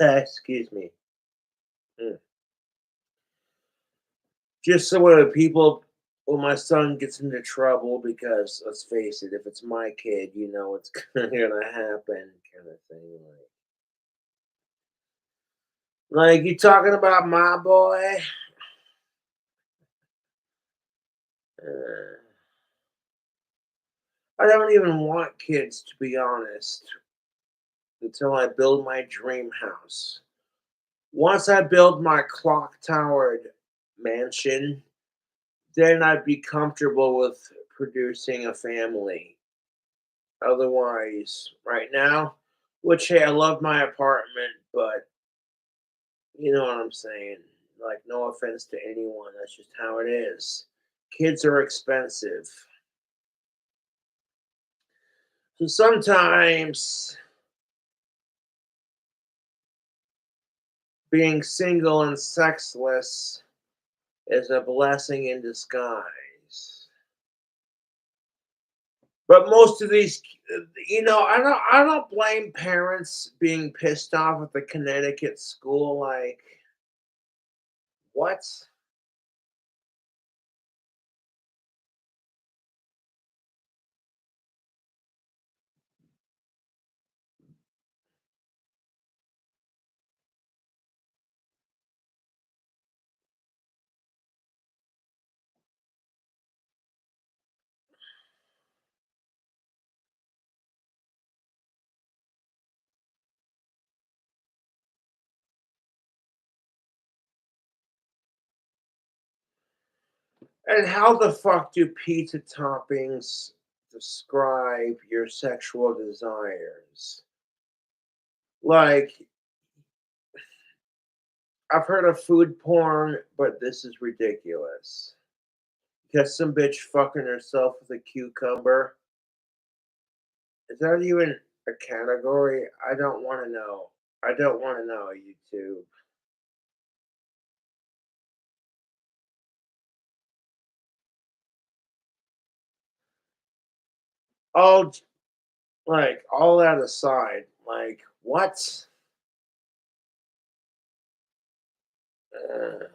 Excuse me. Just so when my son gets into trouble, because let's face it, if it's my kid, you know it's gonna happen, kind of thing. Like you talking about my boy? I don't even want kids, to be honest, until I build my dream house. Once I build my clock towered mansion, then I'd be comfortable with producing a family. Otherwise, right now, which hey, I love my apartment, but you know what I'm saying. Like, no offense to anyone, that's just how it is. Kids are expensive. So sometimes being single and sexless is a blessing in disguise. But most of these, I don't blame parents being pissed off at the Connecticut school. Like, what? And how the fuck do pizza toppings describe your sexual desires? Like, I've heard of food porn, but this is ridiculous. Because some bitch fucking herself with a cucumber. Is that even a category? I don't want to know. I don't want to know, YouTube. All all that aside, like what? Uh,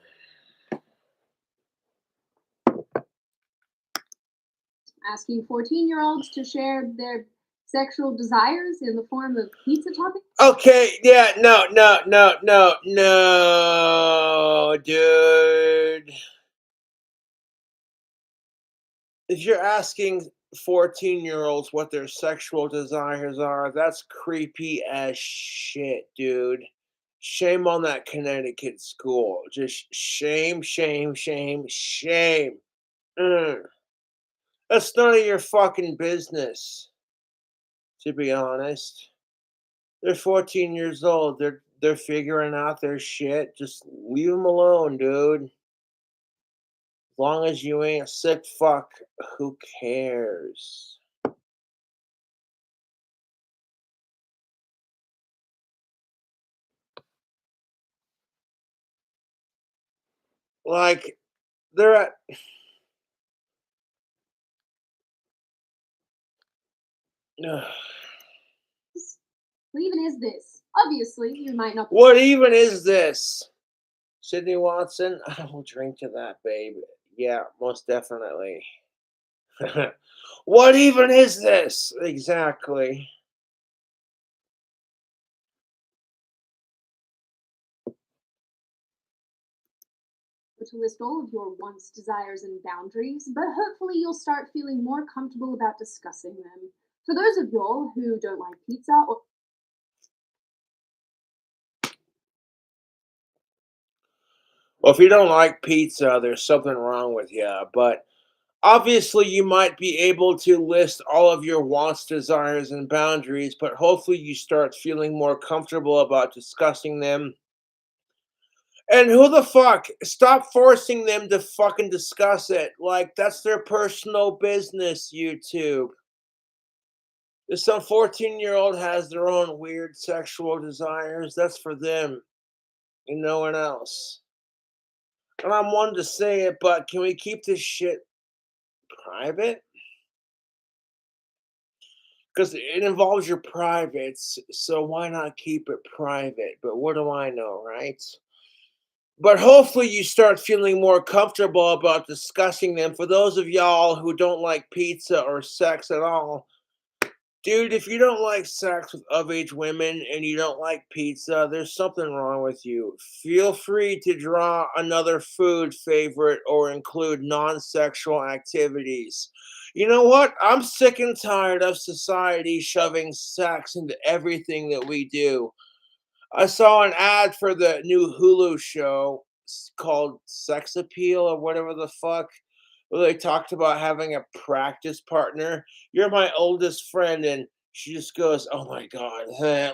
Asking 14-year-olds to share their sexual desires in the form of pizza toppings? okay, yeah, no, dude. If you're asking 14-year-olds what their sexual desires are, that's creepy as shit, dude. Shame on that Connecticut school. Just shame, shame, shame, shame. Mm. That's none of your fucking business, to be honest. They're 14 years old. They're figuring out their shit. Just leave them alone, dude. As long as you ain't a sick fuck, who cares? Like they're at What even is this? Obviously, you might not. What even is this? Sydney Watson? I will drink to that, babe. Yeah, most definitely. What even is this? Exactly. to list all of your wants, desires, and boundaries, but hopefully you'll start feeling more comfortable about discussing them. For those of y'all who don't like pizza or Well, if you don't like pizza, there's something wrong with you. But obviously, you might be able to list all of your wants, desires, and boundaries, but hopefully, you start feeling more comfortable about discussing them. And who the fuck? Stop forcing them to fucking discuss it. Like, that's their personal business, YouTube. If some 14-year-old has their own weird sexual desires, that's for them and no one else. And I'm one to say it, but can we keep this shit private? Because it involves your privates, so why not keep it private? But what do I know, right? But hopefully you start feeling more comfortable about discussing them. For those of y'all who don't like pizza or sex at all, dude, if you don't like sex with of-age women and you don't like pizza, there's something wrong with you. Feel free to draw another food favorite or include non-sexual activities. You know what? I'm sick and tired of society shoving sex into everything that we do. I saw an ad for the new Hulu show called Sex Appeal or whatever the fuck, where they talked about having a practice partner. You're my oldest friend, and she just goes, "Oh my god,"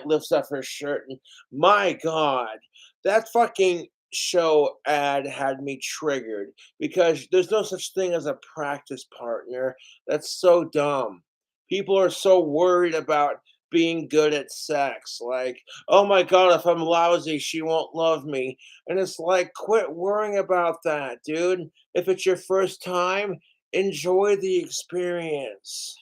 lifts up her shirt, and my god, that fucking show ad had me triggered because there's no such thing as a practice partner. That's so dumb. People are so worried about being good at sex. Like, oh my god, if I'm lousy, she won't love me. And it's like, quit worrying about that, dude. If it's your first time, enjoy the experience.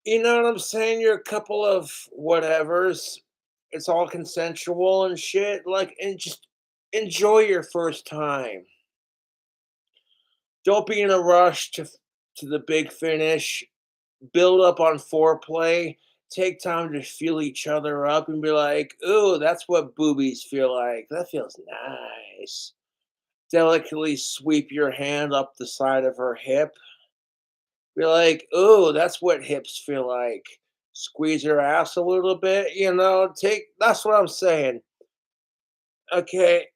You know what I'm saying? You're a couple of whatevers. It's all consensual and shit. Like, and just enjoy your first time. Don't be in a rush to the big finish. Build up on foreplay. Take time to feel each other up and be like, "Ooh, that's what boobies feel like. That feels nice." Delicately sweep your hand up the side of her hip. Be like, "Ooh, that's what hips feel like." Squeeze her ass a little bit, take that's what I'm saying. Okay.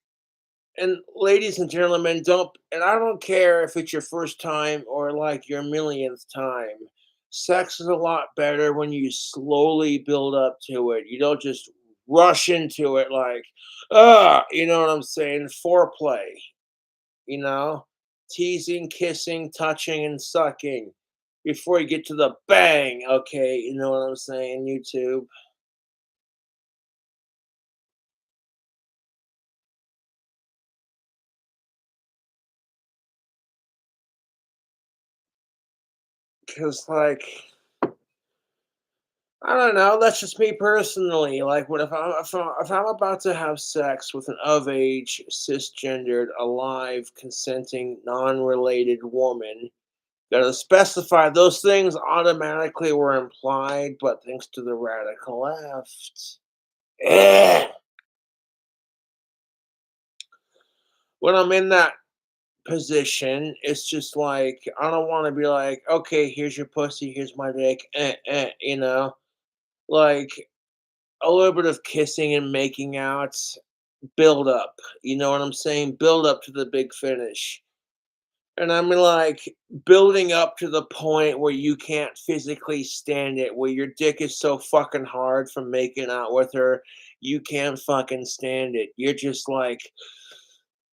And ladies and gentlemen, don't and I don't care if it's your first time or like your millionth time. Sex is a lot better when you slowly build up to it. You don't just rush into it like, you know what I'm saying? Foreplay, you know? Teasing, kissing, touching, and sucking before you get to the bang. Okay, you know what I'm saying, YouTube? Because, like, I don't know. That's just me personally. Like, what if I'm about to have sex with an of age, cisgendered, alive, consenting, non-related woman? Gotta specify those things automatically were implied, but thanks to the radical left. Eh. When I'm in that position, it's just like I don't want to be like, okay, here's your pussy, here's my dick, like a little bit of kissing and making out, build up. You know what I'm saying? Build up to the big finish. And I mean, like, building up to the point where you can't physically stand it, where your dick is so fucking hard from making out with her, you can't fucking stand it. You're just like,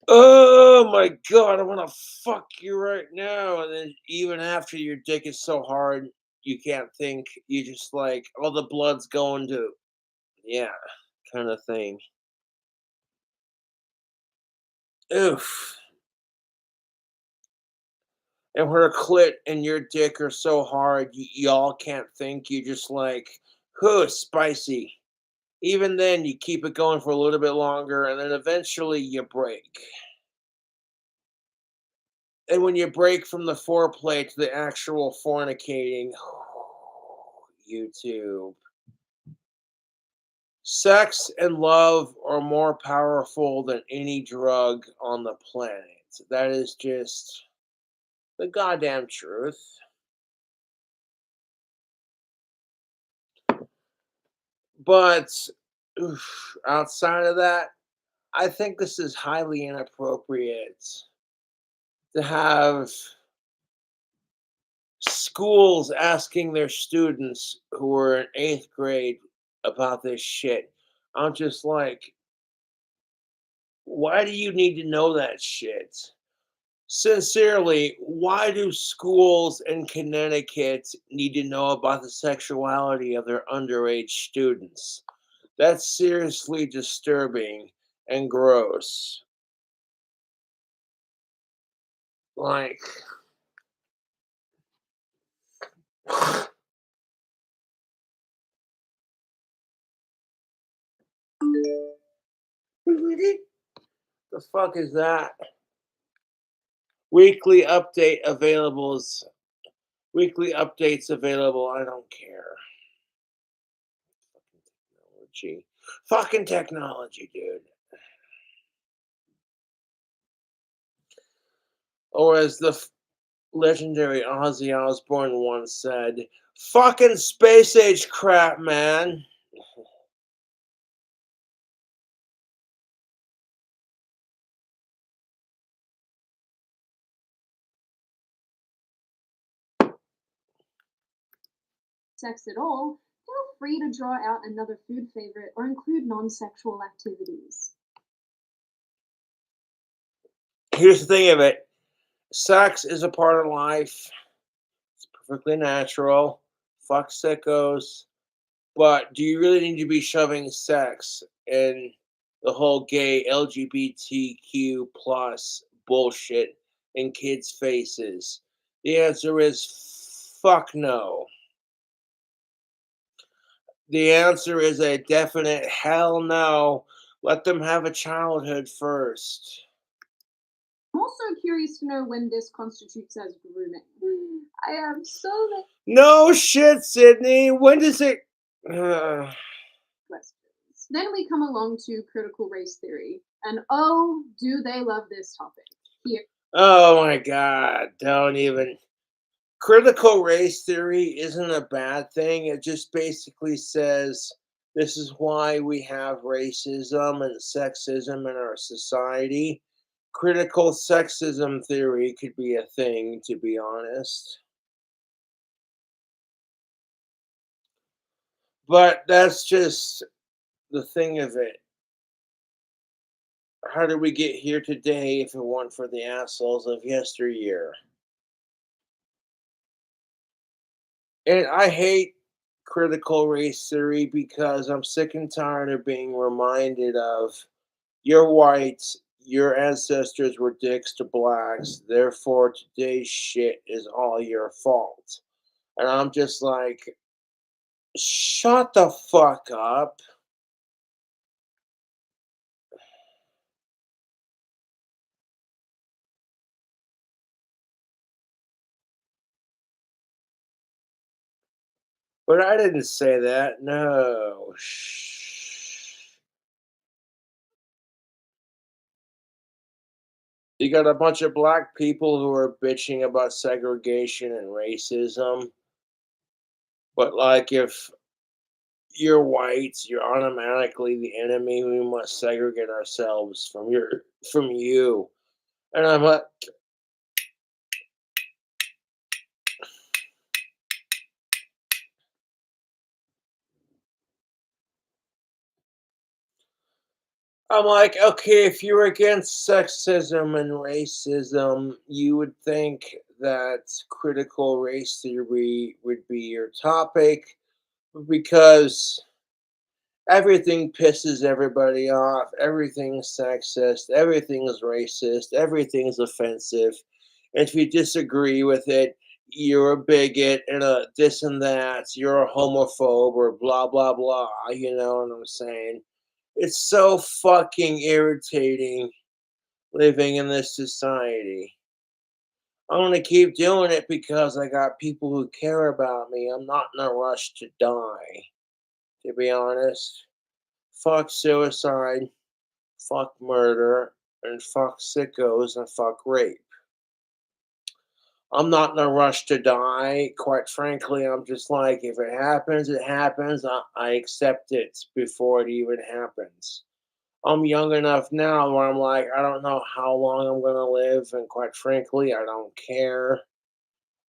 oh my god, I want to fuck you right now. And then even after your dick is so hard, you can't think. You just like, all the blood's going to, yeah, kind of thing. Oof. And her clit and your dick are so hard, y'all can't think. You just like, whew, spicy. Even then, you keep it going for a little bit longer, and then eventually you break. And when you break from the foreplay to the actual fornicating, YouTube. Sex and love are more powerful than any drug on the planet. That is just the goddamn truth. But outside of that, I think this is highly inappropriate to have schools asking their students who are in 8th grade about this shit. I'm just like, why do you need to know that shit? Sincerely, why do schools in Connecticut need to know about the sexuality of their underage students? That's seriously disturbing and gross. Like, the fuck is that? Weekly updates available. I don't care. Fucking technology, dude. Or as the legendary Ozzy Osbourne once said, fucking space age crap, man. Sex at all, feel free to draw out another food favorite or include non-sexual activities. Here's the thing of it. Sex is a part of life. It's perfectly natural. Fuck sickos. But do you really need to be shoving sex in the whole gay LGBTQ plus bullshit in kids' faces? The answer is fuck no. The answer is a definite hell no. Let them have a childhood first. I'm also curious to know when this constitutes as grooming. I have so many No shit, Sydney. When does it? questions. Then we come along to critical race theory. And oh, do they love this topic. Here. Oh my god. Don't even. Critical race theory isn't a bad thing. It just basically says this is why we have racism and sexism in our society. Critical sexism theory could be a thing, to be honest. But that's just the thing of it. How did we get here today if it weren't for the assholes of yesteryear? And I hate critical race theory because I'm sick and tired of being reminded of you're white, your ancestors were dicks to blacks, therefore today's shit is all your fault. And I'm just like, shut the fuck up. But I didn't say that. No. You got a bunch of black people who are bitching about segregation and racism. But like if you're white, you're automatically the enemy. We must segregate ourselves from you. And I'm like, okay, if you're against sexism and racism, you would think that critical race theory would be your topic because everything pisses everybody off. Everything's sexist. Everything's racist. Everything's offensive. And if you disagree with it, you're a bigot and a this and that. You're a homophobe or blah, blah, blah. You know what I'm saying? It's so fucking irritating living in this society. I'm going to keep doing it because I got people who care about me. I'm not in a rush to die, to be honest. fuck suicide, fuck murder, and fuck sickos, and fuck rape. I'm not in a rush to die. Quite frankly, I'm just like, if it happens, it happens. I accept it before it even happens. I'm young enough now where I'm like, I don't know how long I'm going to live. And quite frankly, I don't care.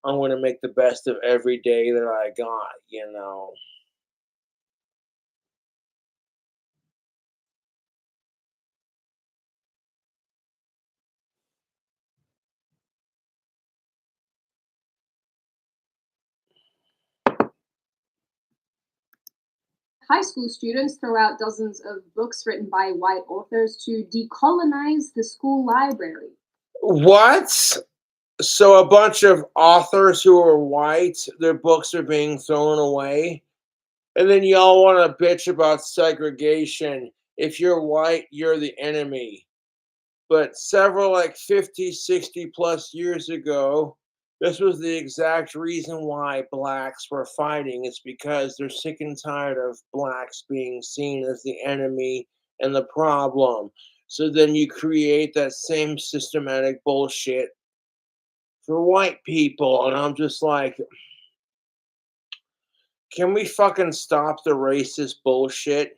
I'm going to make the best of every day that I got, you know. High school students throw out dozens of books written by white authors to decolonize the school library. What? So a bunch of authors who are white, their books are being thrown away. And then y'all want to bitch about segregation. If you're white, you're the enemy. But several, like 50, 60 plus years ago, this was the exact reason why blacks were fighting. It's because they're sick and tired of blacks being seen as the enemy and the problem. So then you create that same systematic bullshit for white people. And I'm just like, can we fucking stop the racist bullshit?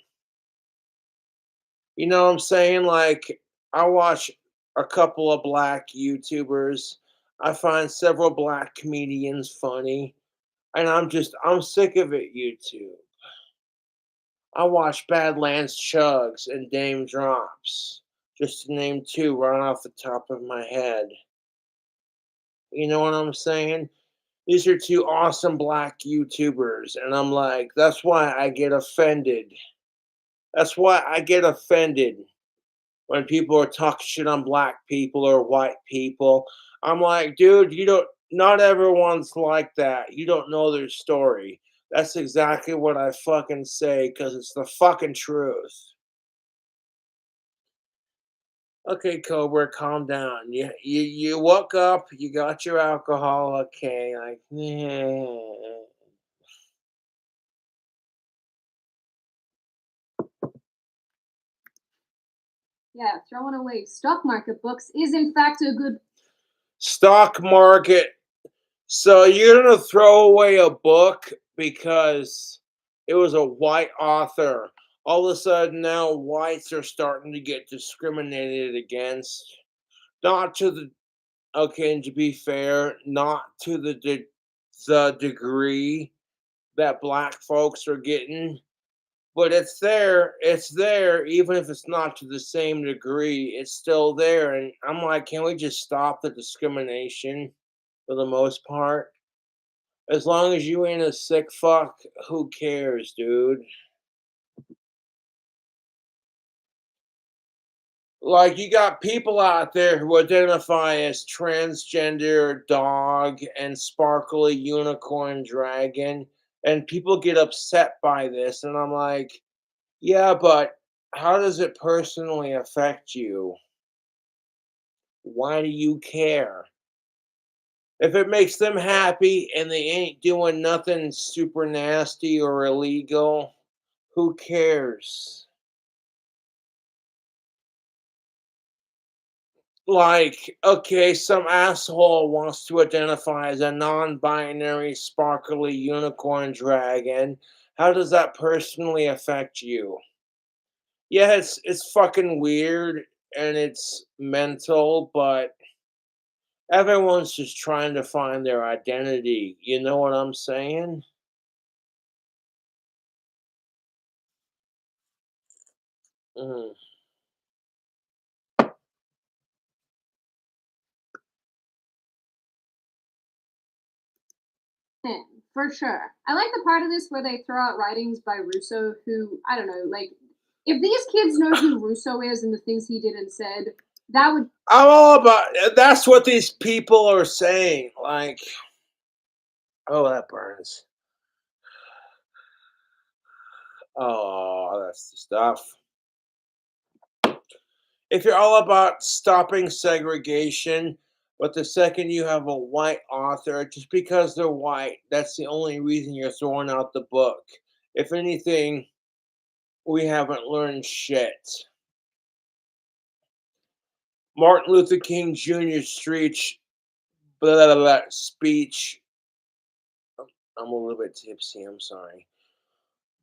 You know what I'm saying? Like, I watch a couple of black YouTubers. I find several black comedians funny. And I'm sick of it, YouTube. I watch Badlands Chugs and Dame Drops. Just to name two right off the top of my head. You know what I'm saying? These are two awesome black YouTubers. And I'm like, that's why I get offended. That's why I get offended when people are talking shit on black people or white people. I'm like, dude, you don't, not everyone's like that. You don't know their story. That's exactly what I fucking say because it's the fucking truth. Okay, Cobra, calm down. You woke up, you got your alcohol, okay, like, yeah. Yeah, throwing away stock market books is in fact a good Stock market. So you're gonna throw away a book because it was a white author. All of a sudden now whites are starting to get discriminated against. Not to the okay, and to be fair, not to the degree that black folks are getting. But it's there, even if it's not to the same degree, it's still there. And I'm like, can we just stop the discrimination for the most part? As long as you ain't a sick fuck, who cares, dude? Like, you got people out there who identify as transgender dog and sparkly unicorn dragon, and people get upset by this. And I'm like, yeah, but how does it personally affect you? Why do you care? If it makes them happy and they ain't doing nothing super nasty or illegal, who cares? Like, okay, some asshole wants to identify as a non-binary sparkly unicorn dragon. How does that personally affect you? Yeah, it's fucking weird and it's mental, but everyone's just trying to find their identity. You know what I'm saying? Mhm. thing, for sure. I like the part of this where they throw out writings by Russo, who, I don't know, like, if these kids know who Russo is and the things he did and said, that would. I'm all about that's what these people are saying. Like, oh, that burns. Oh, that's the stuff. If you're all about stopping segregation, but the second you have a white author, just because they're white, that's the only reason you're throwing out the book. If anything, we haven't learned shit. Martin Luther King Jr.'s speech, speech. I'm a little bit tipsy, I'm sorry.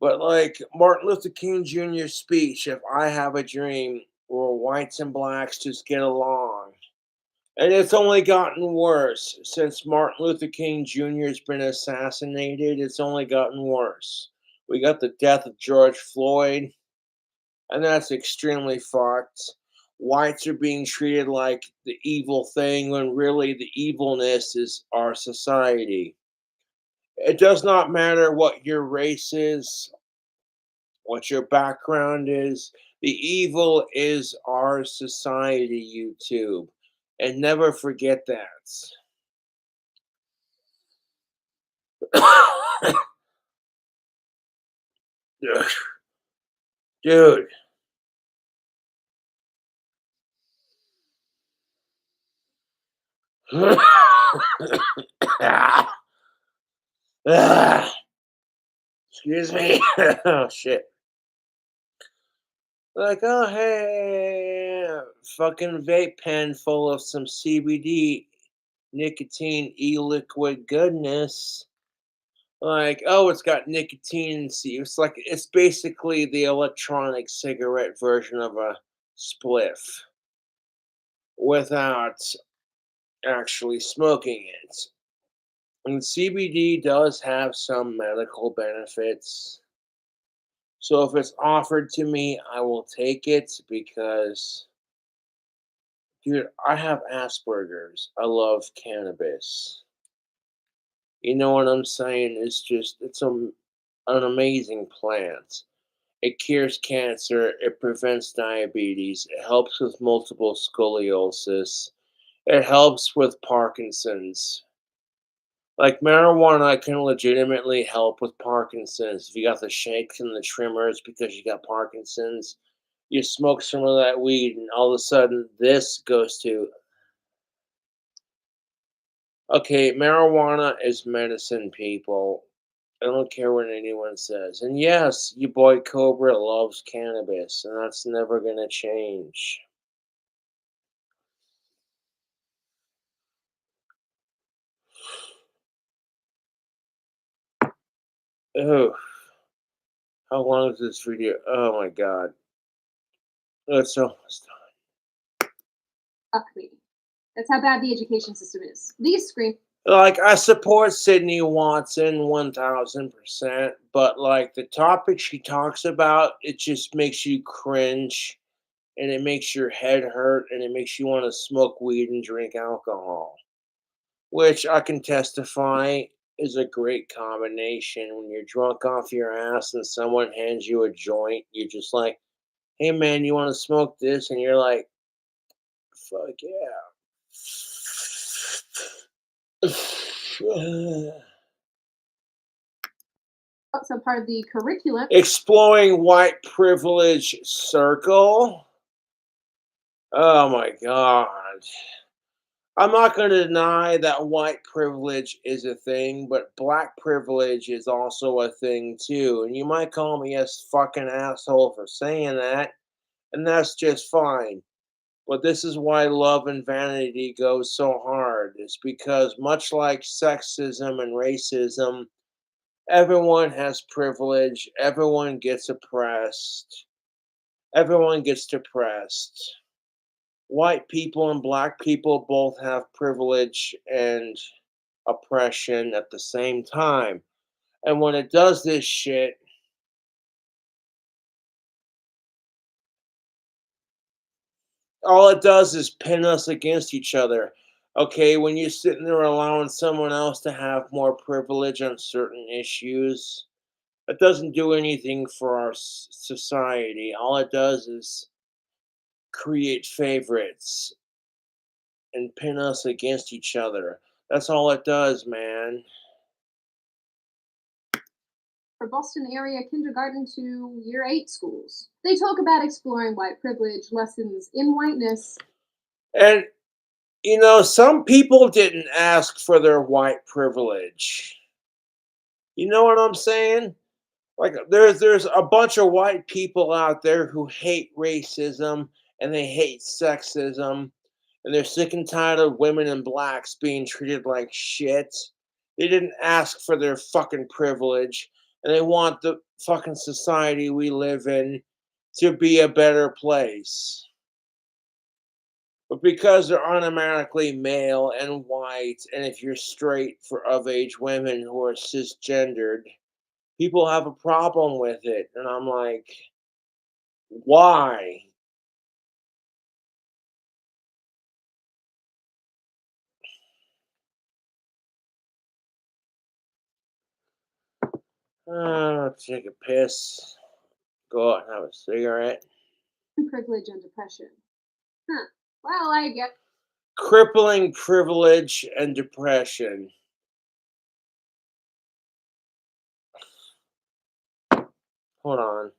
But like Martin Luther King Jr.'s speech, if I have a dream where whites and blacks just get along. And it's only gotten worse since Martin Luther King Jr. has been assassinated. It's only gotten worse. We got the death of George Floyd, and that's extremely fucked. Whites are being treated like the evil thing when really the evilness is our society. It does not matter what your race is, what your background is. The evil is our society, YouTube. And never forget that. Dude. Excuse me. Oh, shit. Like, oh, hey, fucking vape pen full of some CBD, nicotine, e-liquid goodness. Like, oh, it's got nicotine. It's like it's basically the electronic cigarette version of a spliff without actually smoking it. And CBD does have some medical benefits. So if it's offered to me, I will take it because, dude, I have Asperger's. I love cannabis. You know what I'm saying? It's an amazing plant. It cures cancer. It prevents diabetes. It helps with multiple scoliosis. It helps with Parkinson's. Like marijuana can legitimately help with Parkinson's. If you got the shakes and the tremors because you got Parkinson's, you smoke some of that weed, and all of a sudden this goes to. Okay, marijuana is medicine, people. I don't care what anyone says. And yes, your boy Cobra loves cannabis, and that's never gonna change. Oh, how long is this video? Oh my god. It's almost done. Fuck me. That's how bad the education system is. These screen. Like, I support Sydney Watson 1000%, but like the topic she talks about, it just makes you cringe and it makes your head hurt and it makes you want to smoke weed and drink alcohol, which I can testify is a great combination. When you're drunk off your ass and someone hands you a joint, you're just like, hey man, you want to smoke this? And you're like, fuck yeah. Also part of the curriculum. Exploring white privilege circle. Oh my god. I'm not going to deny that white privilege is a thing, but black privilege is also a thing too. And you might call me a fucking asshole for saying that, and that's just fine. But this is why love and vanity goes so hard. It's because much like sexism and racism, everyone has privilege, everyone gets oppressed, everyone gets depressed. White people and black people both have privilege and oppression at the same time. And when it does this shit, all it does is pin us against each other. Okay, when you're sitting there allowing someone else to have more privilege on certain issues, it doesn't do anything for our society. All it does is create favorites and pin us against each other. That's all it does, man. For Boston area kindergarten to year 8 schools. They talk about exploring white privilege, lessons in whiteness. And, you know, some people didn't ask for their white privilege. You know what I'm saying? Like there's a bunch of white people out there who hate racism and they hate sexism and they're sick and tired of women and blacks being treated like shit. They didn't ask for their fucking privilege and they want the fucking society we live in to be a better place. But because they're automatically male and white, and if you're straight for of age women who are cisgendered, people have a problem with it. And I'm like, why? Take a piss, go out and have a cigarette. Privilege and depression. Huh. Well, I get. Crippling privilege and depression. Hold on.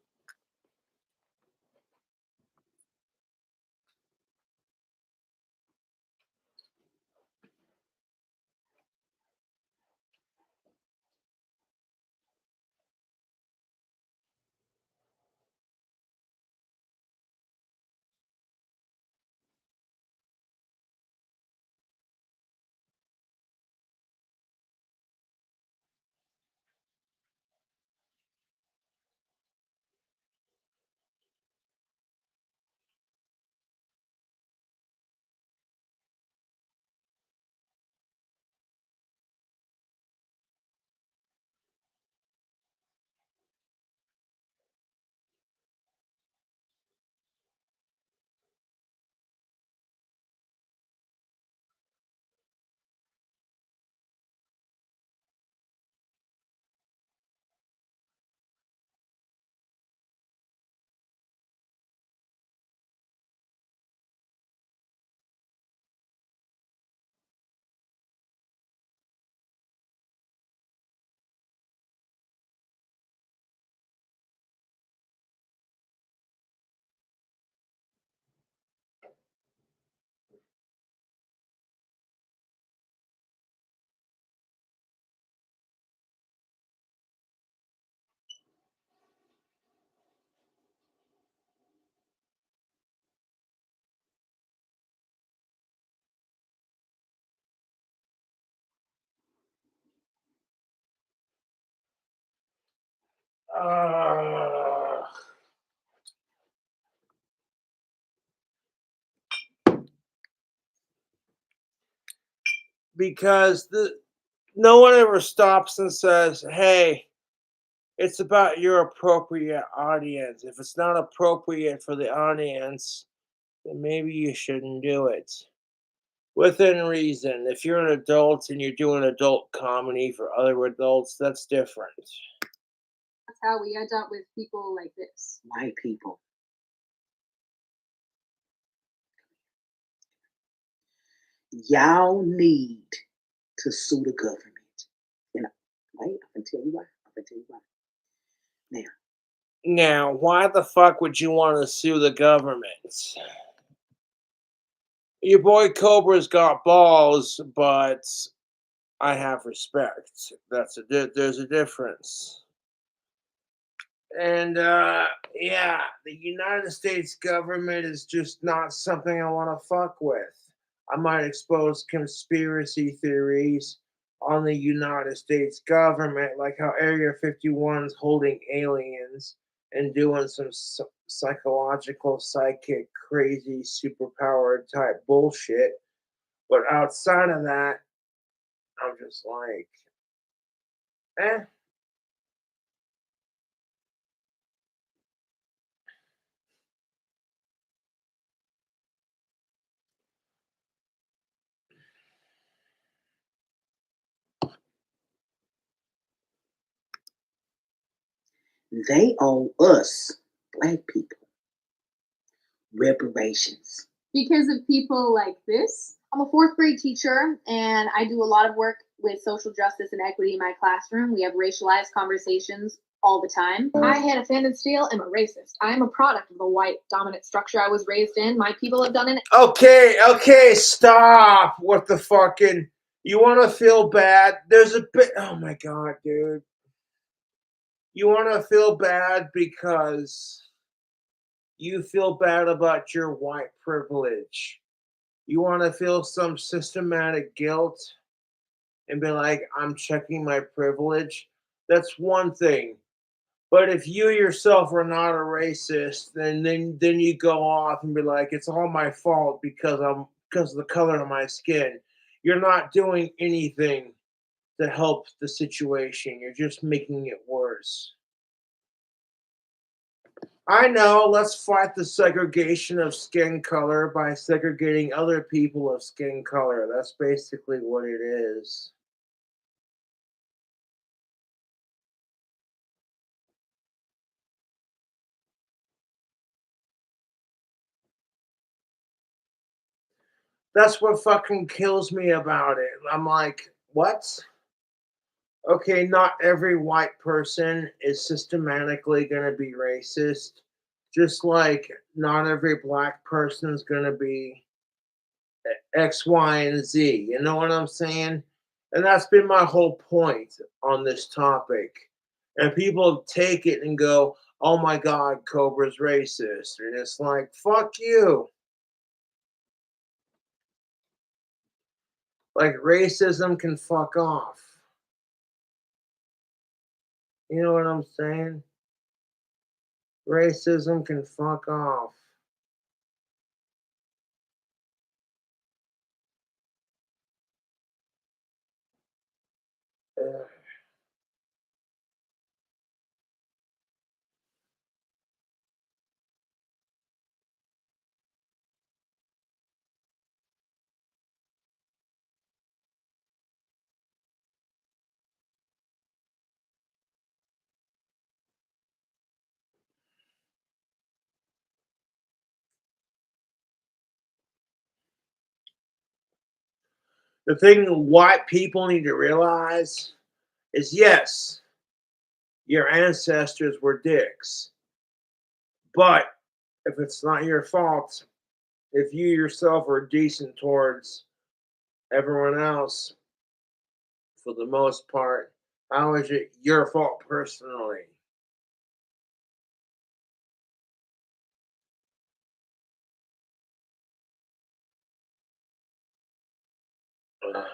Because no one ever stops and says, hey, it's about your appropriate audience. If it's not appropriate for the audience, then maybe you shouldn't do it. Within reason. If you're an adult and you're doing adult comedy for other adults, that's different. That's how we end up with people like this. White people. Y'all need to sue the government. You know, wait, I can tell you why. Now, why the fuck would you want to sue the government? Your boy Cobra's got balls, but I have respect. There's a difference. And yeah, the United States government is just not something I want to fuck with. I might expose conspiracy theories on the United States government, like how Area 51 is holding aliens and doing some psychological, psychic, crazy, superpowered type bullshit. But outside of that, I'm just like, eh. They owe us, black people, reparations. Because of people like this? I'm a fourth grade teacher and I do a lot of work with social justice and equity in my classroom. We have racialized conversations all the time. I, Hannah Fandon Steele, am a racist. I am a product of the white dominant structure I was raised in. My people have done it. Okay, stop. What the fucking. You want to feel bad? There's a bit. Oh my god, dude. You want to feel bad because you feel bad about your white privilege. You want to feel some systematic guilt and be like, I'm checking my privilege. That's one thing. But if you yourself are not a racist, then you go off and be like, it's all my fault because of the color of my skin. You're not doing anything to help the situation. You're just making it worse. I know, let's fight the segregation of skin color by segregating other people of skin color. That's basically what it is. That's what fucking kills me about it. I'm like, what? Okay, not every white person is systematically going to be racist. Just like not every black person is going to be X, Y, and Z. You know what I'm saying? And that's been my whole point on this topic. And people take it and go, oh my God, Cobra's racist. And it's like, fuck you. Like, racism can fuck off. You know what I'm saying? Racism can fuck off. Ugh. The thing white people need to realize is yes, your ancestors were dicks. But if it's not your fault, if you yourself are decent towards everyone else, for the most part, how is it your fault personally? Ugh.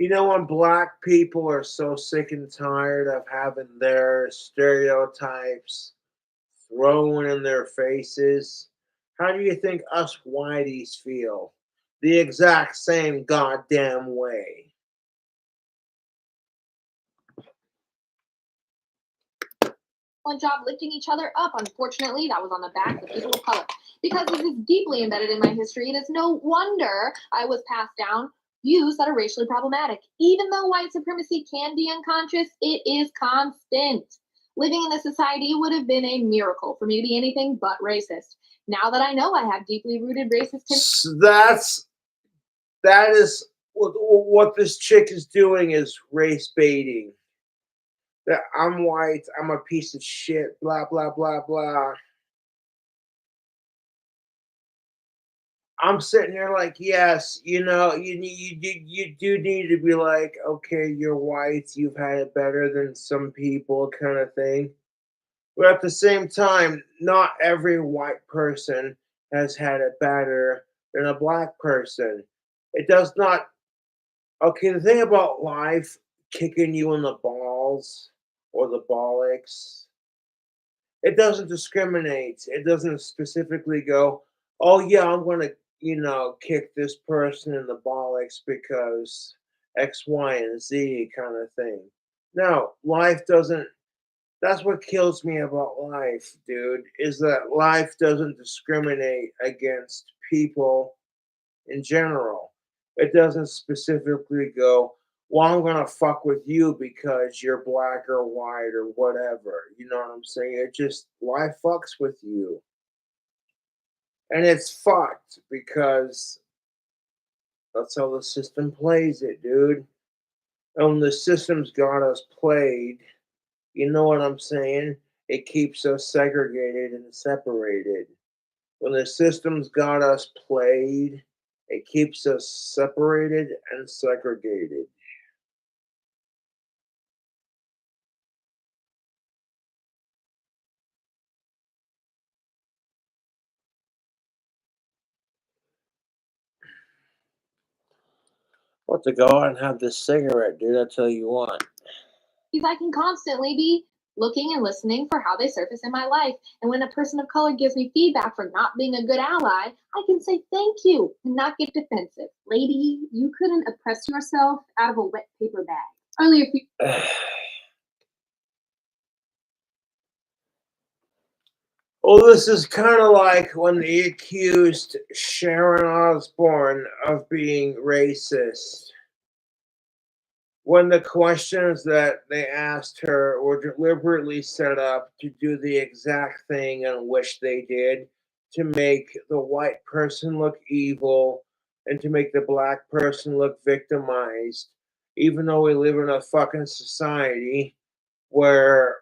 You know, when black people are so sick and tired of having their stereotypes thrown in their faces, how do you think us whiteys feel? The exact same goddamn way. Job lifting each other up. Unfortunately, that was on the backs of people of color. Because this is deeply embedded in my history, it is no wonder I was passed down views that are racially problematic. Even though white supremacy can be unconscious, it is constant. Living in this society would have been a miracle for me to be anything but racist. Now that I know I have deeply rooted racist That is what this chick is doing is race baiting. That I'm white, I'm a piece of shit, blah blah blah blah. I'm sitting here like, yes, you know, you do need to be like, okay, you're white, you've had it better than some people, kind of thing. But at the same time, not every white person has had it better than a black person. It does not. Okay, the thing about life kicking you in the balls or the bollocks, it doesn't discriminate. It doesn't specifically go, oh yeah, I'm gonna, kick this person in the bollocks because X, Y, and Z kind of thing. No, life doesn't. That's what kills me about life, dude, is that life doesn't discriminate against people in general. It doesn't specifically go, well, I'm gonna fuck with you because you're black or white or whatever. You know what I'm saying? It just life fucks with you. And it's fucked because that's how the system plays it, dude. And when the system's got us played, you know what I'm saying? It keeps us segregated and separated. When the system's got us played, it keeps us separated and segregated. What to go out and have this cigarette, dude? I tell you what. I can constantly be looking and listening for how they surface in my life. And when a person of color gives me feedback for not being a good ally, I can say thank you and not get defensive. Lady, you couldn't oppress yourself out of a wet paper bag. Only if you. Well, this is kind of like when they accused Sharon Osbourne of being racist. When the questions that they asked her were deliberately set up to do the exact thing in which they did, to make the white person look evil and to make the black person look victimized, even though we live in a fucking society where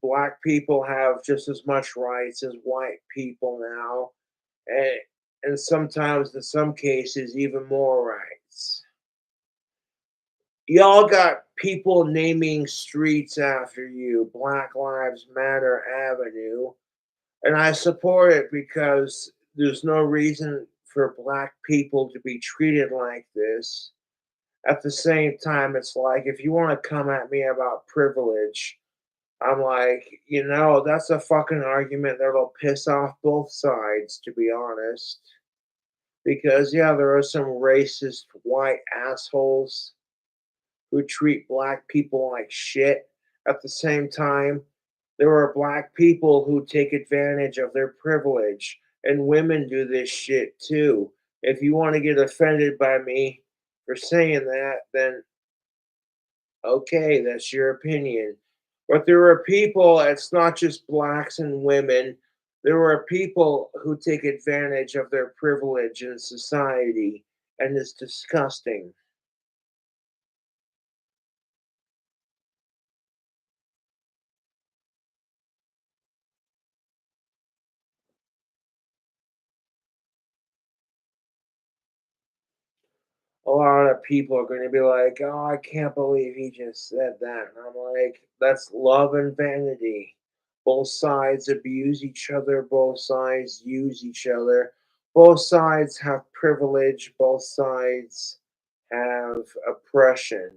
black people have just as much rights as white people now, and sometimes in some cases even more rights. Y'all got people naming streets after you, Black Lives Matter Avenue, and I support it because there's no reason for black people to be treated like this. At the same time, it's like if you want to come at me about privilege, I'm like, that's a fucking argument that'll piss off both sides, to be honest. Because, yeah, there are some racist white assholes who treat black people like shit. At the same time, there are black people who take advantage of their privilege, and women do this shit too. If you want to get offended by me for saying that, then okay, that's your opinion. But there are people, it's not just blacks and women, there are people who take advantage of their privilege in society, and it's disgusting. A lot of people are going to be like, oh, I can't believe he just said that. And I'm like, that's love and vanity. Both sides abuse each other, both sides use each other, both sides have privilege, both sides have oppression.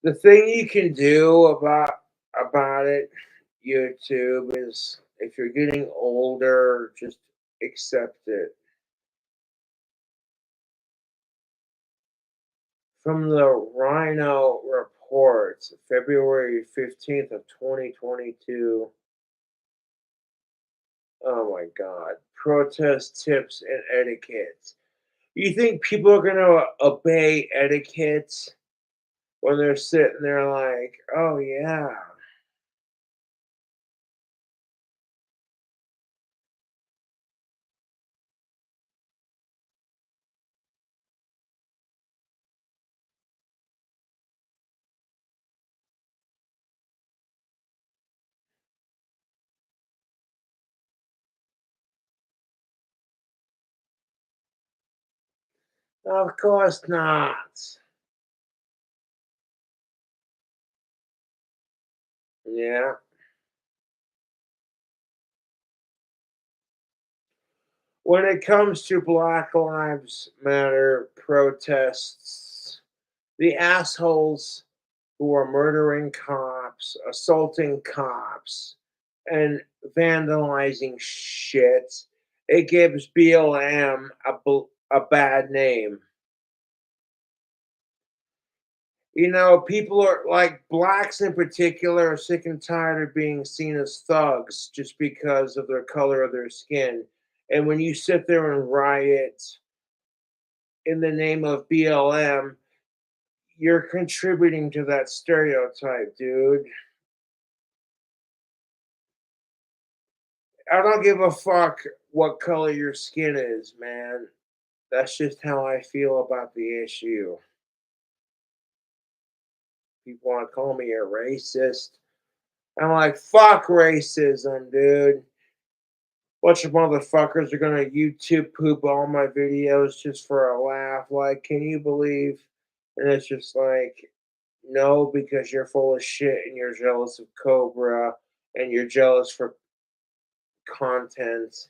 The thing you can do about it, YouTube, is if you're getting older, just accept it. From the Rhino reports, February 15th of 2022. Oh my God. Protest tips and etiquette. You think people are going to obey etiquette when they're sitting there like, oh yeah. Of course not. Yeah. When it comes to Black Lives Matter protests, the assholes who are murdering cops, assaulting cops, and vandalizing shit, it gives BLM a bad name. You know, people are like blacks in particular are sick and tired of being seen as thugs just because of their color of their skin. And when you sit there and riot in the name of BLM, you're contributing to that stereotype, dude. I don't give a fuck what color your skin is, man. That's just how I feel about the issue. People want to call me a racist. I'm like, fuck racism, dude. Bunch of motherfuckers are gonna YouTube poop all my videos just for a laugh. Like, can you believe? And it's just like, no, because you're full of shit and you're jealous of Cobra and you're jealous for content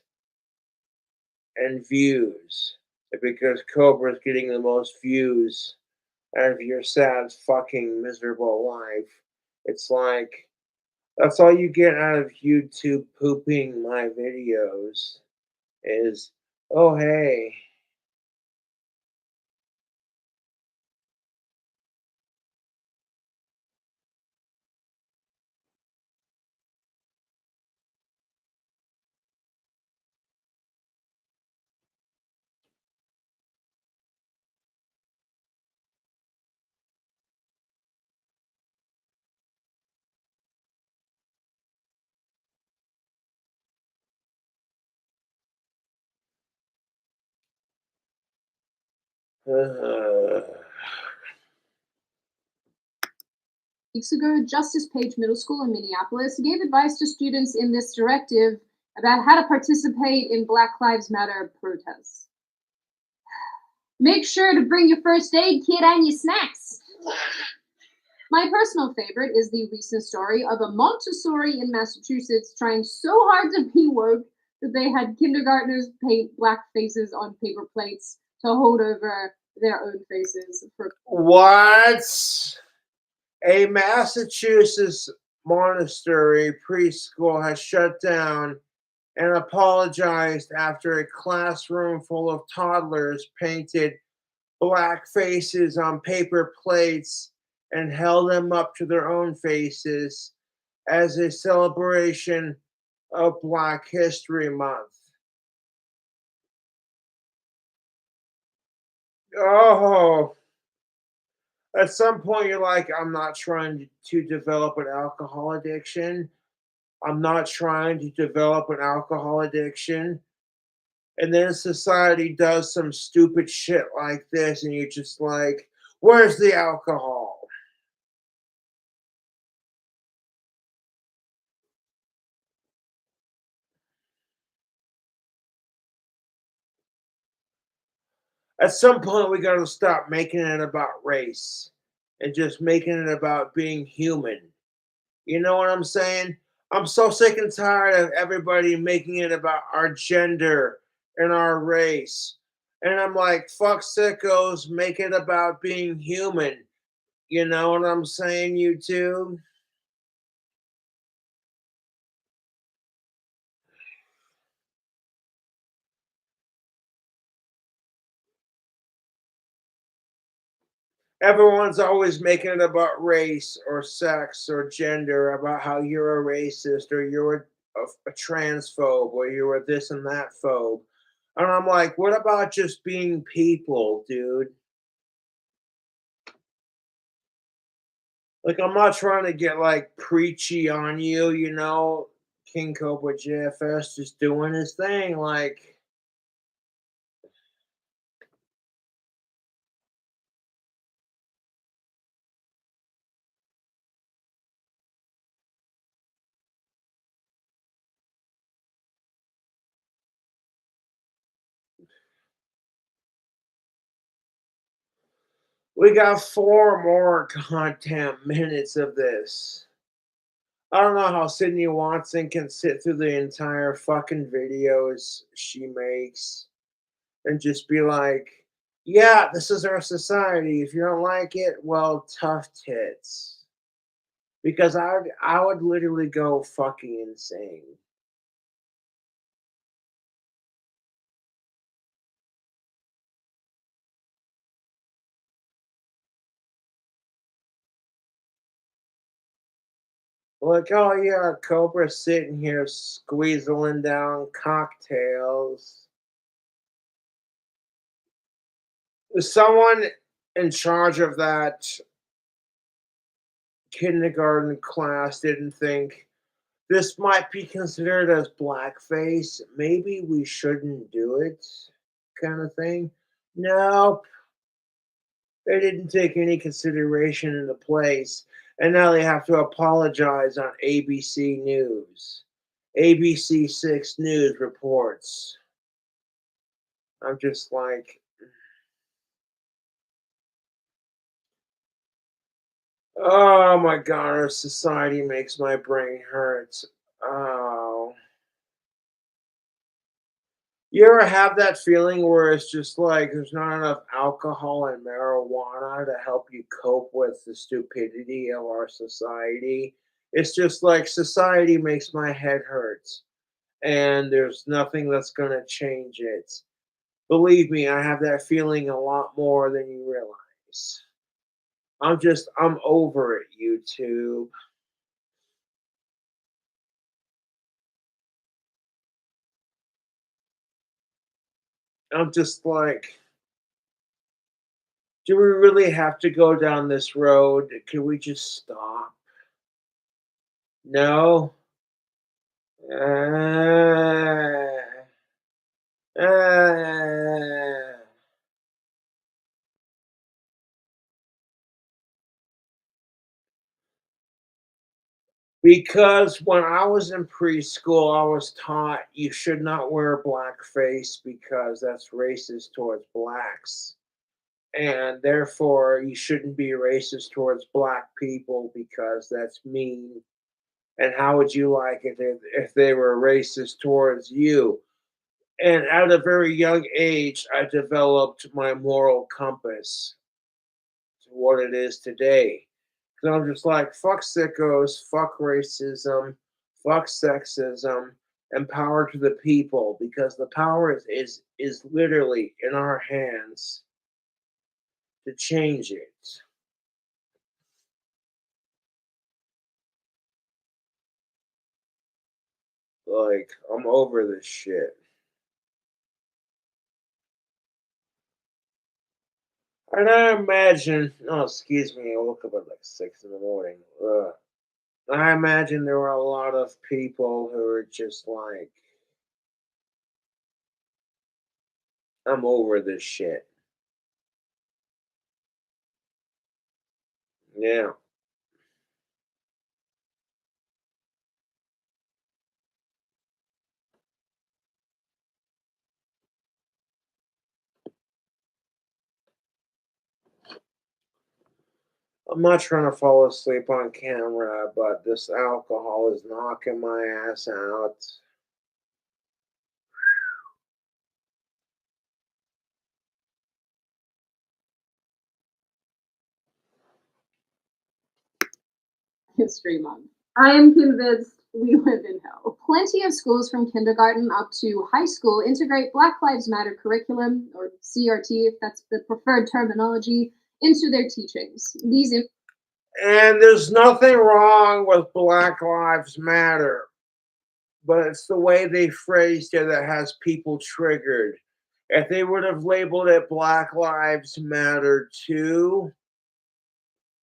and views. Because Cobra's getting the most views out of your sad fucking miserable life. It's like that's all you get out of YouTube pooping my videos is, oh hey. Weeks ago, Justice Page Middle School in Minneapolis gave advice to students in this directive about how to participate in Black Lives Matter protests. Make sure to bring your first aid kit and your snacks. My personal favorite is the recent story of a Montessori in Massachusetts trying so hard to be woke that they had kindergartners paint black faces on paper plates to hold over their own faces. What? A Massachusetts monastery preschool has shut down and apologized after a classroom full of toddlers painted black faces on paper plates and held them up to their own faces as a celebration of Black History Month. Oh, at some point you're like, I'm not trying to develop an alcohol addiction. I'm not trying to develop an alcohol addiction. And then society does some stupid shit like this, and you're just like, where's the alcohol? At some point, we got to stop making it about race and just making it about being human. You know what I'm saying? I'm so sick and tired of everybody making it about our gender and our race. And I'm like, fuck sickos, make it about being human. You know what I'm saying, YouTube? Everyone's always making it about race or sex or gender, about how you're a racist or you're a transphobe or you're a this and that phobe. And I'm like, what about just being people, dude? Like, I'm not trying to get like preachy on you, you know. King Cobra JFS just doing his thing. Like, we got 4 more goddamn minutes of this. I don't know how Sydney Watson can sit through the entire fucking videos she makes and just be like, yeah, this is our society. If you don't like it, well, tough tits. because I would literally go fucking insane. Like, oh yeah, Cobra sitting here squeezing down cocktails. Someone in charge of that kindergarten class didn't think this might be considered as blackface. Maybe we shouldn't do it, kind of thing. No, they didn't take any consideration into place, and now they have to apologize on ABC News. ABC 6 News reports. I'm just like, oh my god, our society makes my brain hurt. Oh. You ever have that feeling where it's just like there's not enough alcohol and marijuana to help you cope with the stupidity of our society? It's just like society makes my head hurt, and there's nothing that's going to change it. Believe me, I have that feeling a lot more than you realize. I'm over it, YouTube. I'm just like, do we really have to go down this road? Can we just stop? No? Uh, uh. Because when I was in preschool, I was taught you should not wear blackface because that's racist towards blacks. And therefore, you shouldn't be racist towards black people because that's mean. And how would you like it if they were racist towards you? And at a very young age, I developed my moral compass to what it is today. Because I'm just like, fuck sickos, fuck racism, fuck sexism, and power to the people. Because the power is literally in our hands to change it. Like, I'm over this shit. And I imagine, oh, excuse me, I woke up at like 6 in the morning. Ugh. I imagine there were a lot of people who are just like, I'm over this shit. Yeah. I'm not trying to fall asleep on camera, but this alcohol is knocking my ass out. History Month. I am convinced we live in hell. Plenty of schools from kindergarten up to high school integrate Black Lives Matter curriculum, or CRT if that's the preferred terminology, into their teachings. And there's nothing wrong with Black Lives Matter, but it's the way they phrased it that has people triggered. If they would have labeled it Black Lives Matter too,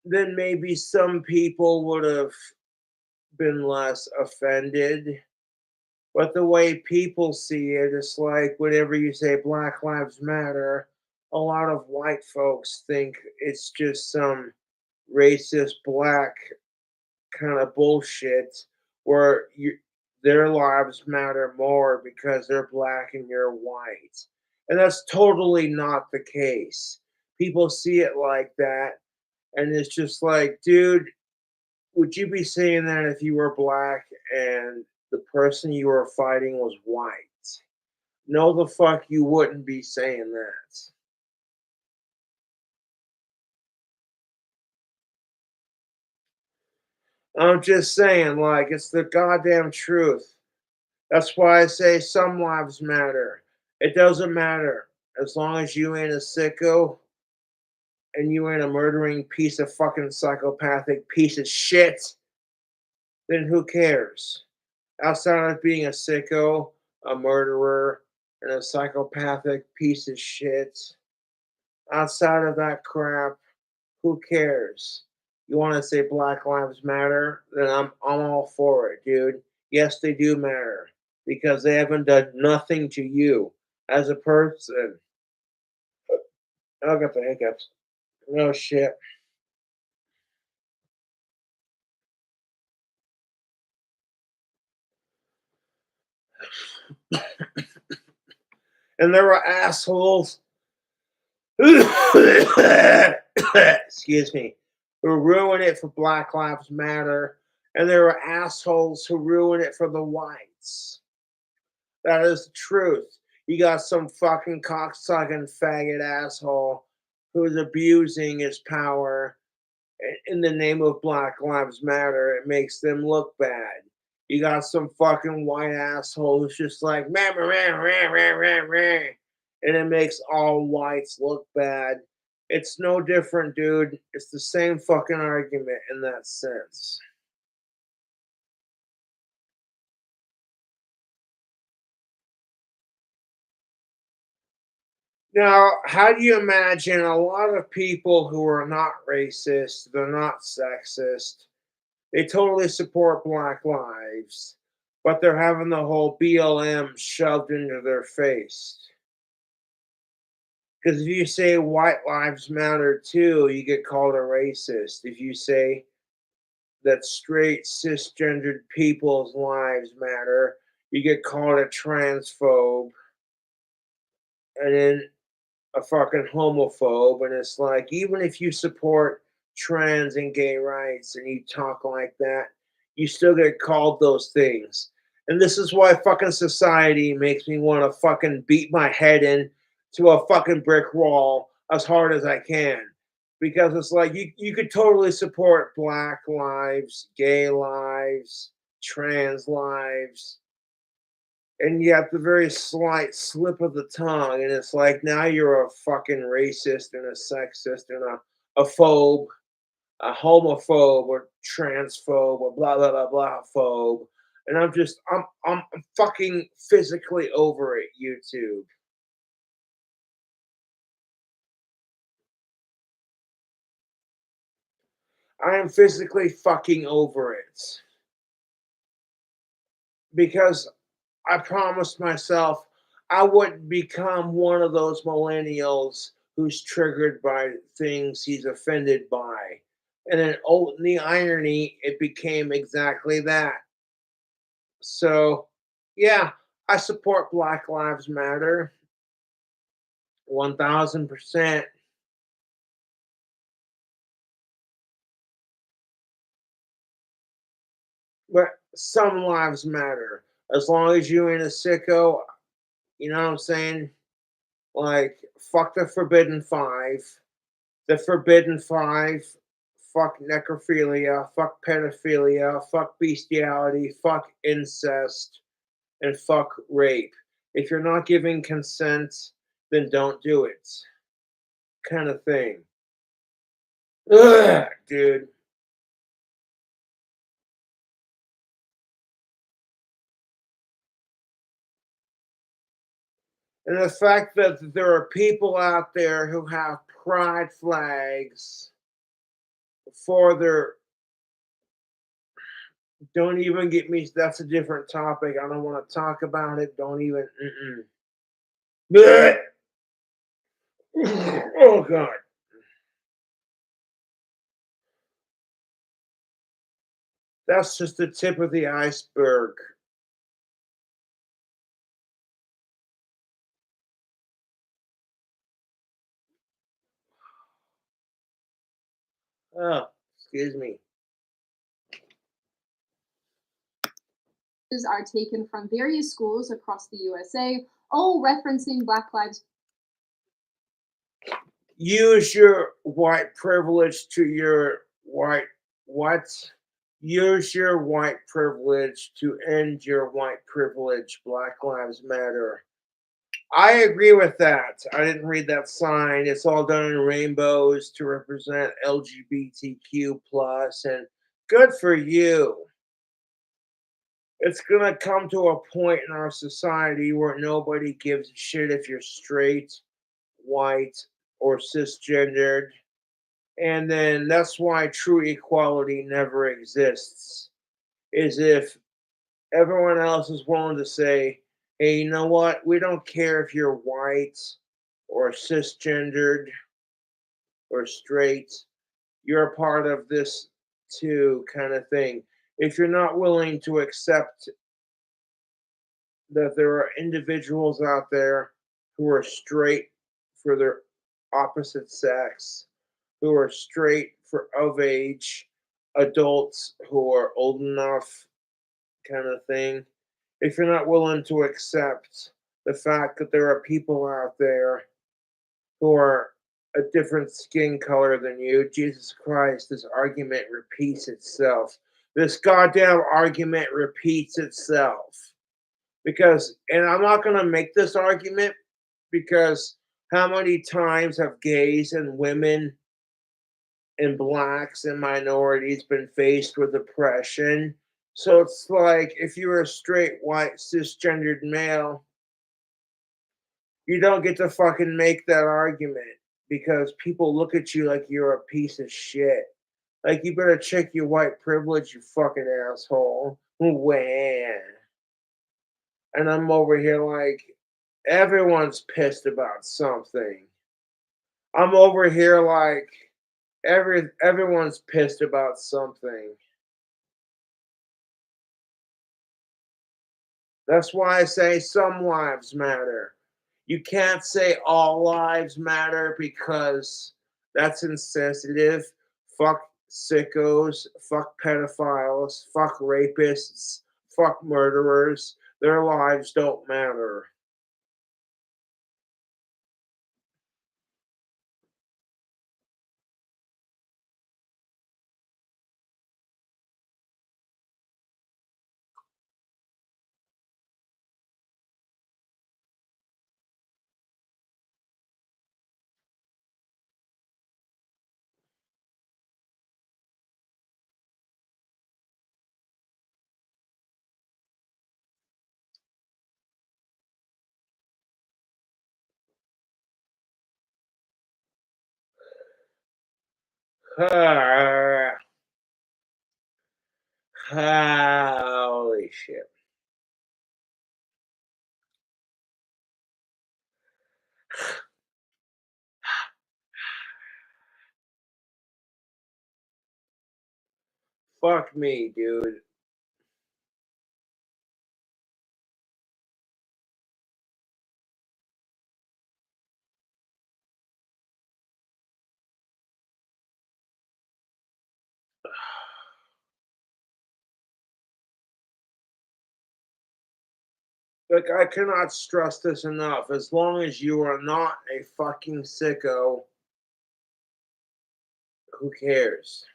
then maybe some people would have been less offended. But the way people see it, it's like whenever you say Black Lives Matter, a lot of white folks think it's just some racist black kind of bullshit where their lives matter more because they're black and you're white. And that's totally not the case. People see it like that, and it's just like, dude, would you be saying that if you were black and the person you were fighting was white? No, the fuck, you wouldn't be saying that. I'm just saying, like, it's the goddamn truth. That's why I say some lives matter. It doesn't matter. As long as you ain't a sicko and you ain't a murdering piece of fucking psychopathic piece of shit, then who cares? Outside of being a sicko, a murderer, and a psychopathic piece of shit, outside of that crap, who cares? You want to say Black Lives Matter? Then I'm all for it, dude. Yes, they do matter because they haven't done nothing to you as a person. I got the hiccups. No shit. And there were assholes. Excuse me. Who ruin it for Black Lives Matter, and there are assholes who ruin it for the whites. That is the truth. You got some fucking cocksucking faggot asshole who's abusing his power in the name of Black Lives Matter. It makes them look bad. You got some fucking white asshole who's just like, meh, meh, meh, meh, meh, meh, meh, and it makes all whites look bad. It's no different, dude. It's the same fucking argument in that sense. Now, how do you imagine a lot of people who are not racist, they're not sexist, they totally support Black lives, but they're having the whole BLM shoved into their face? Because if you say white lives matter too, you get called a racist. If you say that straight cisgendered people's lives matter, you get called a transphobe. And then a fucking homophobe, and it's like, even if you support trans and gay rights and you talk like that, you still get called those things. And this is why fucking society makes me want to fucking beat my head in to a fucking brick wall as hard as I can. Because it's like you could totally support Black lives, gay lives, trans lives, and you have the very slight slip of the tongue, and it's like now you're a fucking racist and a sexist and a phobe, a homophobe or transphobe or blah blah blah blah phobe. And I'm fucking physically over it, YouTube. I am physically fucking over it. Because I promised myself I wouldn't become one of those millennials who's triggered by things he's offended by. And then, oh, the irony, it became exactly that. So, yeah, I support Black Lives Matter 1000%. But some lives matter. As long as you ain't a sicko, you know what I'm saying? Like, fuck the Forbidden Five. The Forbidden Five, fuck necrophilia, fuck pedophilia, fuck bestiality, fuck incest, and fuck rape. If you're not giving consent, then don't do it. Kind of thing. Ugh, dude. And the fact that there are people out there who have pride flags for their. Don't even get me. That's a different topic. I don't want to talk about it. Don't even. Blech. Oh, God. That's just the tip of the iceberg. Oh, excuse me. Are taken from various schools across the USA, all referencing Black lives. Use your white privilege to your white what? use your white privilege to end your white privilege. Black Lives Matter. I agree with that. I didn't read that sign. It's all done in rainbows to represent LGBTQ plus, and good for you. It's gonna come to a point in our society where nobody gives a shit if you're straight, white, or cisgendered. And then that's why true equality never exists. Is if everyone else is willing to say, hey, you know what? We don't care if you're white or cisgendered or straight. You're a part of this too, kind of thing. If you're not willing to accept that there are individuals out there who are straight for their opposite sex, who are straight for of age, adults who are old enough, kind of thing. If you're not willing to accept the fact that there are people out there who are a different skin color than you, Jesus Christ, this argument repeats itself. This goddamn argument repeats itself. Because, and I'm not going to make this argument because how many times have gays and women and blacks and minorities been faced with oppression? So it's like if you're a straight white cisgendered male, you don't get to fucking make that argument because people look at you like you're a piece of shit. Like you better check your white privilege, you fucking asshole. Wah. And I'm over here like everyone's pissed about something. I'm over here like everyone's pissed about something. That's why I say some lives matter. You can't say all lives matter because that's insensitive. Fuck sickos, fuck pedophiles, fuck rapists, fuck murderers. Their lives don't matter. Holy shit. Fuck me, dude. Like, I cannot stress this enough. As long as you are not a fucking sicko, who cares?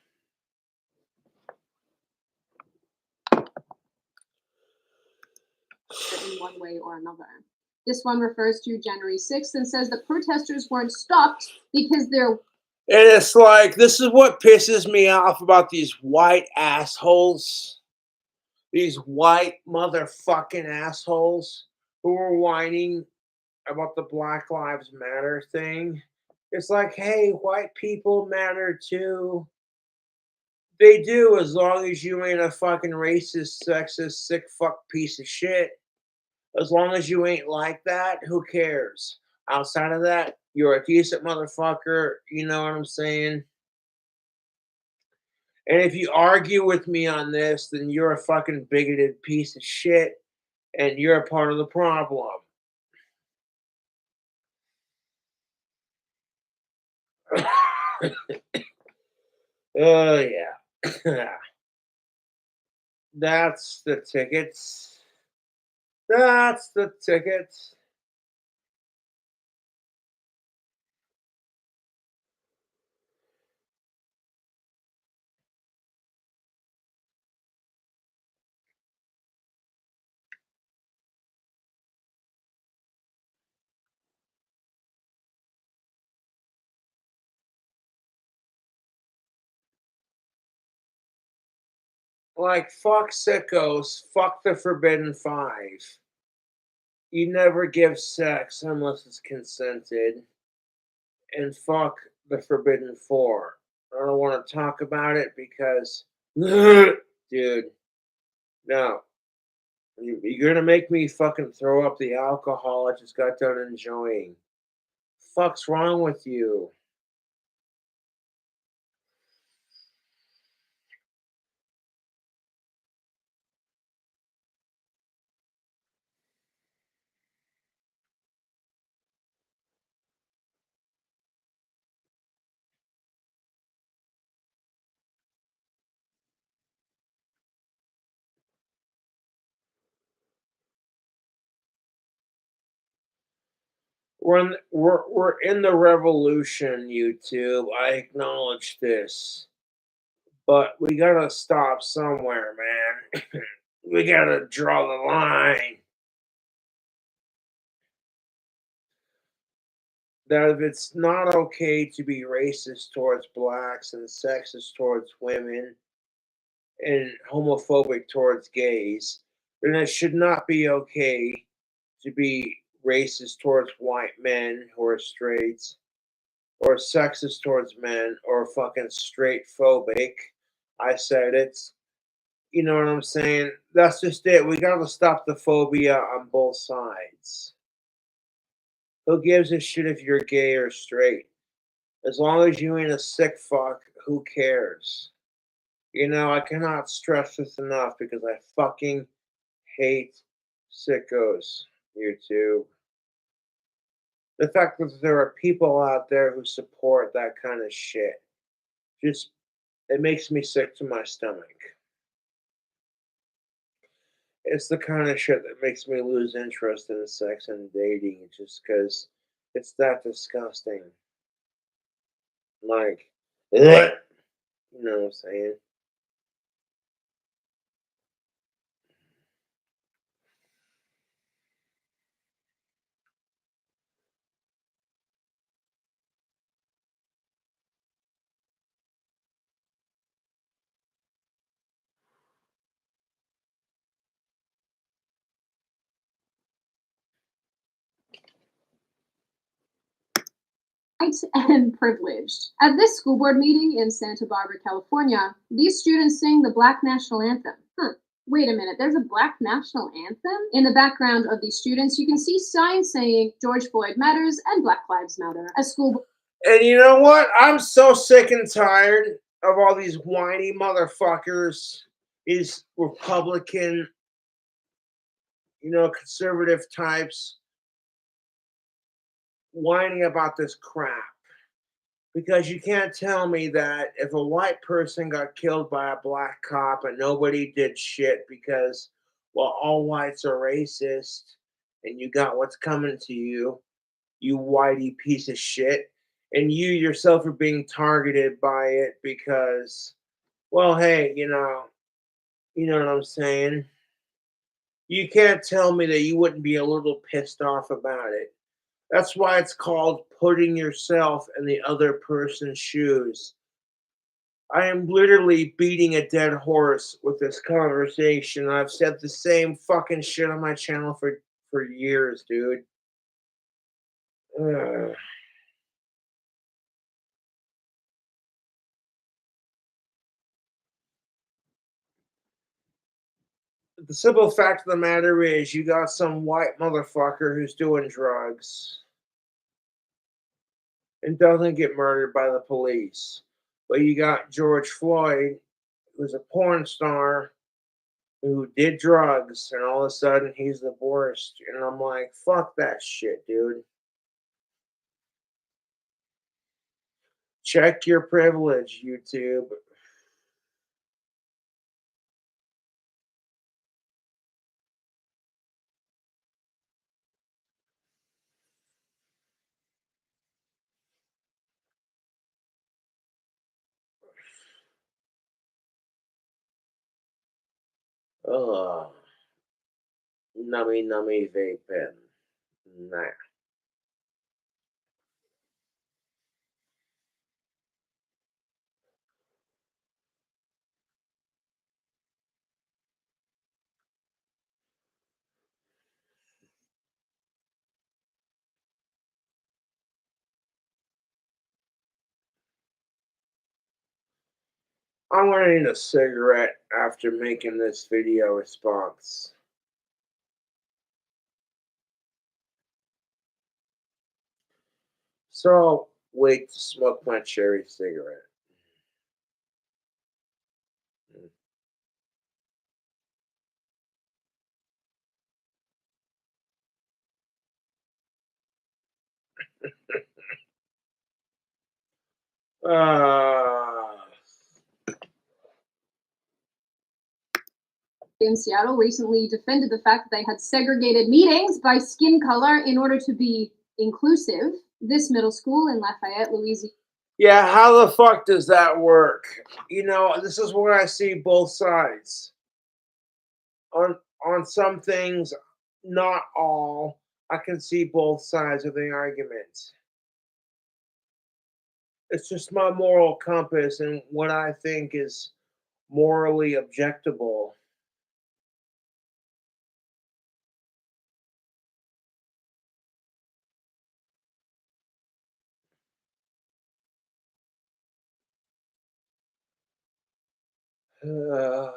In one way or another. This one refers to January 6th and says the protesters weren't stopped because they're. And it's like, this is what pisses me off about these white assholes. These white motherfucking assholes who are whining about the Black Lives Matter thing. It's like, hey, white people matter too. They do, as long as you ain't a fucking racist, sexist, sick fuck piece of shit. As long as you ain't like that, who cares? Outside of that, you're a decent motherfucker. You know what I'm saying? And if you argue with me on this, then you're a fucking bigoted piece of shit and you're a part of the problem. Oh, yeah. That's the tickets. That's the tickets. Like, fuck sickos, fuck the Forbidden Five. You never give sex unless it's consented. And fuck the Forbidden Four. I don't want to talk about it because, dude, no. You're gonna make me fucking throw up the alcohol I just got done enjoying. Fuck's wrong with you? We're in the revolution, YouTube. I acknowledge this. But we gotta stop somewhere, man. We gotta draw the line. That if it's not okay to be racist towards blacks and sexist towards women and homophobic towards gays, then it should not be okay to be racist towards white men who are straight or sexist towards men or fucking straight phobic. I said it. You know what I'm saying? That's just it. We gotta stop the phobia on both sides. Who gives a shit if you're gay or straight? As long as you ain't a sick fuck, who cares? You know, I cannot stress this enough because I fucking hate sickos, YouTube. The fact that there are people out there who support that kind of shit just it makes me sick to my stomach. It's the kind of shit that makes me lose interest in sex and dating just because it's that disgusting. Like, you know what I'm saying? And privileged. At this school board meeting in Santa Barbara, California, these students sing the Black National Anthem. Wait a minute, there's a Black National Anthem? In the background of these students, you can see signs saying George Floyd Matters and Black Lives Matter. And you know what? I'm so sick and tired of all these whiny motherfuckers, these Republican, conservative types whining about this crap. Because you can't tell me that if a white person got killed by a black cop and nobody did shit because, well, all whites are racist and you got what's coming to you, you whitey piece of shit, and you yourself are being targeted by it because, well, hey, you know what I'm saying? You can't tell me that you wouldn't be a little pissed off about it. That's why it's called putting yourself in the other person's shoes. I am literally beating a dead horse with this conversation. I've said the same fucking shit on my channel for years, dude. Ugh. The simple fact of the matter is you got some white motherfucker who's doing drugs and doesn't get murdered by the police. But you got George Floyd, who's a porn star, who did drugs, and all of a sudden he's the worst. And I'm like, fuck that shit, dude. Check your privilege, YouTube. Ugh. Nummy vape pen. Nah. I'm gonna need a cigarette after making this video response. So I'll wait to smoke my cherry cigarette. Ah. In Seattle recently defended the fact that they had segregated meetings by skin color in order to be inclusive. This middle school in Lafayette, Louisiana. Yeah, how the fuck does that work? You know, this is where I see both sides. On some things, not all, I can see both sides of the argument. It's just my moral compass and what I think is morally objectable. Uh,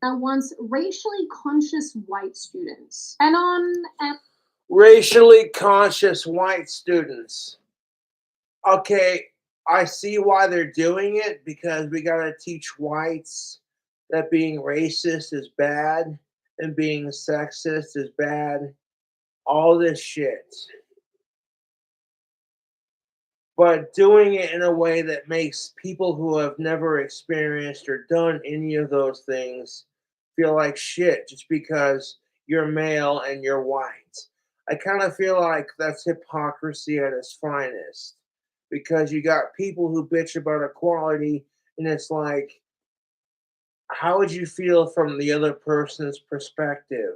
Wants racially conscious white students. And Racially conscious white students. Okay, I see why they're doing it because we gotta teach whites that being racist is bad and being sexist is bad. All this shit. But doing it in a way that makes people who have never experienced or done any of those things feel like shit just because you're male and you're white. I kind of feel like that's hypocrisy at its finest because you got people who bitch about equality, and it's like, how would you feel from the other person's perspective?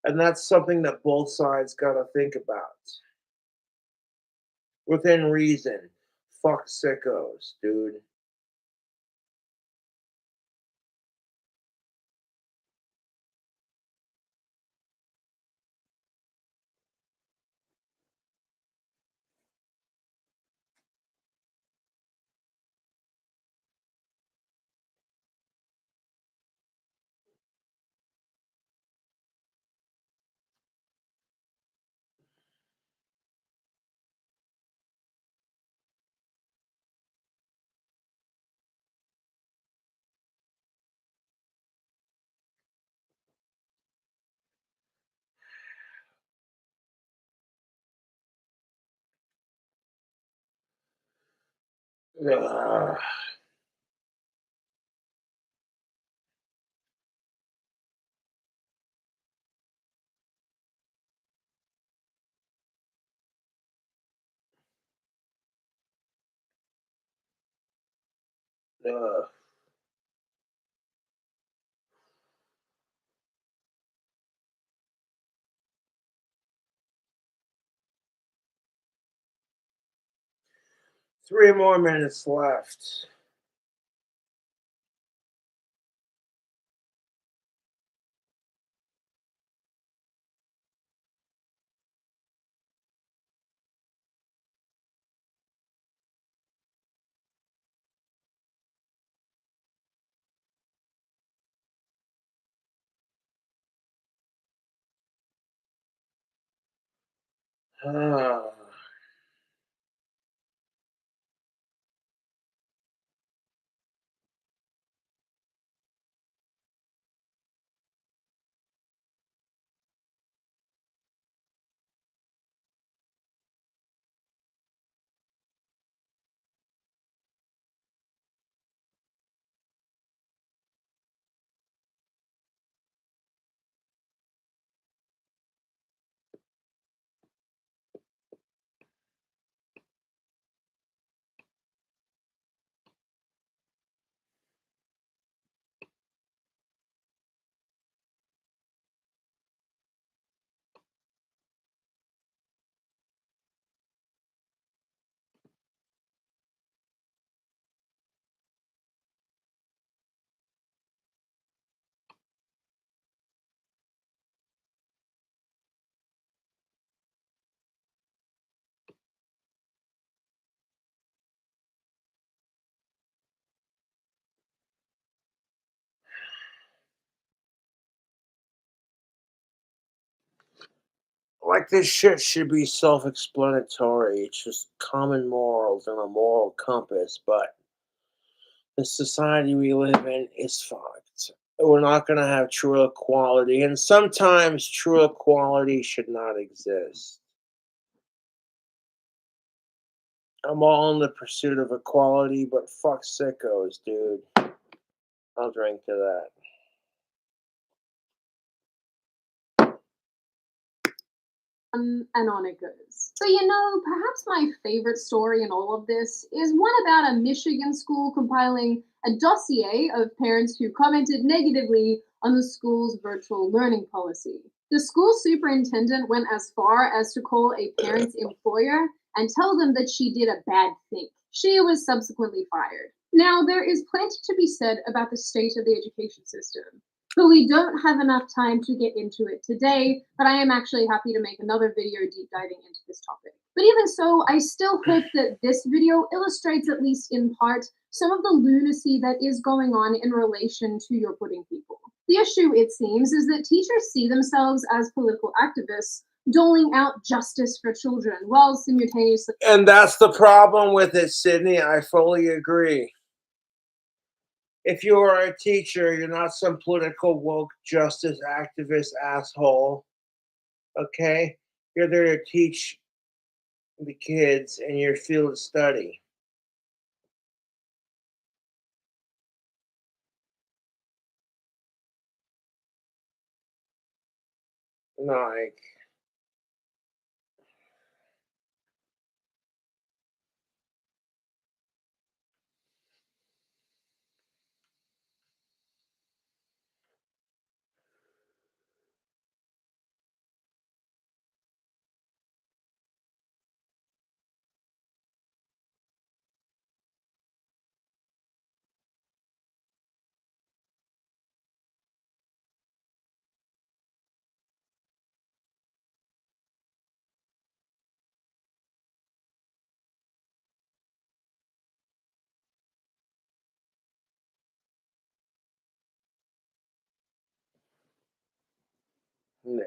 And that's something that both sides got to think about within reason. Fuck sickos, dude. Ugh. 3 more minutes left. Ah. Like this shit should be self-explanatory. It's just common morals and a moral compass, but the society we live in is fucked. We're not going to have true equality, and sometimes true equality should not exist. I'm all in the pursuit of equality, but fuck sickos, dude. I'll drink to that. And on it goes. But perhaps my favorite story in all of this is one about a Michigan school compiling a dossier of parents who commented negatively on the school's virtual learning policy. The school superintendent went as far as to call a parent's employer and tell them that she did a bad thing. She was subsequently fired. Now, there is plenty to be said about the state of the education system, but we don't have enough time to get into it today, but I am actually happy to make another video deep diving into this topic. But even so, I still hope that this video illustrates, at least in part, some of the lunacy that is going on in relation to your pudding people. The issue, it seems, is that teachers see themselves as political activists, doling out justice for children, while simultaneously... And that's the problem with it, Sydney. I fully agree. If you are a teacher, you're not some political woke justice activist asshole. Okay? You're there to teach the kids in your field of study. Like, nah.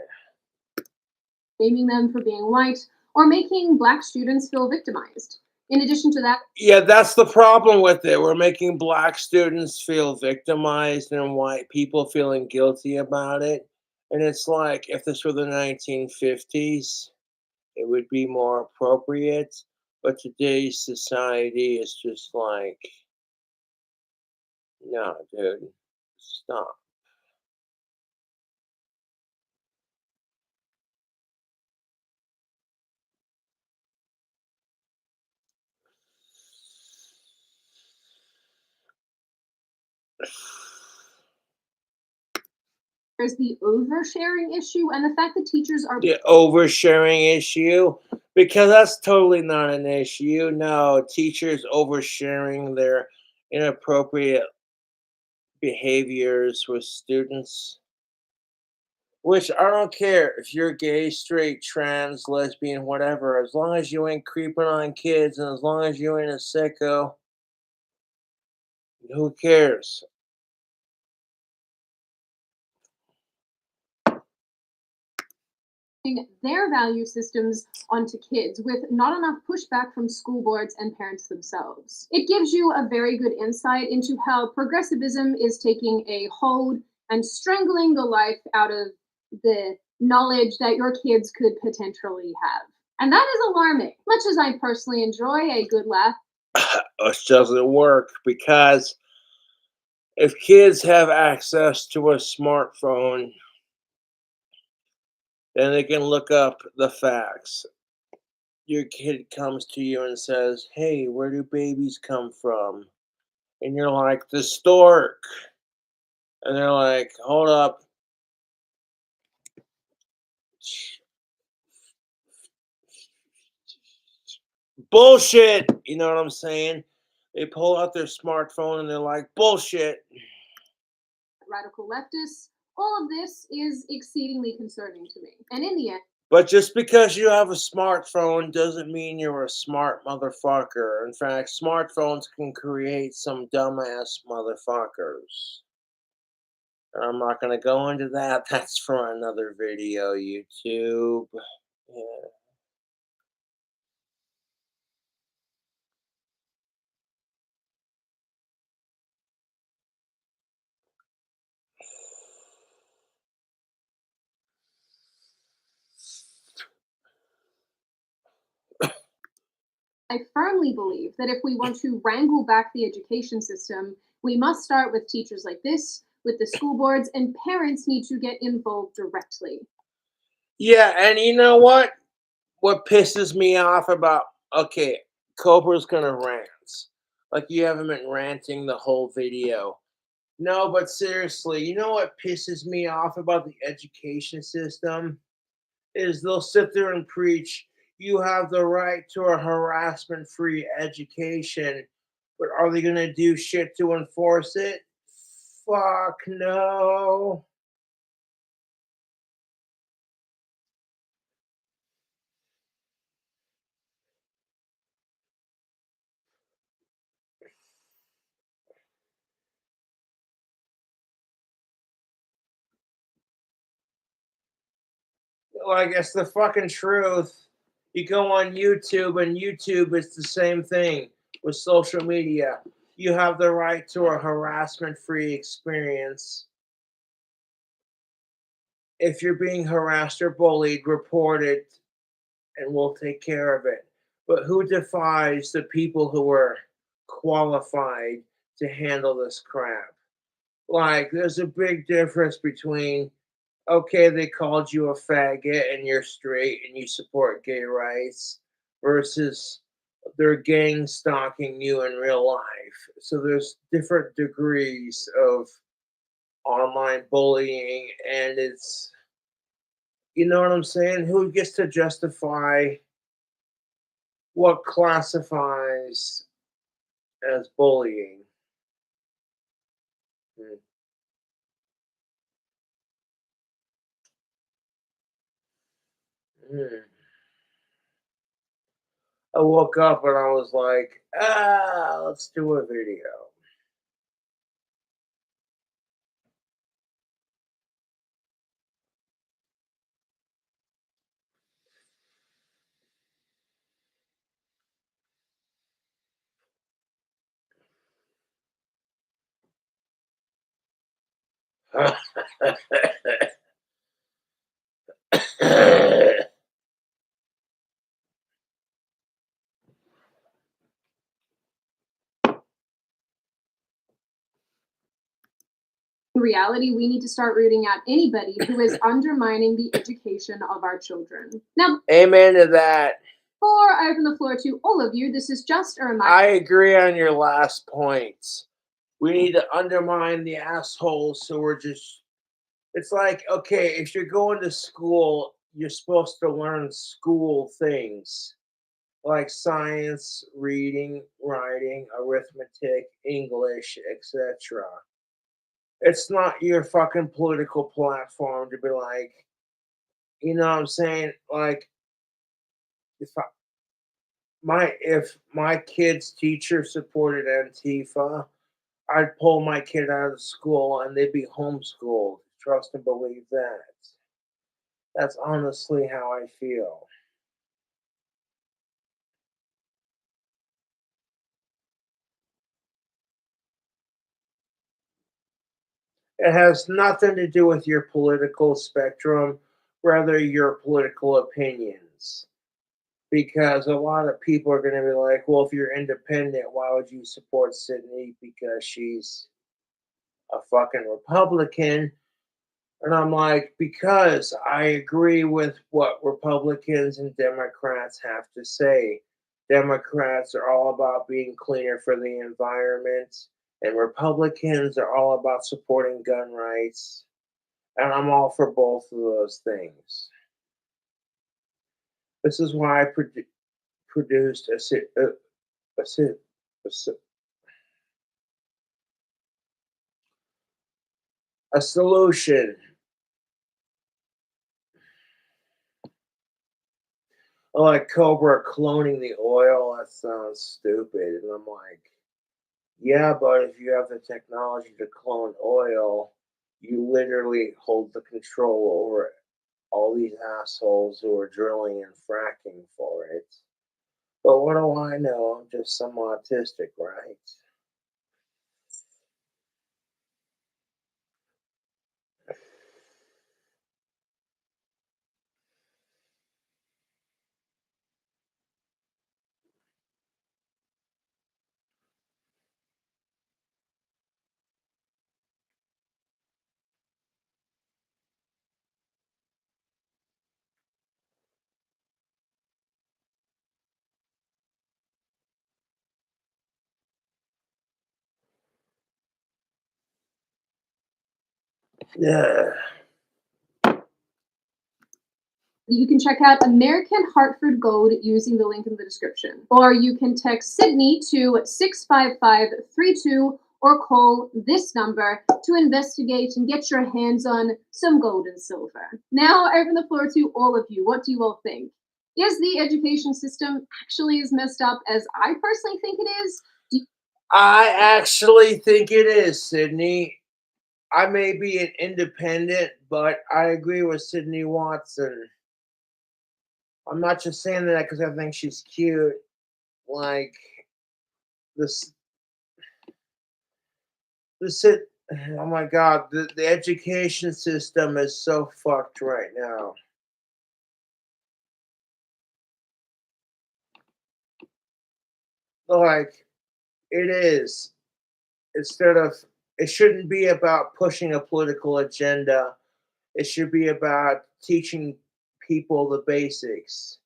Blaming them for being white, or making Black students feel victimized. In addition to that... Yeah, that's the problem with it. We're making Black students feel victimized and white people feeling guilty about it. And it's like, if this were the 1950s, it would be more appropriate. But today's society is just like, no, dude, stop. There's the oversharing issue and the fact that teachers are... The oversharing issue, because that's totally not an issue. No, teachers oversharing their inappropriate behaviors with students, which I don't care if you're gay, straight, trans, lesbian, whatever, as long as you ain't creeping on kids and as long as you ain't a sicko, who cares? Their value systems onto kids with not enough pushback from school boards and parents themselves. It gives you a very good insight into how progressivism is taking a hold and strangling the life out of the knowledge that your kids could potentially have. And that is alarming. Much as I personally enjoy a good laugh, It doesn't work, because if kids have access to a smartphone, then they can look up the facts. Your kid comes to you and says, "Hey, where do babies come from?" And you're like, "The stork." And they're like, "Hold up. Bullshit." You know what I'm saying? They pull out their smartphone and they're like, "Bullshit." radical leftists, all of this is exceedingly concerning to me. And in the end, But just because you have a smartphone doesn't mean you're a smart motherfucker. In fact, smartphones can create some dumbass motherfuckers. And I'm not going to go into that. That's for another video, YouTube. Yeah. I firmly believe that if we want to wrangle back the education system, we must start with teachers like this, with the school boards, and parents need to get involved directly. Yeah, and you know what? What pisses me off about okay, Cobra's gonna rant. Like you haven't been ranting the whole video. No, but seriously, you know what pisses me off about the education system? Is they'll sit there and preach you have the right to a harassment free education, but are they gonna do shit to enforce it? Fuck no. Like it's the fucking truth. You go on YouTube, and YouTube is the same thing with social media. You have the right to a harassment free experience. If you're being harassed or bullied, report it and we'll take care of it. But who defies the people who are qualified to handle this crap? Like, there's a big difference between okay, they called you a faggot and you're straight and you support gay rights versus they're gang stalking you in real life. So there's different degrees of online bullying, and it's, you know what I'm saying? Who gets to justify what classifies as bullying? Hmm. Hmm. I woke up and I was like, let's do a video. In reality, we need to start rooting out anybody who is undermining the education of our children. Now, Amen to that. before I open the floor to all of you, this is just a reminder. I agree on your last points. We need to undermine the assholes so we're just. It's like, okay, if you're going to school, you're supposed to learn school things like science, reading, writing, arithmetic, English, etc. It's not your fucking political platform to be like, you know what I'm saying? Like, if my kid's teacher supported Antifa, I'd pull my kid out of school and they'd be homeschooled. Trust and believe that. That's honestly how I feel. It has nothing to do with your political spectrum, rather your political opinions. Because a lot of people are going to be like, well, if you're independent, why would you support Sydney? Because she's a fucking Republican. And I'm like, because I agree with what Republicans and Democrats have to say. Democrats are all about being cleaner for the environment, and Republicans are all about supporting gun rights. And I'm all for both of those things. This is why I produced a, a, a solution. Like Cobra cloning the oil, that sounds stupid. And I'm like, yeah, but if you have the technology to clone oil, you literally hold the control over all these assholes who are drilling and fracking for it. But what do I know? I'm just some autistic, right? Yeah. You can check out American Hartford Gold using the link in the description. Or you can text Sydney to 65532 or call this number to investigate and get your hands on some gold and silver. Now I open the floor to all of you. What do you all think? Is the education system actually as messed up as I personally think it is? I actually think it is, Sydney. I may be an independent, but I agree with Sydney Watson. I'm not just saying that because I think she's cute. Like this, oh my God, the education system is so fucked right now. Like it is. Instead of it shouldn't be about pushing a political agenda. It should be about teaching people the basics.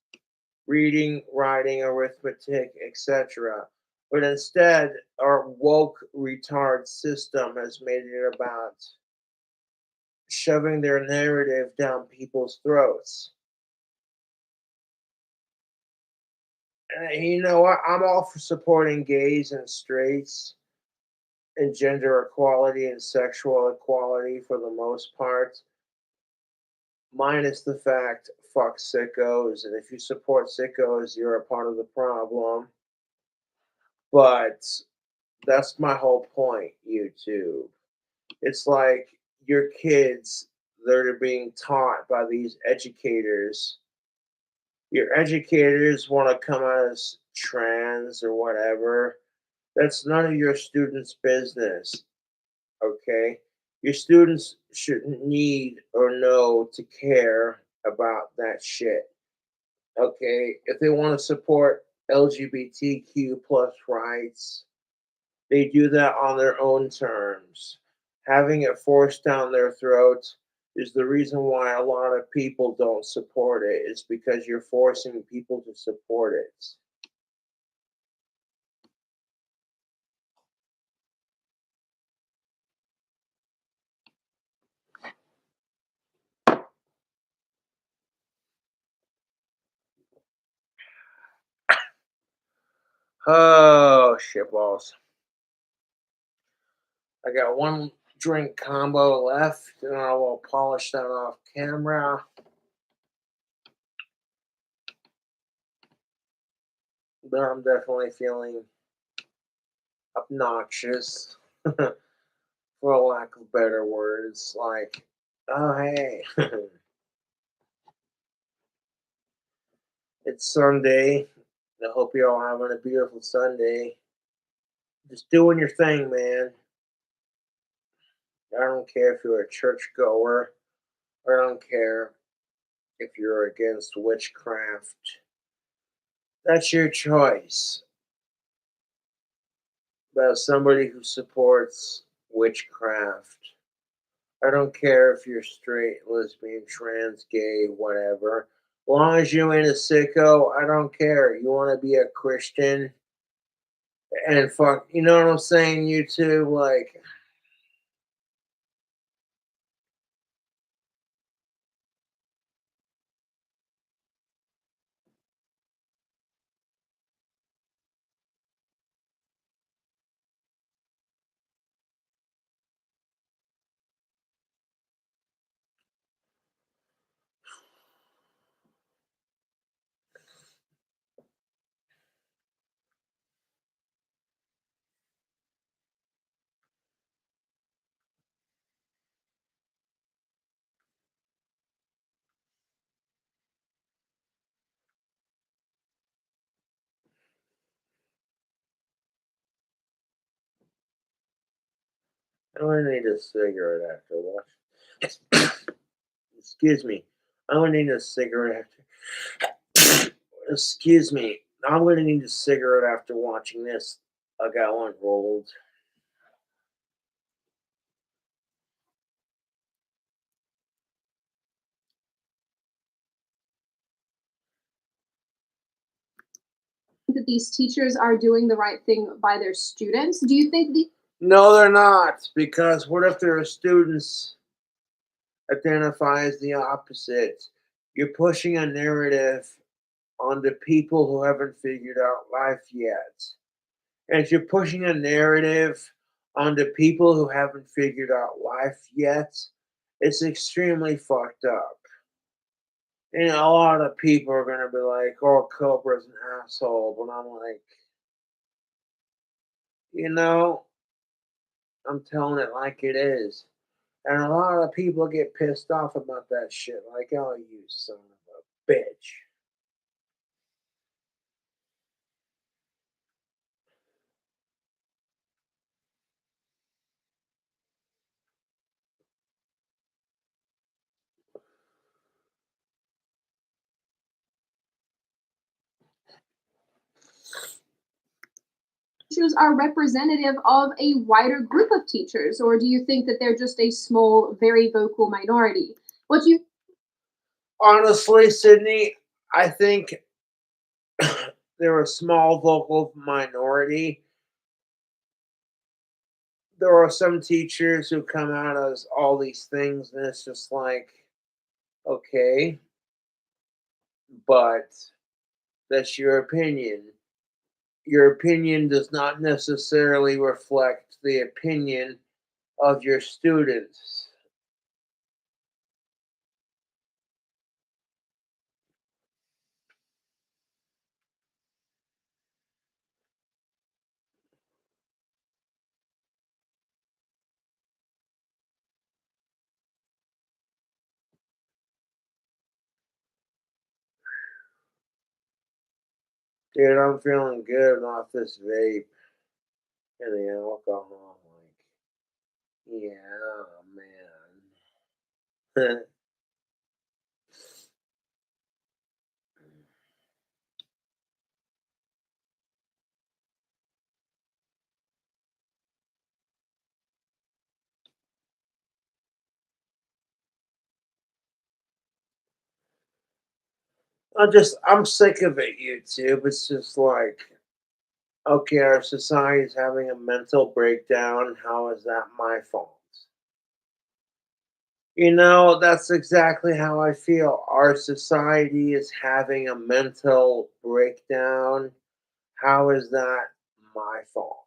Reading, writing, arithmetic, etc. But instead, our woke retard system has made it about shoving their narrative down people's throats. And you know what? I'm all for supporting gays and straights and gender equality and sexual equality for the most part, minus the fact fuck sickos. And if you support sickos, you're a part of the problem. But that's my whole point, YouTube. It's like your kids that are being taught by these educators. Your educators want to come out as trans or whatever. That's none of your students' business. Okay? Your students shouldn't need or know to care about that shit. Okay? If they want to support LGBTQ plus rights, they do that on their own terms. Having it forced down their throats is the reason why a lot of people don't support it. It's because you're forcing people to support it. Oh, shitballs. I got one drink combo left, and I will polish that off camera. But I'm definitely feeling obnoxious, for a lack of better words. Like, oh, hey. It's Sunday. I hope you're all having a beautiful Sunday. Just doing your thing, man. I don't care if you're a churchgoer. I don't care if you're against witchcraft. That's your choice. But as somebody who supports witchcraft, I don't care if you're straight, lesbian, trans, gay, whatever. As long as you ain't a sicko, I don't care. You want to be a Christian and fuck, you know what I'm saying, YouTube? Like, I'm gonna need a cigarette after watching. Excuse me. I'm gonna need a cigarette after. Excuse me. I'm gonna need a cigarette after watching this. I got one rolled. That these teachers are doing the right thing by their students? Do you think No, they're not. Because what if their students identify as the opposite? You're pushing a narrative onto people who haven't figured out life yet. And if you're pushing a narrative onto people who haven't figured out life yet, it's extremely fucked up. And a lot of people are gonna be like, "Oh, Cobra's an asshole," but I'm like, you know, I'm telling it like it is. And a lot of people get pissed off about that shit. Like, "Oh, you son of a bitch." teachers are representative of a wider group of teachers, or do you think that they're just a small, very vocal minority? What do you Honestly, Sydney, I think they're a small vocal minority. There are some teachers who come out as all these things, and it's just like, okay, but that's your opinion. Your opinion does not necessarily reflect the opinion of your students. Dude, I'm feeling good off this vape and the alcohol. Like, yeah, man. I'm sick of it, YouTube. It's just like, okay, our society is having a mental breakdown. How is that my fault? You know, that's exactly how I feel. Our society is having a mental breakdown. How is that my fault?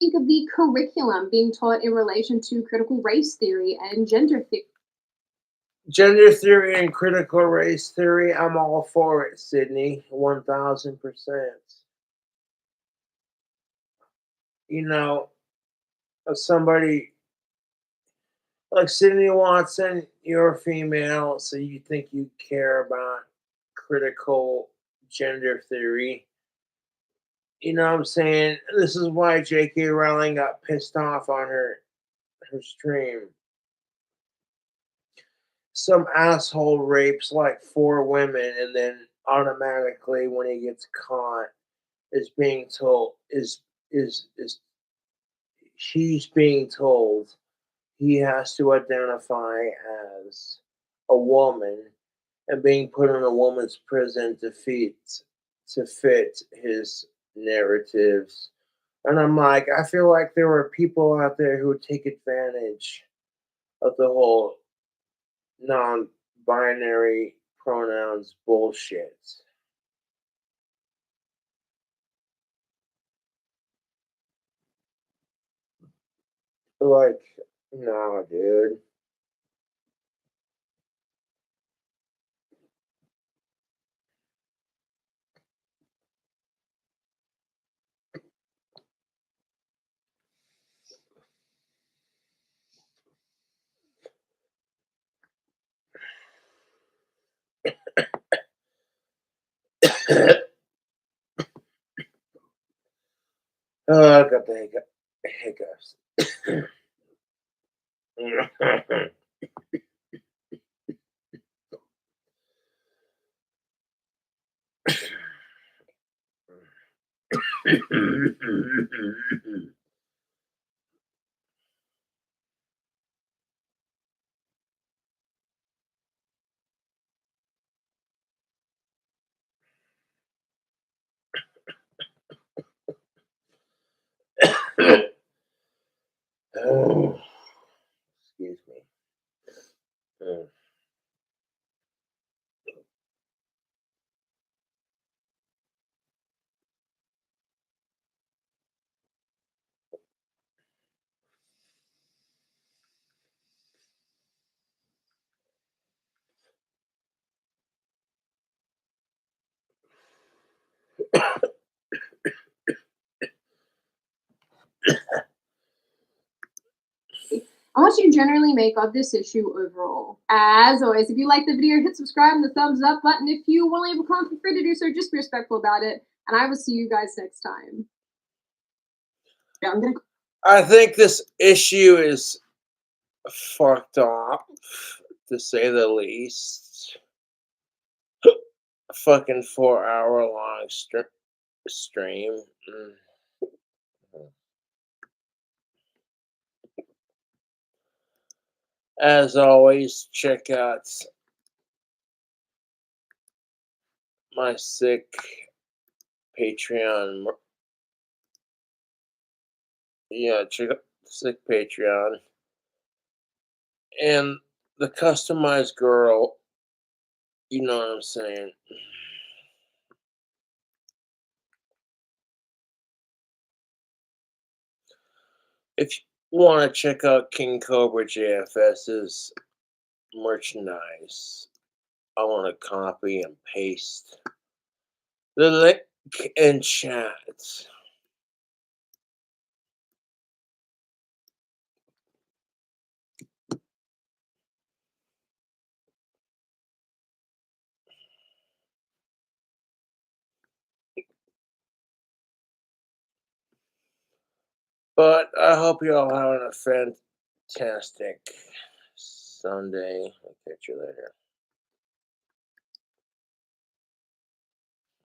think of the curriculum being taught in relation to critical race theory and gender theory? Gender theory and critical race theory, I'm all for it, Sydney. 1000%. You know, somebody like Sydney Watson, you're a female, so you think you care about critical gender theory. You know what I'm saying? This is why J.K. Rowling got pissed off on her stream. Some asshole rapes like 4 women, and then automatically, when he gets caught, is being told is she's being told he has to identify as a woman and being put in a woman's prison to fit his narratives. And I'm like, I feel like there are people out there who take advantage of the whole non-binary pronouns bullshit. Like, no, dude. Oh, I got the hiccups. Oh, excuse me. I want you to generally make of this issue overall. As always, if you like the video, hit subscribe and the thumbs up button. If you want to leave a comment, feel free to do so. Just be respectful about it. And I will see you guys next time. Yeah, I think this issue is fucked up, to say the least. A fucking 4-hour long stream. As always, check out my sick Patreon. Yeah, check out the sick Patreon. And the customized girl, you know what I'm saying. If you want to check out King Cobra JFS's merchandise, I want to copy and paste the link in chat. But I hope you all having a fantastic Sunday. I'll catch you later.